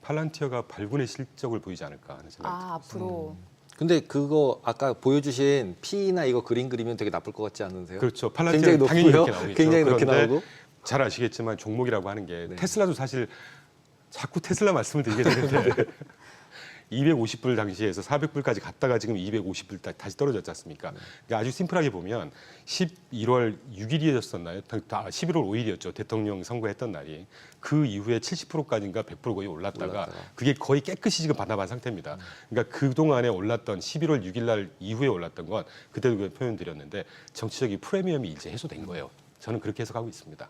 팔란티어가 발군의 실적을 보이지 않을까 하는 생각이 아, 듭니다. 앞으로. 근데 그거 아까 보여주신 P나 이거 그림 그리면 되게 나쁠 것 같지 않으세요? 그렇죠. 굉장히 팔란티어는 당연히 높고요. 이렇게 나오겠죠. 굉장히 높게 그런데 나오고. 잘 아시겠지만 종목이라고 하는 게 네. 테슬라도 사실 자꾸 테슬라 말씀을 드리게 되는데 250불 당시에서 400불까지 갔다가 지금 250불 다시 떨어졌지 않습니까? 그러니까 아주 심플하게 보면 11월 6일이었었나요? 11월 5일이었죠. 대통령 선거했던 날이. 그 이후에 70%까지인가 100% 거의 올랐다가 그게 거의 깨끗이 지금 반납한 상태입니다. 그러니까 그동안에 올랐던 11월 6일 날 이후에 올랐던 건 그때도 그 표현 드렸는데 정치적인 프리미엄이 이제 해소된 거예요. 저는 그렇게 해석하고 있습니다.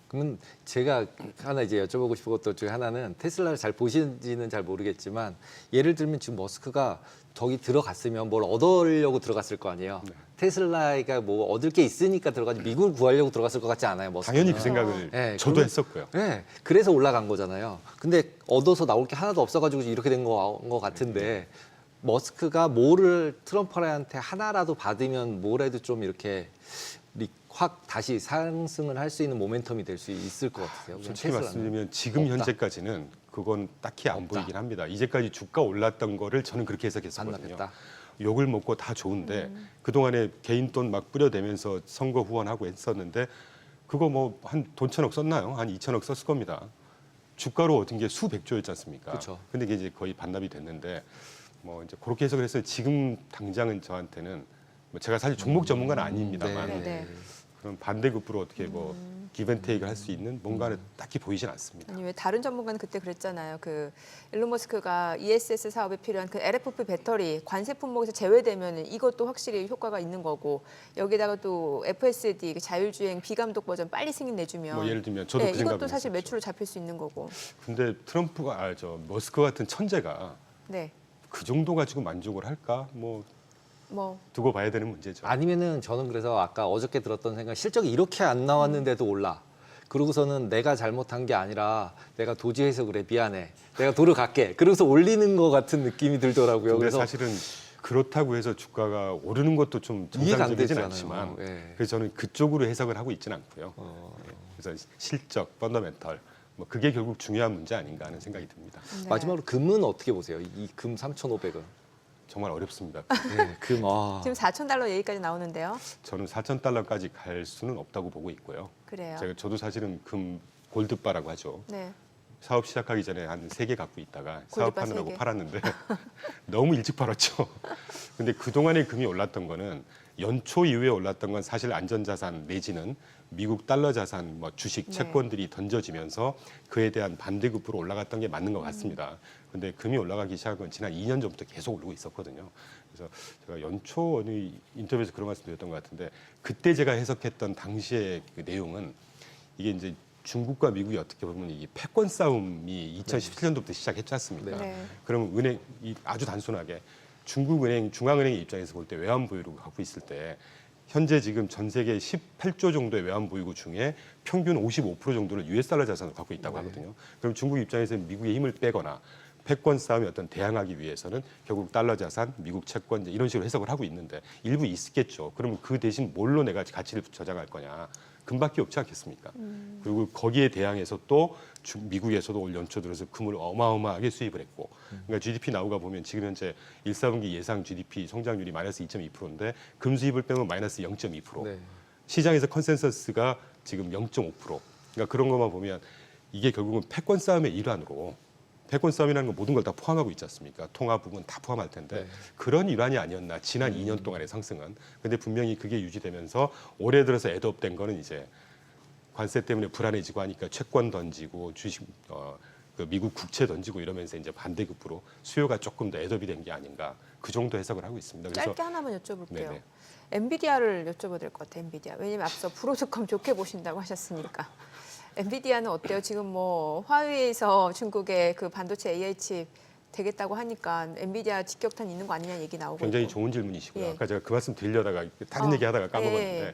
그러면 제가 하나 이제 여쭤보고 싶은 것들 중에 하나는 테슬라를 잘 보시는지는 잘 모르겠지만 예를 들면 지금 머스크가 저기 들어갔으면 뭘 얻으려고 들어갔을 거 아니에요. 네. 테슬라가 뭐 얻을 게 있으니까 들어가지 미국을 구하려고 들어갔을 것 같지 않아요. 머스크는. 당연히 그 생각을 네, 저도 그러면- 했었고요. 네, 그래서 올라간 거잖아요. 근데 얻어서 나올 게 하나도 없어가지고 이렇게 된 거 같은데 머스크가 뭐를 트럼프한테 하나라도 받으면 뭐라도 좀 이렇게 확 다시 상승을 할 수 있는 모멘텀이 될 수 있을 것 같으세요. 솔직히 말씀드리면 지금 없다. 현재까지는 그건 딱히 안 없다. 보이긴 합니다. 이제까지 주가 올랐던 거를 저는 그렇게 안 해석했었거든요. 나겠다. 욕을 먹고 다 좋은데 그동안에 개인 돈 막 뿌려대면서 선거 후원하고 했었는데 그거 뭐 한 돈 1,000억 썼나요? 한 2,000억 썼을 겁니다. 주가로 얻은 게 수백조였지 않습니까? 그쵸. 근데 이게 이제 거의 반납이 됐는데 뭐 이제 그렇게 해석을 해서 지금 당장은 저한테는 뭐 제가 사실 종목 전문가는 아닙니다만 네, 네. 그런 반대급부로 어떻게 뭐 기브앤테이크를 할 수 있는 뭔가는 딱히 보이진 않습니다. 아니 왜 다른 전문가는 그때 그랬잖아요. 그 일론 머스크가 ESS 사업에 필요한 그 LFP 배터리 관세 품목에서 제외되면 이것도 확실히 효과가 있는 거고 여기다가 또 FSD 그 자율주행 비감독 버전 빨리 승인 내주면 뭐 예를 들면 저도 네, 그 생각을 이것도 사실 했었죠. 매출로 잡힐 수 있는 거고. 근데 트럼프가 저 머스크 같은 천재가 네. 그 정도 가지고 만족을 할까? 뭐 뭐 두고 봐야 되는 문제죠. 아니면은 저는 그래서 아까 어저께 들었던 생각, 실적이 이렇게 안 나왔는데도 올라. 그러고서는 내가 잘못한 게 아니라 내가 도지해서 그래 미안해. 내가 도로 갈게. 그러고서 올리는 것 같은 느낌이 들더라고요. 근데 그래서 사실은 그렇다고 해서 주가가 오르는 것도 좀 이해가 안 정상적이진 되잖아요. 않지만 예. 그래서 저는 그쪽으로 해석을 하고 있지는 않고요. 예. 그래서 실적, 펀더멘털 뭐 그게 결국 중요한 문제 아닌가 하는 생각이 듭니다. 네. 마지막으로 금은 어떻게 보세요? 이 금 3,500원. 정말 어렵습니다. 네, 금 지금 4,000달러 얘기까지 나오는데요. 저는 4,000달러까지 갈 수는 없다고 보고 있고요. 그래요. 저도 사실은 금 골드바라고 하죠. 네. 사업 시작하기 전에 한 3개 갖고 있다가 골드바 사업하느라고 3개. 팔았는데 너무 일찍 팔았죠. 근데 그동안에 금이 올랐던 거는 연초 이후에 올랐던 건 사실 안전자산 내지는 미국 달러 자산, 뭐 주식, 네. 채권들이 던져지면서 그에 대한 반대급부로 올라갔던 게 맞는 것 같습니다. 근데 금이 올라가기 시작한 건 지난 2년 전부터 계속 오르고 있었거든요. 그래서 제가 연초 어느 인터뷰에서 그런 말씀 드렸던 것 같은데 그때 제가 해석했던 당시의 그 내용은 이게 이제 중국과 미국이 어떻게 보면 이 패권 싸움이 2017년도부터 시작했지 않습니까? 네. 그러면 은행 아주 단순하게 중국 은행 중앙은행의 입장에서 볼 때 외환 보유를 갖고 있을 때 현재 지금 전 세계 18조 정도의 외환 보유고 중에 평균 55% 정도를 US 달러 자산을 갖고 있다고 하거든요. 그럼 중국 입장에서는 미국의 힘을 빼거나 패권 싸움에 어떤 대항하기 위해서는 결국 달러 자산, 미국 채권 이제 이런 식으로 해석을 하고 있는데 일부 있겠죠. 그러면 그 대신 뭘로 내가 가치를 저장할 거냐? 금밖에 없지 않겠습니까? 그리고 거기에 대항해서 또 미국에서도 올 연초 들어서 금을 어마어마하게 수입을 했고, 그러니까 GDP 나오가 보면 지금 현재 1사분기 예상 GDP 성장률이 마이너스 2.2%인데 금 수입을 빼면 마이너스 0.2%. 네. 시장에서 컨센서스가 지금 0.5%. 그러니까 그런 것만 보면 이게 결국은 패권 싸움의 일환으로. 패권 싸움이라는 건 모든 걸 다 포함하고 있지 않습니까? 통화 부분 다 포함할 텐데 네. 그런 일환이 아니었나 지난 2년 동안의 상승은. 근데 분명히 그게 유지되면서 올해 들어서 애드업된 거는 이제 관세 때문에 불안해지고 하니까 채권 던지고 주식 그 미국 국채 던지고 이러면서 이제 반대급부로 수요가 조금 더 애드업이 된 게 아닌가 그 정도 해석을 하고 있습니다. 그래서 짧게 하나만 여쭤볼게요. 네네. 엔비디아를 여쭤봐야 될 것 같아요. 엔비디아. 왜냐면 앞서 브로드컴 좋게 보신다고 하셨으니까. 엔비디아는 어때요? 지금 뭐 화웨이에서 중국의 그 반도체 AI 칩 되겠다고 하니까 엔비디아 직격탄 있는 거 아니냐 얘기 나오고 굉장히 있고. 좋은 질문이시고요. 예. 아까 제가 그 말씀 드리려다가 다른 얘기하다가 까먹었는데 예.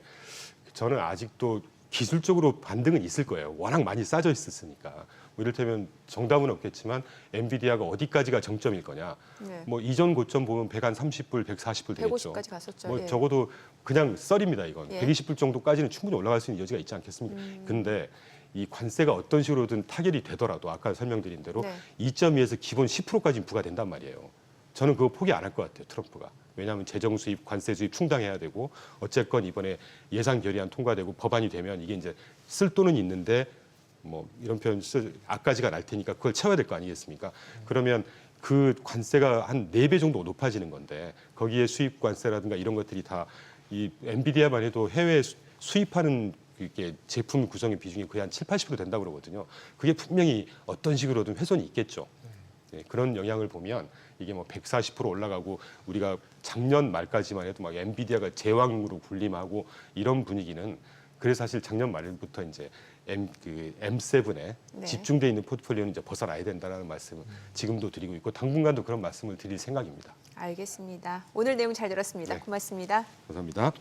저는 아직도 기술적으로 반등은 있을 거예요. 워낙 많이 싸져 있었으니까. 뭐 이를테면 정답은 없겠지만 엔비디아가 어디까지가 정점일 거냐. 네. 뭐 이전 고점 보면 130불, 140불 되겠죠. 150까지 갔었죠. 뭐 예. 적어도 그냥 썰입니다 이건. 예. 120불 정도까지는 충분히 올라갈 수 있는 여지가 있지 않겠습니까? 근데 이 관세가 어떤 식으로든 타결이 되더라도 아까 설명드린 대로 네. 2.2에서 기본 10%까지 부과된단 말이에요. 저는 그거 포기 안 할 것 같아요, 트럼프가. 왜냐하면 재정 수입, 관세 수입 충당해야 되고 어쨌건 이번에 예산 결의안 통과되고 법안이 되면 이게 이제 쓸 돈은 있는데 뭐 이런 표현 앞까지가 날 테니까 그걸 채워야 될 거 아니겠습니까? 그러면 그 관세가 한 4배 정도 높아지는 건데 거기에 수입 관세라든가 이런 것들이 다 이 엔비디아만 해도 해외 수입하는 이게 제품 구성의 비중이 거의 한 70~80% 된다고 그러거든요. 그게 분명히 어떤 식으로든 훼손이 있겠죠. 네, 그런 영향을 보면 이게 뭐 140% 올라가고 우리가 작년 말까지만 해도 막 엔비디아가 제왕으로 군림하고 이런 분위기는 그래서 사실 작년 말부터 이제 M7에 네. 집중돼 있는 포트폴리오는 이제 벗어나야 된다는 말씀을 지금도 드리고 있고 당분간도 그런 말씀을 드릴 생각입니다. 알겠습니다. 오늘 내용 잘 들었습니다. 네. 고맙습니다. 감사합니다.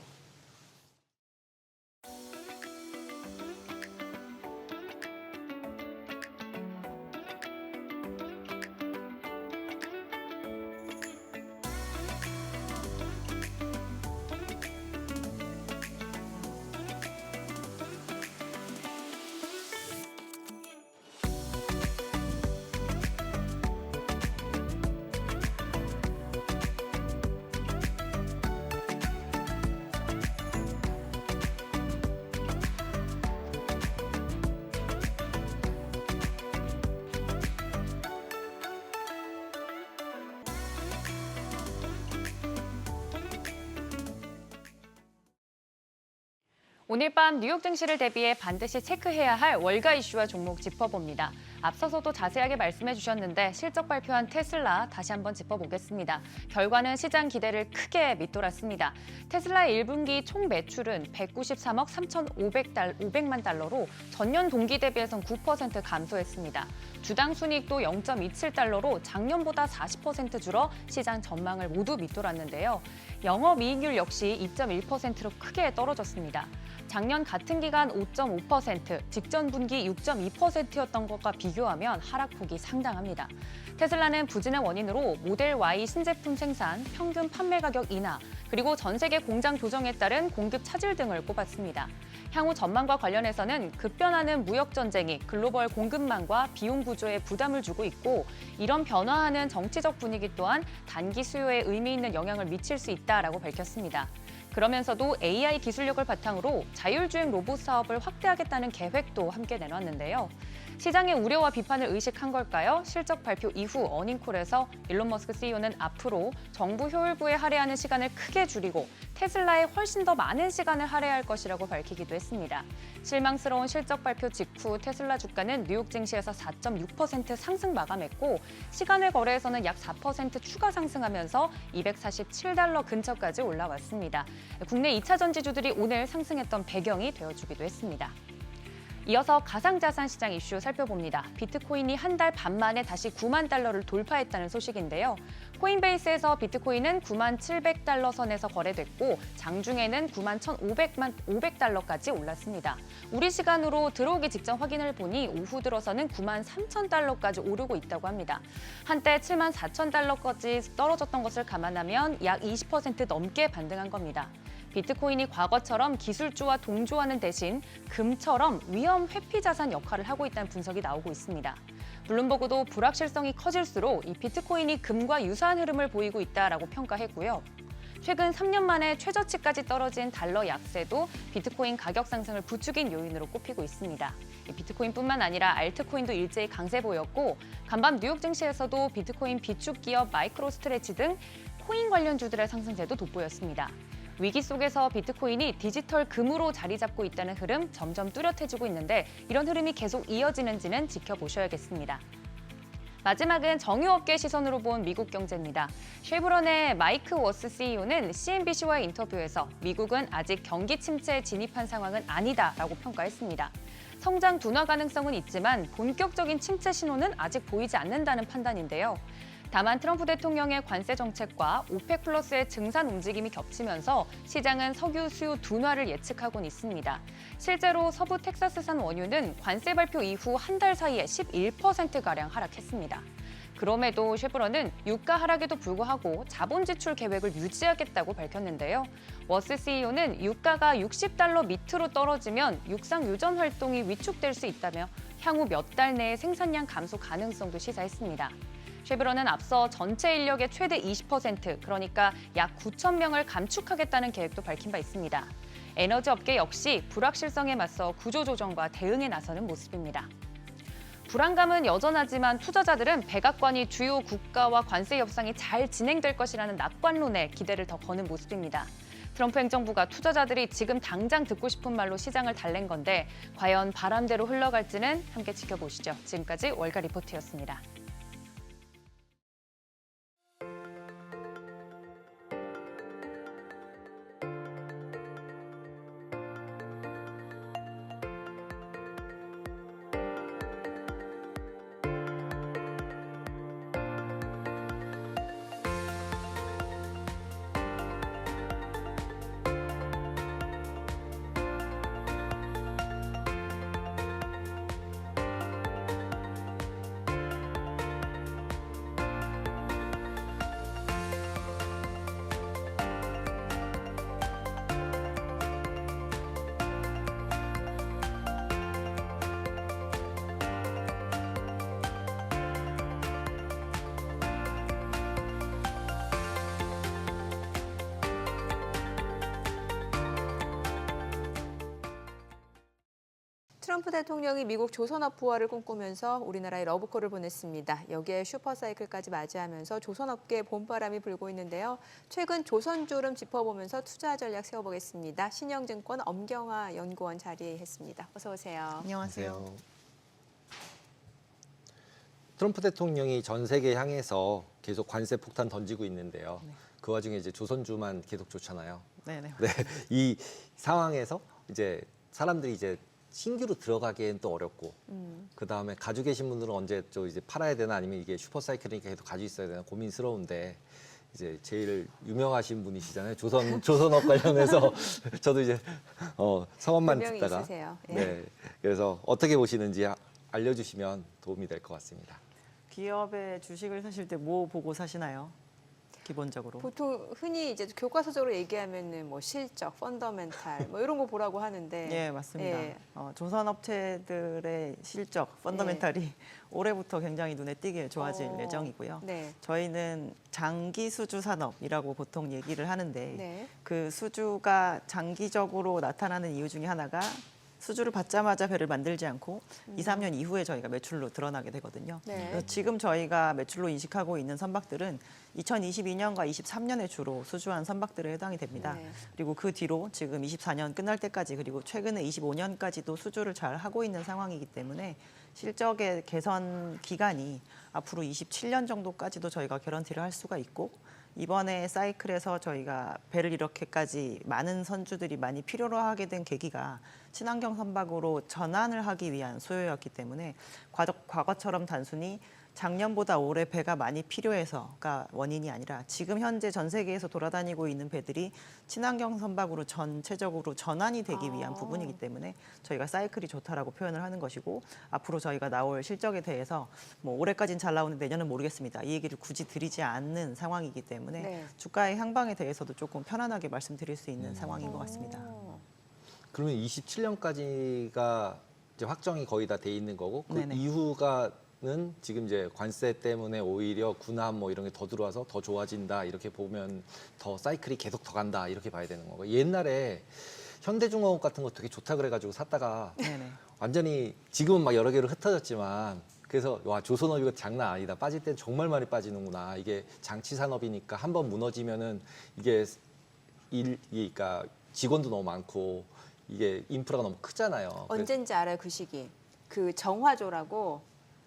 오늘 밤 뉴욕 증시를 대비해 반드시 체크해야 할 월가 이슈와 종목 짚어봅니다. 앞서서도 자세하게 말씀해 주셨는데 실적 발표한 테슬라 다시 한번 짚어보겠습니다. 결과는 시장 기대를 크게 밑돌았습니다. 테슬라의 1분기 총 매출은 193억 3,500만 달러로 전년 동기 대비해선 9% 감소했습니다. 주당 순이익도 0.27달러로 작년보다 40% 줄어 시장 전망을 모두 밑돌았는데요. 영업이익률 역시 2.1%로 크게 떨어졌습니다. 작년 같은 기간 5.5%, 직전 분기 6.2%였던 것과 비교하면 하락폭이 상당합니다. 테슬라는 부진의 원인으로 모델 Y 신제품 생산, 평균 판매 가격 인하, 그리고 전 세계 공장 조정에 따른 공급 차질 등을 꼽았습니다. 향후 전망과 관련해서는 급변하는 무역 전쟁이 글로벌 공급망과 비용 구조에 부담을 주고 있고 이런 변화하는 정치적 분위기 또한 단기 수요에 의미 있는 영향을 미칠 수 있다라고 밝혔습니다. 그러면서도 AI 기술력을 바탕으로 자율주행 로봇 사업을 확대하겠다는 계획도 함께 내놨는데요. 시장의 우려와 비판을 의식한 걸까요? 실적 발표 이후 어닝콜에서 일론 머스크 CEO는 앞으로 정부 효율부에 할애하는 시간을 크게 줄이고 테슬라에 훨씬 더 많은 시간을 할애할 것이라고 밝히기도 했습니다. 실망스러운 실적 발표 직후 테슬라 주가는 뉴욕 증시에서 4.6% 상승 마감했고 시간외 거래에서는 약 4% 추가 상승하면서 247달러 근처까지 올라왔습니다. 국내 2차 전지주들이 오늘 상승했던 배경이 되어주기도 했습니다. 이어서 가상자산 시장 이슈 살펴봅니다. 비트코인이 한 달 반 만에 다시 9만 달러를 돌파했다는 소식인데요. 코인베이스에서 비트코인은 9만 700달러 선에서 거래됐고 장중에는 9만 1,500달러까지 올랐습니다. 우리 시간으로 들어오기 직전 확인을 보니 오후 들어서는 9만 3천 달러까지 오르고 있다고 합니다. 한때 7만 4천 달러까지 떨어졌던 것을 감안하면 약 20% 넘게 반등한 겁니다. 비트코인이 과거처럼 기술주와 동조하는 대신 금처럼 위험 회피 자산 역할을 하고 있다는 분석이 나오고 있습니다. 블룸버그도 불확실성이 커질수록 이 비트코인이 금과 유사한 흐름을 보이고 있다라고 평가했고요. 최근 3년 만에 최저치까지 떨어진 달러 약세도 비트코인 가격 상승을 부추긴 요인으로 꼽히고 있습니다. 비트코인뿐만 아니라 알트코인도 일제히 강세 보였고 간밤 뉴욕 증시에서도 비트코인 비축 기업 마이크로스트레치 등 코인 관련주들의 상승세도 돋보였습니다. 위기 속에서 비트코인이 디지털 금으로 자리 잡고 있다는 흐름 점점 뚜렷해지고 있는데 이런 흐름이 계속 이어지는지는 지켜보셔야겠습니다. 마지막은 정유업계 시선으로 본 미국 경제입니다. 쉐브론의 마이크 워스 CEO는 CNBC와의 인터뷰에서 미국은 아직 경기 침체에 진입한 상황은 아니다라고 평가했습니다. 성장 둔화 가능성은 있지만 본격적인 침체 신호는 아직 보이지 않는다는 판단인데요. 다만 트럼프 대통령의 관세 정책과 오펙 플러스의 증산 움직임이 겹치면서 시장은 석유 수요 둔화를 예측하고는 있습니다. 실제로 서부 텍사스산 원유는 관세 발표 이후 한 달 사이에 11%가량 하락했습니다. 그럼에도 쉐브론은 유가 하락에도 불구하고 자본 지출 계획을 유지하겠다고 밝혔는데요. 워스 CEO는 유가가 $60 밑으로 떨어지면 육상 유전 활동이 위축될 수 있다며 향후 몇 달 내에 생산량 감소 가능성도 시사했습니다. 쉐브론은 앞서 전체 인력의 최대 20%, 그러니까 약 9천 명을 감축하겠다는 계획도 밝힌 바 있습니다. 에너지 업계 역시 불확실성에 맞서 구조조정과 대응에 나서는 모습입니다. 불안감은 여전하지만 투자자들은 백악관이 주요 국가와 관세 협상이 잘 진행될 것이라는 낙관론에 기대를 더 거는 모습입니다. 트럼프 행정부가 투자자들이 지금 당장 듣고 싶은 말로 시장을 달랜 건데 과연 바람대로 흘러갈지는 함께 지켜보시죠. 지금까지 월가 리포트였습니다. 트럼프 대통령이 미국 조선업 부활을 꿈꾸면서 우리나라에 러브콜을 보냈습니다. 여기에 슈퍼사이클까지 맞이하면서 조선업계에 봄바람이 불고 있는데요. 최근 조선주름 짚어보면서 투자 전략 세워보겠습니다. 신영증권 엄경화 연구원 자리했습니다. 어서 오세요. 안녕하세요. 트럼프 대통령이 전 세계 향해서 계속 관세 폭탄 던지고 있는데요. 그 와중에 이제 조선주만 계속 좋잖아요. 네네. 네, 이 상황에서 이제 사람들이 이제 신규로 들어가기엔 또 어렵고, 그 다음에 가지고 계신 분들은 언제 또 이제 팔아야 되나 아니면 이게 슈퍼사이클이니까 계속 가지고 있어야 되나 고민스러운데, 이제 제일 유명하신 분이시잖아요. 조선업 관련해서 저도 이제 성함만 분명히 듣다가 있으세요. 예. 네, 그래서 어떻게 보시는지 알려주시면 도움이 될 것 같습니다. 기업의 주식을 사실 때 뭐 보고 사시나요? 기본적으로. 보통 흔히 이제 교과서적으로 얘기하면은 뭐 실적, 펀더멘탈 뭐 이런 거 보라고 하는데. 예, 맞습니다. 예. 조선업체들의 실적, 펀더멘탈이 올해부터 굉장히 눈에 띄게 좋아질 예정이고요. 네. 저희는 장기 수주 산업이라고 보통 얘기를 하는데 네. 그 수주가 장기적으로 나타나는 이유 중에 하나가 수주를 받자마자 배를 만들지 않고 2, 3년 이후에 저희가 매출로 드러나게 되거든요. 네. 그래서 지금 저희가 매출로 인식하고 있는 선박들은 2022년과 23년에 주로 수주한 선박들에 해당이 됩니다. 네. 그리고 그 뒤로 지금 24년 끝날 때까지 그리고 최근에 25년까지도 수주를 잘 하고 있는 상황이기 때문에 실적의 개선 기간이 앞으로 27년 정도까지도 저희가 개런티를 할 수가 있고 이번에 사이클에서 저희가 배를 이렇게까지 많은 선주들이 많이 필요로 하게 된 계기가 친환경 선박으로 전환을 하기 위한 수요였기 때문에 과거처럼 단순히 작년보다 올해 배가 많이 필요해서가 원인이 아니라 지금 현재 전 세계에서 돌아다니고 있는 배들이 친환경 선박으로 전체적으로 전환이 되기 위한 부분이기 때문에 저희가 사이클이 좋다라고 표현을 하는 것이고 앞으로 저희가 나올 실적에 대해서 뭐 올해까지는 잘 나오는데 내년은 모르겠습니다. 이 얘기를 굳이 드리지 않는 상황이기 때문에 네. 주가의 향방에 대해서도 조금 편안하게 말씀드릴 수 있는 상황인 것 같습니다. 그러면 27년까지가 이제 확정이 거의 다 돼 있는 거고 그 네네. 이후가는 지금 이제 관세 때문에 오히려 군함 뭐 이런 게 더 들어와서 더 좋아진다 이렇게 보면 더 사이클이 계속 더 간다 이렇게 봐야 되는 거고 옛날에 현대중공업 같은 거 되게 좋다 그래가지고 샀다가 네네. 완전히 지금은 막 여러 개로 흩어졌지만 그래서 와 조선업 이거 장난 아니다 빠질 땐 정말 많이 빠지는구나 이게 장치 산업이니까 한번 무너지면은 이게 그러니까 직원도 너무 많고 이게 인프라가 너무 크잖아요. 언젠지 알아요, 그 시기. 그 정화조라고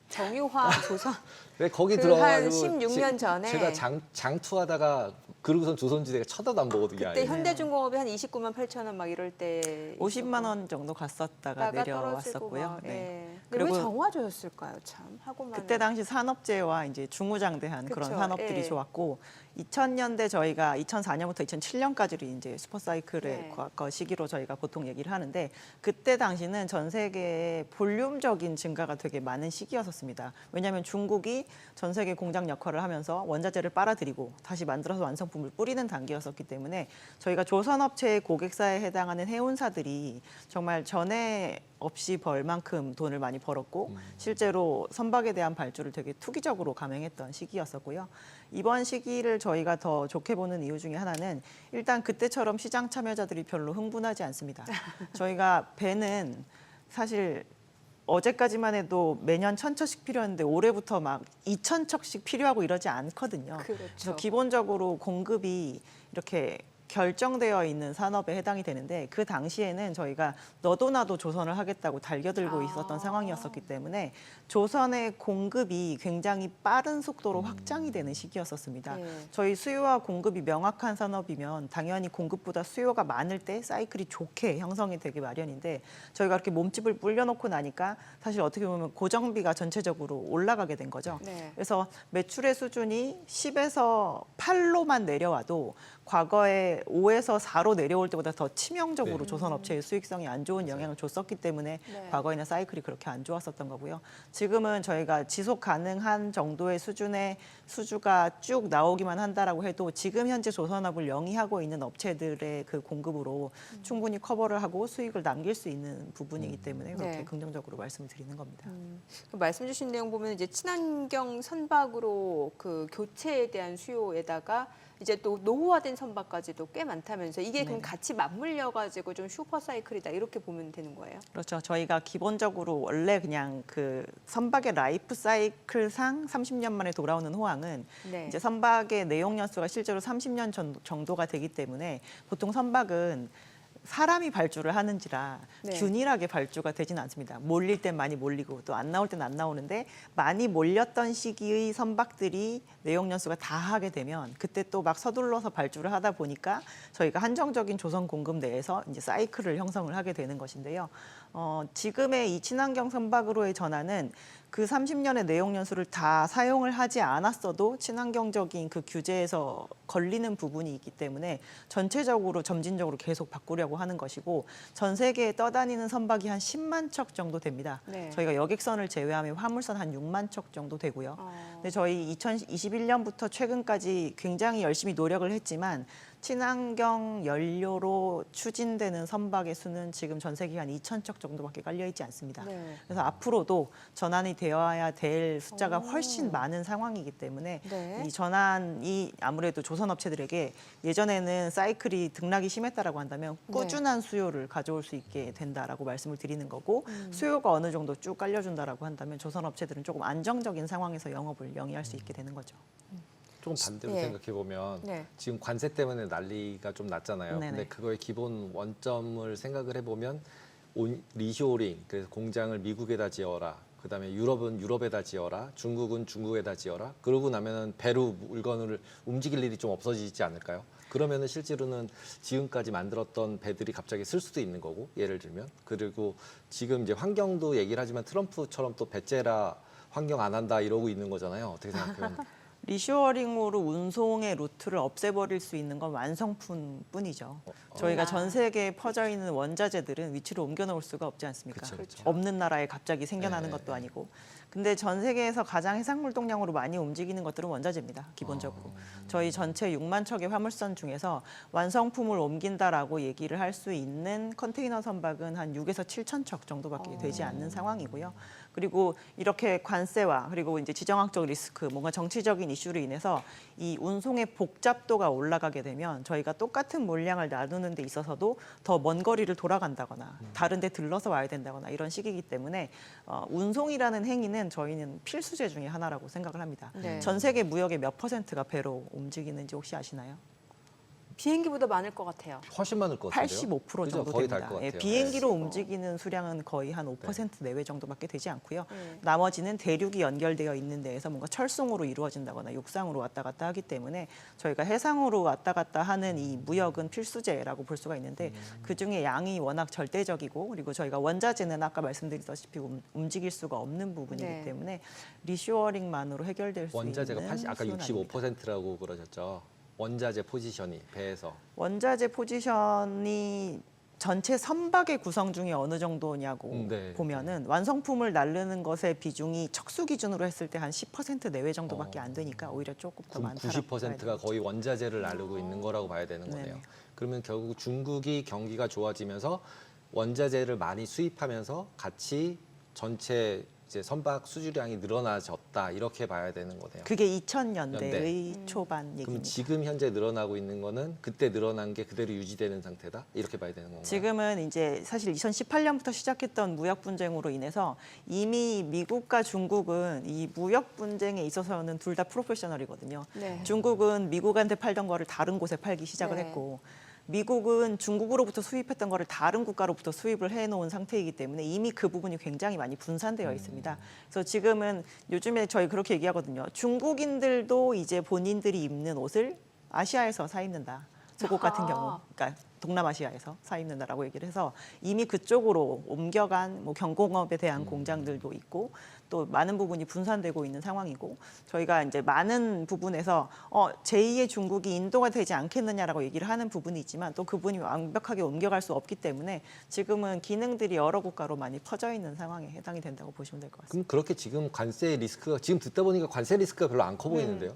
정유화 조선 왜 거기 그 들어가지고 한 16년 전에 제가 장투하다가 그러고선 조선지대가 쳐다도 안 보거든요. 그때 아예. 현대중공업이 한 29만 8천 원 막 이럴 때 50만 원 정도 갔었다가 내려왔었고요. 네. 네. 근데 왜 그리고 정화조였을까요? 참 하고만 그때 당시 산업재와 이제 중후장대한 그런 그쵸, 산업들이 예. 좋았고 2000년대 저희가 2004년부터 2007년까지를 이제 슈퍼사이클의 네. 그 시기로 저희가 보통 얘기를 하는데 그때 당시는 전 세계의 볼륨적인 증가가 되게 많은 시기였었습니다. 왜냐하면 중국이 전 세계 공장 역할을 하면서 원자재를 빨아들이고 다시 만들어서 완성품을 뿌리는 단계였었기 때문에 저희가 조선업체의 고객사에 해당하는 해운사들이 정말 전에 없이 벌 만큼 돈을 많이 벌었고 실제로 선박에 대한 발주를 되게 투기적으로 감행했던 시기였었고요. 이번 시기를 저희가 더 좋게 보는 이유 중에 하나는 일단 그때처럼 시장 참여자들이 별로 흥분하지 않습니다. 저희가 배는 사실 어제까지만 해도 매년 1,000척씩 필요했는데 올해부터 막 2,000척씩 필요하고 이러지 않거든요. 그렇죠. 그래서 기본적으로 공급이 이렇게 결정되어 있는 산업에 해당이 되는데 그 당시에는 저희가 너도 나도 조선을 하겠다고 달겨들고 있었던 상황이었었기 때문에 조선의 공급이 굉장히 빠른 속도로 확장이 되는 시기였었습니다. 네. 저희 수요와 공급이 명확한 산업이면 당연히 공급보다 수요가 많을 때 사이클이 좋게 형성이 되기 마련인데 저희가 이렇게 몸집을 불려놓고 나니까 사실 어떻게 보면 고정비가 전체적으로 올라가게 된 거죠. 네. 그래서 매출의 수준이 10에서 8로만 내려와도 과거에 5에서 4로 내려올 때보다 더 치명적으로 네. 조선업체의 수익성이 안 좋은 영향을 줬었기 때문에 네. 과거에는 사이클이 그렇게 안 좋았었던 거고요. 지금은 저희가 지속 가능한 정도의 수준의 수주가 쭉 나오기만 한다라고 해도 지금 현재 조선업을 영위하고 있는 업체들의 그 공급으로 충분히 커버를 하고 수익을 남길 수 있는 부분이기 때문에 그렇게 네. 긍정적으로 말씀을 드리는 겁니다. 그 말씀 주신 내용 보면 이제 친환경 선박으로 그 교체에 대한 수요에다가 이제 또 노후화된 선박까지도 꽤 많다면서 이게 그럼 네네. 같이 맞물려 가지고 좀 슈퍼 사이클이다 이렇게 보면 되는 거예요? 그렇죠. 저희가 기본적으로 원래 그냥 그 선박의 라이프 사이클상 30년 만에 돌아오는 호황은 네. 이제 선박의 내용 연수가 실제로 30년 정도가 되기 때문에 보통 선박은 사람이 발주를 하는지라 네. 균일하게 발주가 되지는 않습니다. 몰릴 땐 많이 몰리고 또 안 나올 땐 안 나오는데 많이 몰렸던 시기의 선박들이 내용 연수가 다 하게 되면 그때 또 막 서둘러서 발주를 하다 보니까 저희가 한정적인 조선 공급 내에서 이제 사이클을 형성을 하게 되는 것인데요. 지금의 이 친환경 선박으로의 전환은 그 30년의 내용 연수를 다 사용을 하지 않았어도 친환경적인 그 규제에서 걸리는 부분이 있기 때문에 전체적으로 점진적으로 계속 바꾸려고 하는 것이고 전 세계에 떠다니는 선박이 한 10만 척 정도 됩니다. 네. 저희가 여객선을 제외하면 화물선 한 6만 척 정도 되고요. 근데 저희 2021년부터 최근까지 굉장히 열심히 노력을 했지만 친환경 연료로 추진되는 선박의 수는 지금 전 세계 한 2,000척 정도밖에 깔려 있지 않습니다. 네. 그래서 앞으로도 전환이 되어야 될 숫자가 훨씬 많은 상황이기 때문에 네. 이 전환이 아무래도 조선 업체들에게 예전에는 사이클이 등락이 심했다라고 한다면 네. 꾸준한 수요를 가져올 수 있게 된다라고 말씀을 드리는 거고 수요가 어느 정도 쭉 깔려준다라고 한다면 조선 업체들은 조금 안정적인 상황에서 영업을 영위할 수 있게 되는 거죠. 조금 반대로 네. 생각해 보면 네. 지금 관세 때문에 난리가 좀 났잖아요. 네네. 근데 그거의 기본 원점을 생각을 해보면 리쇼링, 그래서 공장을 미국에다 지어라. 그다음에 유럽은 유럽에다 지어라. 중국은 중국에다 지어라. 그러고 나면은 배로 물건을 움직일 일이 좀 없어지지 않을까요? 그러면은 실제로는 지금까지 만들었던 배들이 갑자기 쓸 수도 있는 거고, 예를 들면. 그리고 지금 이제 환경도 얘기를 하지만 트럼프처럼 또 배째라 환경 안 한다 이러고 있는 거잖아요. 어떻게 생각해요? 리쇼어링으로 운송의 루트를 없애버릴 수 있는 건 완성품뿐이죠. 저희가 전 세계에 퍼져 있는 원자재들은 위치로 옮겨 놓을 수가 없지 않습니까? 그쵸, 그쵸. 없는 나라에 갑자기 생겨나는 네. 것도 아니고. 근데 전 세계에서 가장 해상물 동량으로 많이 움직이는 것들은 원자재입니다. 기본적으로. 저희 전체 6만 척의 화물선 중에서 완성품을 옮긴다라고 얘기를 할 수 있는 컨테이너 선박은 한 6에서 7천 척 정도밖에 되지 않는 상황이고요. 그리고 이렇게 관세와 그리고 이제 지정학적 리스크, 뭔가 정치적인 이슈로 인해서 이 운송의 복잡도가 올라가게 되면 저희가 똑같은 물량을 나누는 데 있어서도 더 먼 거리를 돌아간다거나 다른 데 들러서 와야 된다거나 이런 식이기 때문에 운송이라는 행위는 저희는 필수제 중에 하나라고 생각을 합니다. 네. 전 세계 무역의 몇 %가 배로 움직이는지 혹시 아시나요? 비행기보다 많을 것 같아요. 훨씬 많을 것 같은데요. 85% 그죠? 정도 거의 됩니다. 달 것 예, 같아요. 비행기로 네. 움직이는 수량은 거의 한 5% 내외 정도밖에 되지 않고요. 네. 나머지는 대륙이 연결되어 있는 데에서 뭔가 철송으로 이루어진다거나 육상으로 왔다 갔다 하기 때문에 저희가 해상으로 왔다 갔다 하는 이 무역은 필수제라고 볼 수가 있는데 그중에 양이 워낙 절대적이고 그리고 저희가 원자재는 아까 말씀드렸다시피 움직일 수가 없는 부분이기 네. 때문에 리쇼어링만으로 해결될 수 원자재가 있는 80, 아까 수는 아닙니다. 65%라고 그러셨죠. 원자재 포지션이 배에서. 원자재 포지션이 전체 선박의 구성 중에 어느 정도냐고 네. 보면은 완성품을 나르는 것의 비중이 척수 기준으로 했을 때 한 10% 내외 정도밖에 안 되니까 오히려 조금 더 그럼 많다라고 봐야 90%가 되겠죠. 거의 원자재를 나르고 있는 거라고 봐야 되는 거네요. 네네. 그러면 결국 중국이 경기가 좋아지면서 원자재를 많이 수입하면서 같이 전체 이제 선박 수주량이 늘어나졌다 이렇게 봐야 되는 거네요. 그게 2000년대의 초반 그럼 얘기입니다. 지금 현재 늘어나고 있는 거는 그때 늘어난 게 그대로 유지되는 상태다 이렇게 봐야 되는 건가요? 지금은 이제 사실 2018년부터 시작했던 무역 분쟁으로 인해서 이미 미국과 중국은 이 무역 분쟁에 있어서는 둘 다 프로페셔널이거든요. 네. 중국은 미국한테 팔던 거를 다른 곳에 팔기 시작을 네. 했고 미국은 중국으로부터 수입했던 거를 다른 국가로부터 수입을 해놓은 상태이기 때문에 이미 그 부분이 굉장히 많이 분산되어 있습니다. 그래서 지금은 요즘에 저희 그렇게 얘기하거든요. 중국인들도 이제 본인들이 입는 옷을 아시아에서 사 입는다. 속옷 같은 경우, 그러니까 동남아시아에서 사 입는다라고 얘기를 해서 이미 그쪽으로 옮겨간 뭐 경공업에 대한 공장들도 있고 또 많은 부분이 분산되고 있는 상황이고 저희가 이제 많은 부분에서 제2의 중국이 인도가 되지 않겠느냐라고 얘기를 하는 부분이 있지만 또 그분이 완벽하게 옮겨갈 수 없기 때문에 지금은 기능들이 여러 국가로 많이 퍼져 있는 상황에 해당이 된다고 보시면 될 것 같습니다. 그럼 그렇게 지금 관세 리스크가 지금 듣다 보니까 관세 리스크가 별로 안 커 보이는데요.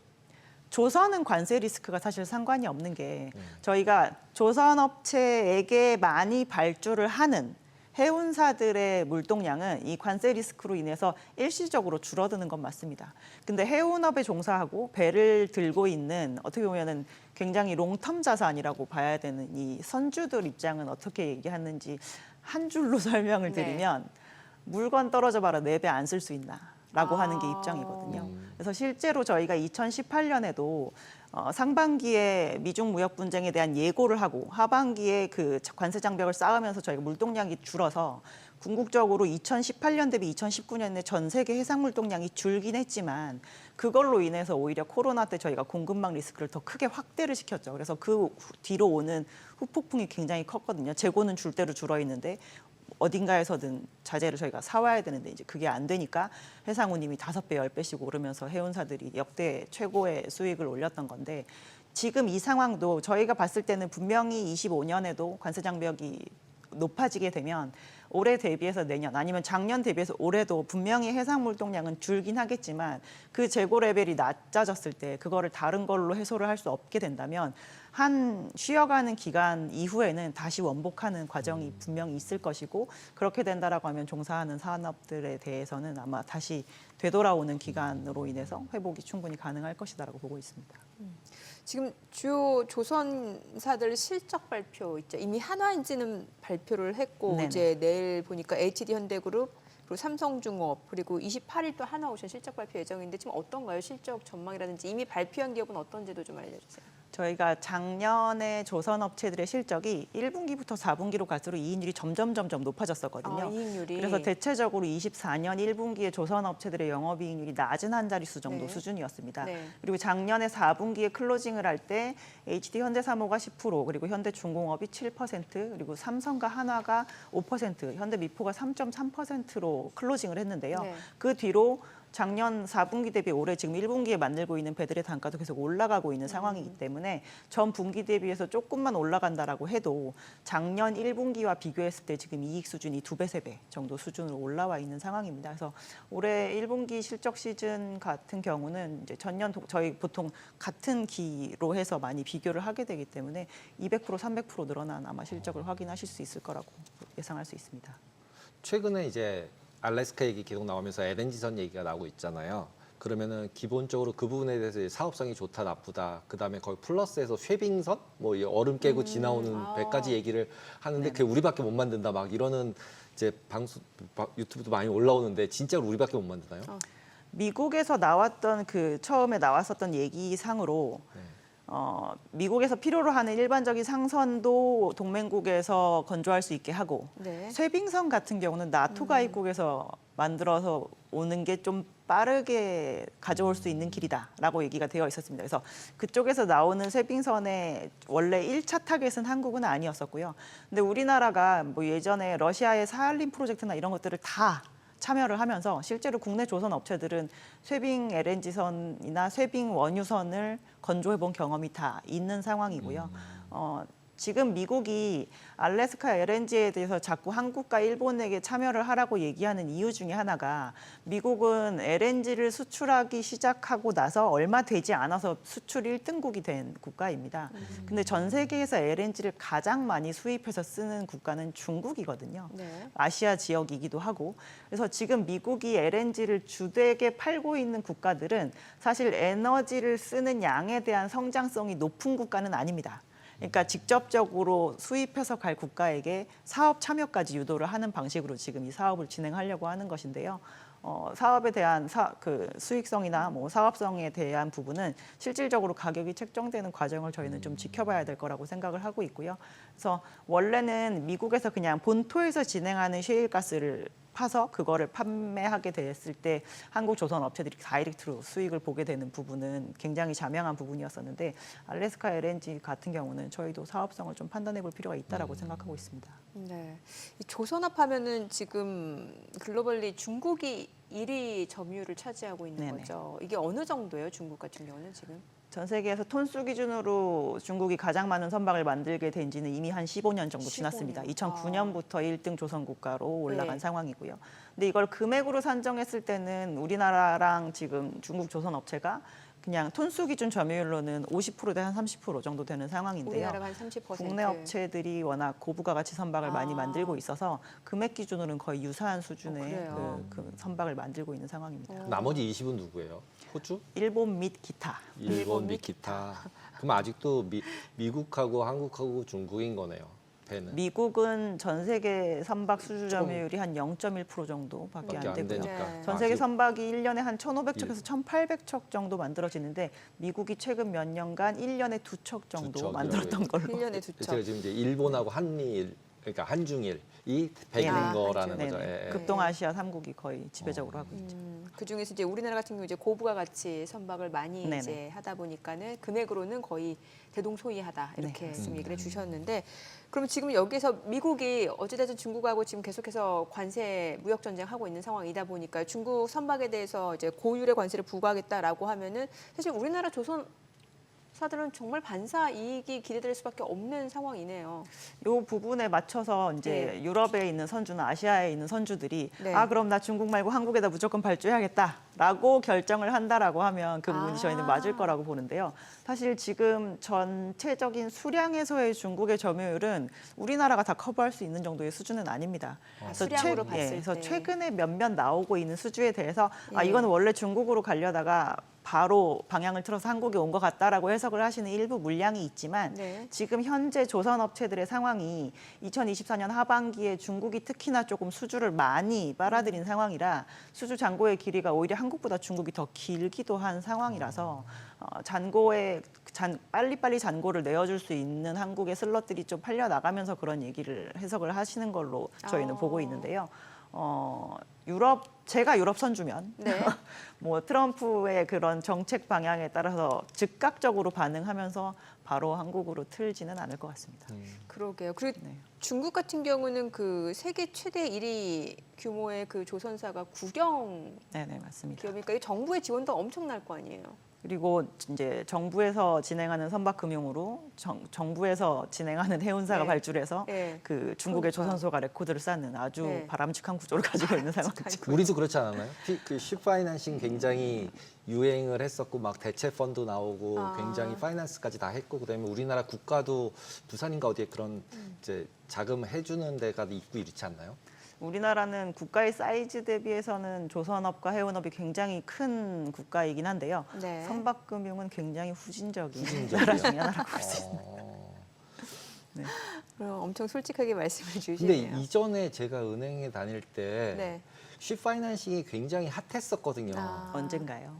조선은 관세 리스크가 사실 상관이 없는 게 저희가 조선 업체에게 많이 발주를 하는 해운사들의 물동량은 이 관세 리스크로 인해서 일시적으로 줄어드는 건 맞습니다. 근데 해운업에 종사하고 배를 들고 있는 어떻게 보면은 굉장히 롱텀 자산이라고 봐야 되는 이 선주들 입장은 어떻게 얘기하는지 한 줄로 설명을 드리면 물건 떨어져 봐라 4배 안 쓸 수 있나? 라고 하는 게 입장이거든요. 그래서 실제로 저희가 2018년에도 상반기에 미중 무역 분쟁에 대한 예고를 하고 하반기에 그 관세 장벽을 쌓으면서 저희가 물동량이 줄어서 궁극적으로 2018년 대비 2019년에 전 세계 해상 물동량이 줄긴 했지만 그걸로 인해서 오히려 코로나 때 저희가 공급망 리스크를 더 크게 확대를 시켰죠. 그래서 그 뒤로 오는 후폭풍이 굉장히 컸거든요. 재고는 줄 대로 줄어 있는데 어딘가에서든 자재를 저희가 사와야 되는데 이제 그게 안 되니까 해상운임이 5배, 10배씩 오르면서 해운사들이 역대 최고의 수익을 올렸던 건데 지금 이 상황도 저희가 봤을 때는 분명히 25년에도 관세 장벽이 높아지게 되면 올해 대비해서 내년 아니면 작년 대비해서 올해도 분명히 해상 물동량은 줄긴 하겠지만 그 재고 레벨이 낮아졌을 때 그거를 다른 걸로 해소를 할 수 없게 된다면 한 쉬어가는 기간 이후에는 다시 원복하는 과정이 분명히 있을 것이고 그렇게 된다라고 하면 종사하는 산업들에 대해서는 아마 다시 되돌아오는 기간으로 인해서 회복이 충분히 가능할 것이다라고 보고 있습니다. 지금 주요 조선사들 실적 발표 있죠. 이미 한화엔진은 발표를 했고 네네. 이제 내일 보니까 HD 현대그룹 그리고 삼성중업 그리고 28일 또 한화오션 실적 발표 예정인데 지금 어떤가요? 실적 전망이라든지 이미 발표한 기업은 어떤지도 좀 알려주세요. 저희가 작년에 조선업체들의 실적이 1분기부터 4분기로 갈수록 이익률이 점점 높아졌었거든요. 이익률이. 그래서 대체적으로 24년 1분기에 조선업체들의 영업이익률이 낮은 한 자릿수 정도 네. 수준이었습니다. 네. 그리고 작년에 4분기에 클로징을 할 때 HD 현대사모가 10%, 그리고 현대중공업이 7%, 그리고 삼성과 한화가 5%, 현대미포가 3.3%로 클로징을 했는데요. 네. 그 뒤로 작년 4분기 대비 올해 지금 1분기에 만들고 있는 배들의 단가도 계속 올라가고 있는 상황이기 때문에 전 분기 대비해서 조금만 올라간다라고 해도 작년 1분기와 비교했을 때 지금 이익 수준이 2배, 3배 정도 수준으로 올라와 있는 상황입니다. 그래서 올해 1분기 실적 시즌 같은 경우는 이제 전년 저희 보통 같은 기로 해서 많이 비교를 하게 되기 때문에 200%, 300% 늘어난 아마 실적을 확인하실 수 있을 거라고 예상할 수 있습니다. 최근에 이제 알래스카 얘기 계속 나오면서 LNG선 얘기가 나오고 있잖아요. 그러면은 기본적으로 그 부분에 대해서 사업성이 좋다 나쁘다 그다음에 거의 플러스에서 쇠빙선 뭐 이 얼음 깨고 지나오는 배까지 얘기를 하는데 그게 우리밖에 못 만든다 막 이러는 이제 유튜브도 많이 올라오는데 진짜로 우리밖에 못 만드나요? 미국에서 나왔던 처음에 나왔었던 얘기상으로 미국에서 필요로 하는 일반적인 상선도 동맹국에서 건조할 수 있게 하고 네. 쇠빙선 같은 경우는 나토 가입국에서 만들어서 오는 게 좀 빠르게 가져올 수 있는 길이다라고 얘기가 되어 있었습니다. 그래서 그쪽에서 나오는 쇠빙선의 원래 1차 타겟은 한국은 아니었었고요. 근데 우리나라가 뭐 예전에 러시아의 사할린 프로젝트나 이런 것들을 다 참여를 하면서 실제로 국내 조선 업체들은 쇠빙 LNG선이나 쇠빙 원유선을 건조해 본 경험이 다 있는 상황이고요. 지금 미국이 알래스카 LNG에 대해서 자꾸 한국과 일본에게 참여를 하라고 얘기하는 이유 중에 하나가 미국은 LNG를 수출하기 시작하고 나서 얼마 되지 않아서 수출 1등국이 된 국가입니다. 근데 전 세계에서 LNG를 가장 많이 수입해서 쓰는 국가는 중국이거든요. 네. 아시아 지역이기도 하고. 그래서 지금 미국이 LNG를 주되게 팔고 있는 국가들은 사실 에너지를 쓰는 양에 대한 성장성이 높은 국가는 아닙니다. 그러니까 직접적으로 수입해서 갈 국가에게 사업 참여까지 유도를 하는 방식으로 지금 이 사업을 진행하려고 하는 것인데요. 사업에 대한 수익성이나 뭐 사업성에 대한 부분은 실질적으로 가격이 책정되는 과정을 저희는 좀 지켜봐야 될 거라고 생각을 하고 있고요. 그래서 원래는 미국에서 그냥 본토에서 진행하는 셰일가스를 파서 그거를 판매하게 됐을 때 한국 조선 업체들이 다이렉트로 수익을 보게 되는 부분은 굉장히 자명한 부분이었었는데 알래스카 LNG 같은 경우는 저희도 사업성을 좀 판단해 볼 필요가 있다라고 생각하고 있습니다. 네. 이 조선업하면은 지금 글로벌리 중국이 1위 점유율을 차지하고 있는 네네. 거죠. 이게 어느 정도예요? 중국 같은 경우는 지금? 전 세계에서 톤수 기준으로 중국이 가장 많은 선박을 만들게 된 지는 이미 한 15년 정도 15년. 지났습니다. 2009년부터 1등 조선 국가로 올라간 네. 상황이고요. 근데 이걸 금액으로 산정했을 때는 우리나라랑 지금 중국 조선 업체가 그냥 톤수 기준 점유율로는 50%대 한 30% 정도 되는 상황인데요. 우리나라가 한 30%. 국내 업체들이 워낙 고부가 가치 선박을 많이 만들고 있어서 금액 기준으로는 거의 유사한 수준의 그래요? 그 선박을 만들고 있는 상황입니다. 나머지 20은 누구예요? 호주? 일본 및 기타. 일본 및 기타. 그럼 아직도 미국하고 한국하고 중국인 거네요. 배는. 미국은 전 세계 선박 수주 점유율이 한 0.1% 정도밖에 안 되고요. 되니까. 네. 전 세계 아직- 선박이 1년에 한 1,500척에서 1,800척 정도 만들어지는데 미국이 최근 몇 년간 1년에 2척 정도 척이라고 만들었던 걸로. 1년에 두 척. 제가 지금 이제 일본하고 한미일, 그러니까 한중일이 배기는 아, 거라는 네네. 거죠. 예, 예. 극동아시아 3국이 거의 지배적으로 하고 있죠. 그 중에서 이제 우리나라 같은 경우 이제 고부가 가치 선박을 많이 네네. 이제 하다 보니까는 금액으로는 거의 대동소이하다 이렇게 네. 말씀 얘기를 해주셨는데, 그럼 지금 여기서 미국이 어찌됐든 중국하고 지금 계속해서 관세 무역 전쟁하고 있는 상황이다 보니까 중국 선박에 대해서 이제 고율의 관세를 부과하겠다라고 하면은 사실 우리나라 조선사들은 정말 반사 이익이 기대될 수밖에 없는 상황이네요. 이 부분에 맞춰서 이제 네. 유럽에 있는 선주나 아시아에 있는 선주들이 네. 아 그럼 나 중국 말고 한국에다 무조건 발주해야겠다라고 결정을 한다라고 하면 그 부분이 아. 저희는 맞을 거라고 보는데요. 사실 지금 전체적인 수량에서의 중국의 점유율은 우리나라가 다 커버할 수 있는 정도의 수준은 아닙니다. 수량으로 봤을 그래서 때. 최근에 몇몇 나오고 있는 수주에 대해서 아 예. 이거는 원래 중국으로 가려다가 바로 방향을 틀어서 한국에 온 것 같다라고 해석을 하시는 일부 물량이 있지만 네. 지금 현재 조선 업체들의 상황이 2024년 하반기에 중국이 특히나 조금 수주를 많이 빨아들인 상황이라 수주 잔고의 길이가 오히려 한국보다 중국이 더 길기도 한 상황이라서 잔고에 빨리빨리 잔고를 내어줄 수 있는 한국의 슬롯들이 좀 팔려 나가면서 그런 얘기를 해석을 하시는 걸로 저희는 보고 있는데요. 제가 유럽 선주면 네. 뭐 트럼프의 그런 정책 방향에 따라서 즉각적으로 반응하면서 바로 한국으로 틀지는 않을 것 같습니다. 그러게요. 그리고 네. 중국 같은 경우는 그 세계 최대 1위 규모의 그 조선사가 구경 네네 맞습니다. 기업이니까 이 정부의 지원도 엄청날 거 아니에요. 그리고 이제 정부에서 진행하는 선박금융으로 정부에서 진행하는 해운사가 네. 발주해서 네. 그 중국의 그러니까. 조선소가 레코드를 쌓는 아주 네. 바람직한 구조를 가지고 있는 상황이죠. 우리도 그렇지 않았나요? 그 쉽파이낸싱 굉장히 유행을 했었고 막 대체 펀드 나오고 아. 굉장히 파이낸스까지 다 했고 그다음에 우리나라 국가도 부산인가 어디에 그런 이제 자금 해주는 데가 있고 이렇지 않나요? 우리나라는 국가의 사이즈 대비해서는 조선업과 해운업이 굉장히 큰 국가이긴 한데요. 네. 선박금융은 굉장히 후진적인 후진적이요? 나라 중에 하나라고 볼 수 있습니다. 그럼 엄청 솔직하게 말씀을 근데 주시네요. 이전에 제가 은행에 다닐 때 네. 쉽파이낸싱이 굉장히 핫했었거든요. 아. 언젠가요?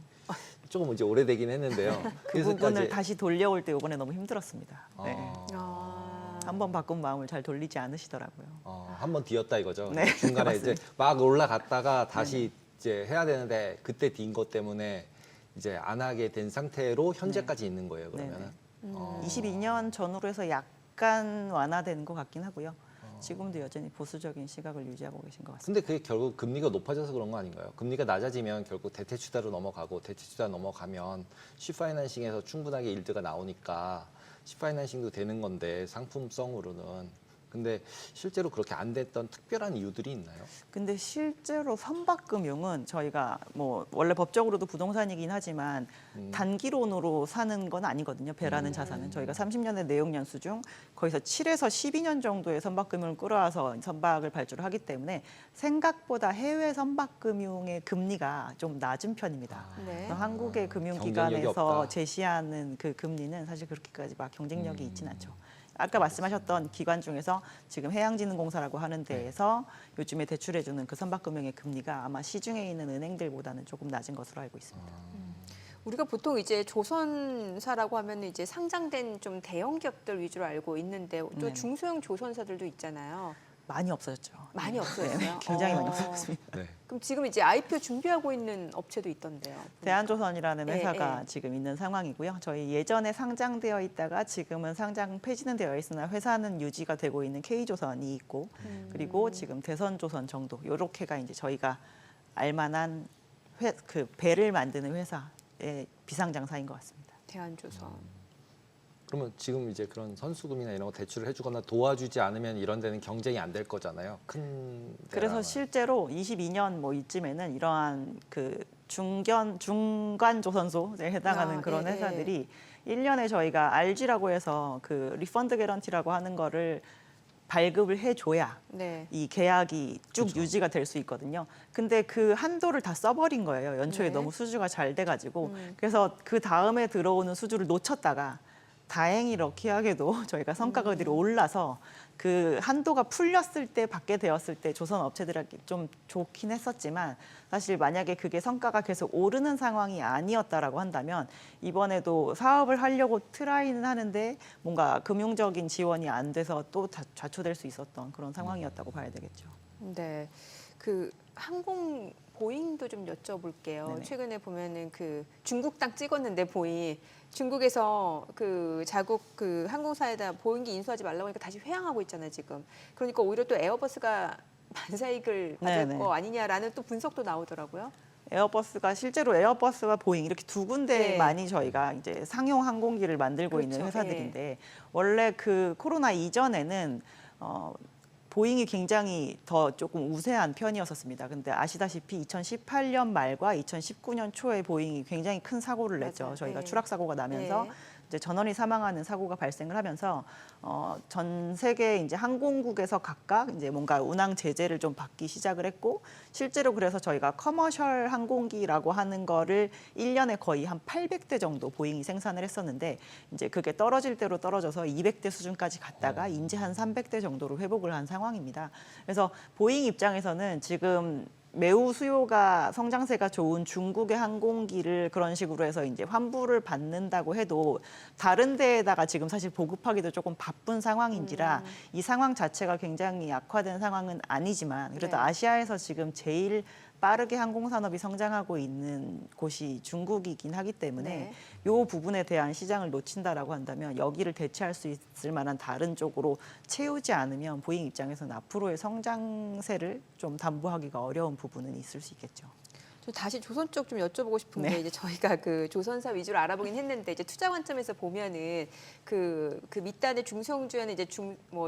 조금 이제 오래되긴 했는데요. 그 부분을 다시 돌려올 때 이번에 너무 힘들었습니다. 네. 아. 한번 바꾼 마음을 잘 돌리지 않으시더라고요. 한번 뒤었다 이거죠. 네, 중간에 이제 막 올라갔다가 다시 네. 이제 해야 되는데 그때 딘 것 때문에 이제 안 하게 된 상태로 현재까지 있는 거예요. 그러면 네네. 22년 전후로 해서 약간 완화된 것 같긴 하고요. 지금도 여전히 보수적인 시각을 유지하고 계신 것 같습니다. 근데 그게 결국 금리가 높아져서 그런 거 아닌가요? 금리가 낮아지면 결국 대체투자로 넘어가고 대체투자 넘어가면 쉽파이낸싱에서 충분하게 일드가 나오니까 쉽파이낸싱도 되는 건데 상품성으로는. 근데 실제로 그렇게 안 됐던 특별한 이유들이 있나요? 근데 실제로 선박금융은 저희가 뭐 원래 법적으로도 부동산이긴 하지만 단기론으로 사는 건 아니거든요. 배라는 자산은 저희가 30년의 내용 연수 중 거기서 7에서 12년 정도의 선박금융을 끌어와서 선박을 발주를 하기 때문에 생각보다 해외 선박금융의 금리가 좀 낮은 편입니다. 네. 그래서 한국의 경쟁력이 금융기관에서 없다. 제시하는 그 금리는 사실 그렇게까지 막 경쟁력이 있진 않죠. 아까 말씀하셨던 기관 중에서 지금 해양진흥공사라고 하는 데에서 요즘에 대출해주는 그 선박금융의 금리가 아마 시중에 있는 은행들보다는 조금 낮은 것으로 알고 있습니다. 우리가 보통 이제 조선사라고 하면 이제 상장된 좀 대형 기업들 위주로 알고 있는데 또 네네. 중소형 조선사들도 있잖아요. 많이 없어졌죠. 많이 없어졌어요. 굉장히 많이 없어졌습니다. 네. 그럼 지금 이제 IPO 준비하고 있는 업체도 있던데요. 대한조선이라는 예, 회사가 예. 지금 있는 상황이고요. 저희 예전에 상장되어 있다가 지금은 상장 폐지는 되어 있으나 회사는 유지가 되고 있는 K조선이 있고 그리고 지금 대선조선 정도 요렇게가 이제 저희가 알만한 그 배를 만드는 회사의 비상장사인 것 같습니다. 대한조선. 그러면 지금 이제 그런 선수금이나 이런 거 대출을 해주거나 도와주지 않으면 이런 데는 경쟁이 안 될 거잖아요. 큰 그래서 데랑은. 실제로 22년 뭐 이쯤에는 이러한 그 중간 조선소에 해당하는 그런 예, 예. 회사들이 1년에 저희가 RG라고 해서 그 리펀드 개런티라고 하는 거를 발급을 해줘야 네. 이 계약이 쭉 그렇죠. 유지가 될 수 있거든요. 근데 그 한도를 다 써버린 거예요. 연초에 네. 너무 수주가 잘 돼가지고. 그래서 그 다음에 들어오는 수주를 놓쳤다가 다행히 럭키하게도 저희가 성과가 들이 올라서 그 한도가 풀렸을 때 받게 되었을 때 조선 업체들에게 좀 좋긴 했었지만 사실 만약에 그게 성과가 계속 오르는 상황이 아니었다라고 한다면 이번에도 사업을 하려고 트라이는 하는데 뭔가 금융적인 지원이 안 돼서 또 좌초될 수 있었던 그런 상황이었다고 봐야 되겠죠. 네. 그 항공 보잉도 좀 여쭤볼게요. 네네. 최근에 보면은 그 중국 땅 찍었는데 보잉 중국에서 그 자국 그 항공사에다 보잉기 인수하지 말라고 하니까 다시 회항하고 있잖아요, 지금. 그러니까 오히려 또 에어버스가 반사이익을 받을 네네. 거 아니냐라는 또 분석도 나오더라고요. 에어버스가 실제로 에어버스와 보잉 이렇게 두 군데만이 네. 저희가 이제 상용 항공기를 만들고 그렇죠. 있는 회사들인데 원래 그 코로나 이전에는 보잉이 굉장히 더 조금 우세한 편이었었습니다. 근데 아시다시피 2018년 말과 2019년 초에 보잉이 굉장히 큰 사고를 냈죠. 맞아요. 저희가 네. 추락 사고가 나면서 네. 이제 전원이 사망하는 사고가 발생을 하면서 전 세계 이제 항공국에서 각각 이제 뭔가 운항 제재를 좀 받기 시작을 했고 실제로 그래서 저희가 커머셜 항공기라고 하는 거를 1년에 거의 한 800대 정도 보잉이 생산을 했었는데 이제 그게 떨어질 대로 떨어져서 200대 수준까지 갔다가 이제 한 300대 정도로 회복을 한 상황입니다. 그래서 보잉 입장에서는 지금 매우 수요가 성장세가 좋은 중국의 항공기를 그런 식으로 해서 이제 환불을 받는다고 해도 다른 데에다가 지금 사실 보급하기도 조금 바쁜 상황인지라 이 상황 자체가 굉장히 악화된 상황은 아니지만 그래도 네. 아시아에서 지금 제일 빠르게 항공산업이 성장하고 있는 곳이 중국이긴 하기 때문에 네. 이 부분에 대한 시장을 놓친다라고 한다면 여기를 대체할 수 있을 만한 다른 쪽으로 채우지 않으면 보잉 입장에서는 앞으로의 성장세를 좀 담보하기가 어려운 부분은 있을 수 있겠죠. 저 다시 조선 쪽 좀 여쭤보고 싶은 게 네. 이제 저희가 그 조선사 위주로 알아보긴 했는데 이제 투자 관점에서 보면은 그 밑단의 중소형주에는 이제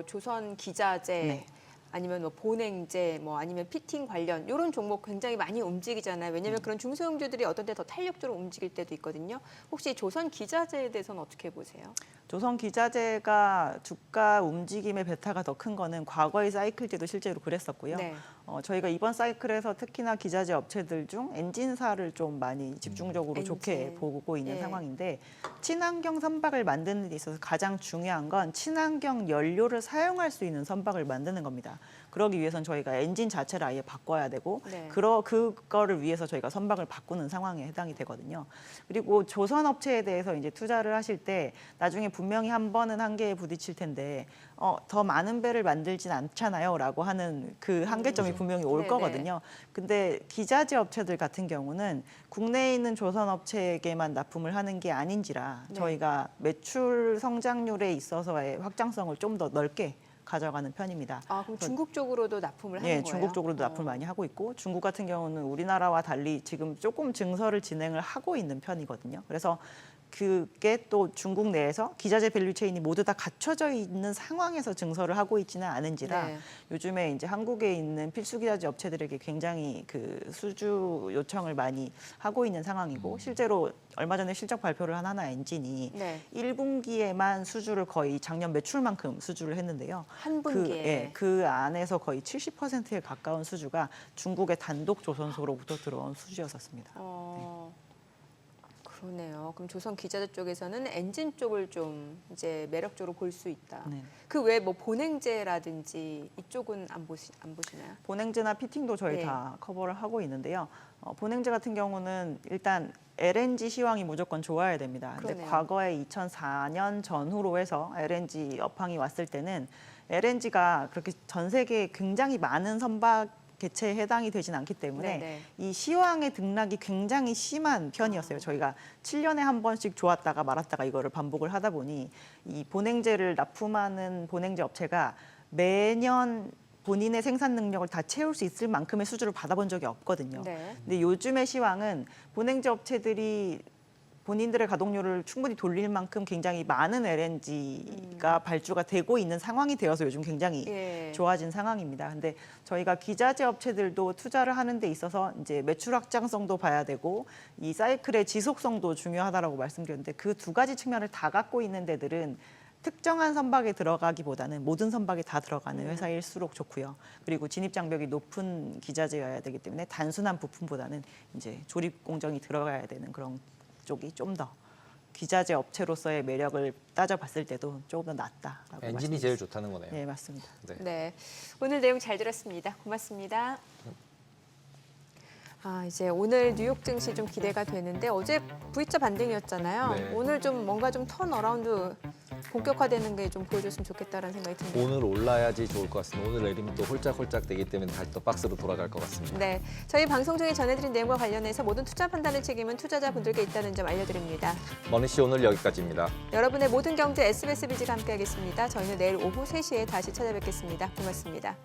조선 기자재 네. 아니면 뭐 보냉제 뭐 아니면 피팅 관련 이런 종목 굉장히 많이 움직이잖아요. 왜냐하면 그런 중소형주들이 어떤 때 더 탄력적으로 움직일 때도 있거든요. 혹시 조선 기자재에 대해서는 어떻게 보세요? 조선 기자재가 주가 움직임의 베타가 더 큰 거는 과거의 사이클 때도 실제로 그랬었고요. 네. 저희가 이번 사이클에서 특히나 기자재 업체들 중 엔진사를 좀 많이 집중적으로 엔진. 좋게 보고 있는 예. 상황인데 친환경 선박을 만드는 데 있어서 가장 중요한 건 친환경 연료를 사용할 수 있는 선박을 만드는 겁니다. 그러기 위해서는 저희가 엔진 자체를 아예 바꿔야 되고 네. 그거를 위해서 저희가 선박을 바꾸는 상황에 해당이 되거든요. 그리고 조선 업체에 대해서 이제 투자를 하실 때 나중에 분명히 한 번은 한계에 부딪힐 텐데 더 많은 배를 만들진 않잖아요라고 하는 그 한계점이 분명히 올 네네. 거거든요. 근데 기자재 업체들 같은 경우는 국내에 있는 조선 업체에게만 납품을 하는 게 아닌지라 네. 저희가 매출 성장률에 있어서의 확장성을 좀 더 넓게 가져가는 편입니다. 아 그럼 중국 쪽으로도 납품을 하는 예, 거예요? 중국 쪽으로도 납품을 많이 하고 있고 중국 같은 경우는 우리나라와 달리 지금 조금 증설을 진행을 하고 있는 편이거든요. 그래서 그게 또 중국 내에서 기자재 밸류 체인이 모두 다 갖춰져 있는 상황에서 증설을 하고 있지는 않은지라 네. 요즘에 이제 한국에 있는 필수 기자재 업체들에게 굉장히 그 수주 요청을 많이 하고 있는 상황이고 실제로 얼마 전에 실적 발표를 한 하나 엔진이 네. 1분기에만 수주를 거의 작년 매출만큼 수주를 했는데요. 한 분기에. 그 안에서 거의 70%에 가까운 수주가 중국의 단독 조선소로부터 들어온 수주였었습니다. 그러네요. 그럼 조선 기자재 쪽에서는 엔진 쪽을 좀 이제 매력적으로 볼 수 있다. 네. 그 외에 뭐 보냉제라든지 이쪽은 안 보시나요? 보냉제나 피팅도 저희 네. 다 커버를 하고 있는데요. 보냉제 같은 경우는 일단 LNG 시황이 무조건 좋아야 됩니다. 근데 그러네요. 과거에 2004년 전후로 해서 LNG 업황이 왔을 때는 LNG가 그렇게 전 세계에 굉장히 많은 선박 개체에 해당이 되진 않기 때문에 네네. 이 시황의 등락이 굉장히 심한 편이었어요. 저희가 7년에 한 번씩 좋았다가 말았다가 이거를 반복을 하다 보니 이 보냉제를 납품하는 보냉제 업체가 매년 본인의 생산 능력을 다 채울 수 있을 만큼의 수주를 받아본 적이 없거든요. 네. 근데 요즘의 시황은 보냉제 업체들이 본인들의 가동률을 충분히 돌릴 만큼 굉장히 많은 LNG가 발주가 되고 있는 상황이 되어서 요즘 굉장히 예. 좋아진 상황입니다. 근데 저희가 기자재 업체들도 투자를 하는 데 있어서 이제 매출 확장성도 봐야 되고 이 사이클의 지속성도 중요하다라고 말씀드렸는데 그 두 가지 측면을 다 갖고 있는 데들은 특정한 선박에 들어가기보다는 모든 선박에 다 들어가는 회사일수록 좋고요. 그리고 진입 장벽이 높은 기자재여야 되기 때문에 단순한 부품보다는 이제 조립 공정이 들어가야 되는 그런 쪽이 좀 더 기자재 업체로서의 매력을 따져봤을 때도 조금 더 낫다라고 엔진이 제일 좋다는 거네요. 네, 맞습니다. 네. 네, 오늘 내용 잘 들었습니다. 고맙습니다. 이제 오늘 뉴욕 증시 좀 기대가 되는데 어제 V자 반등이었잖아요. 네. 오늘 좀 뭔가 좀 턴 어라운드 본격화되는 게 좀 보여줬으면 좋겠다라는 생각이 듭니다. 오늘 올라야지 좋을 것 같습니다. 오늘 내리면 또 홀짝홀짝 되기 때문에 다시 또 박스로 돌아갈 것 같습니다. 네, 저희 방송 중에 전해드린 내용과 관련해서 모든 투자 판단의 책임은 투자자분들께 있다는 점 알려드립니다. 머니씨 오늘 여기까지입니다. 여러분의 모든 경제 SBS 비즈가 함께하겠습니다. 저희는 내일 오후 3시에 다시 찾아뵙겠습니다. 고맙습니다.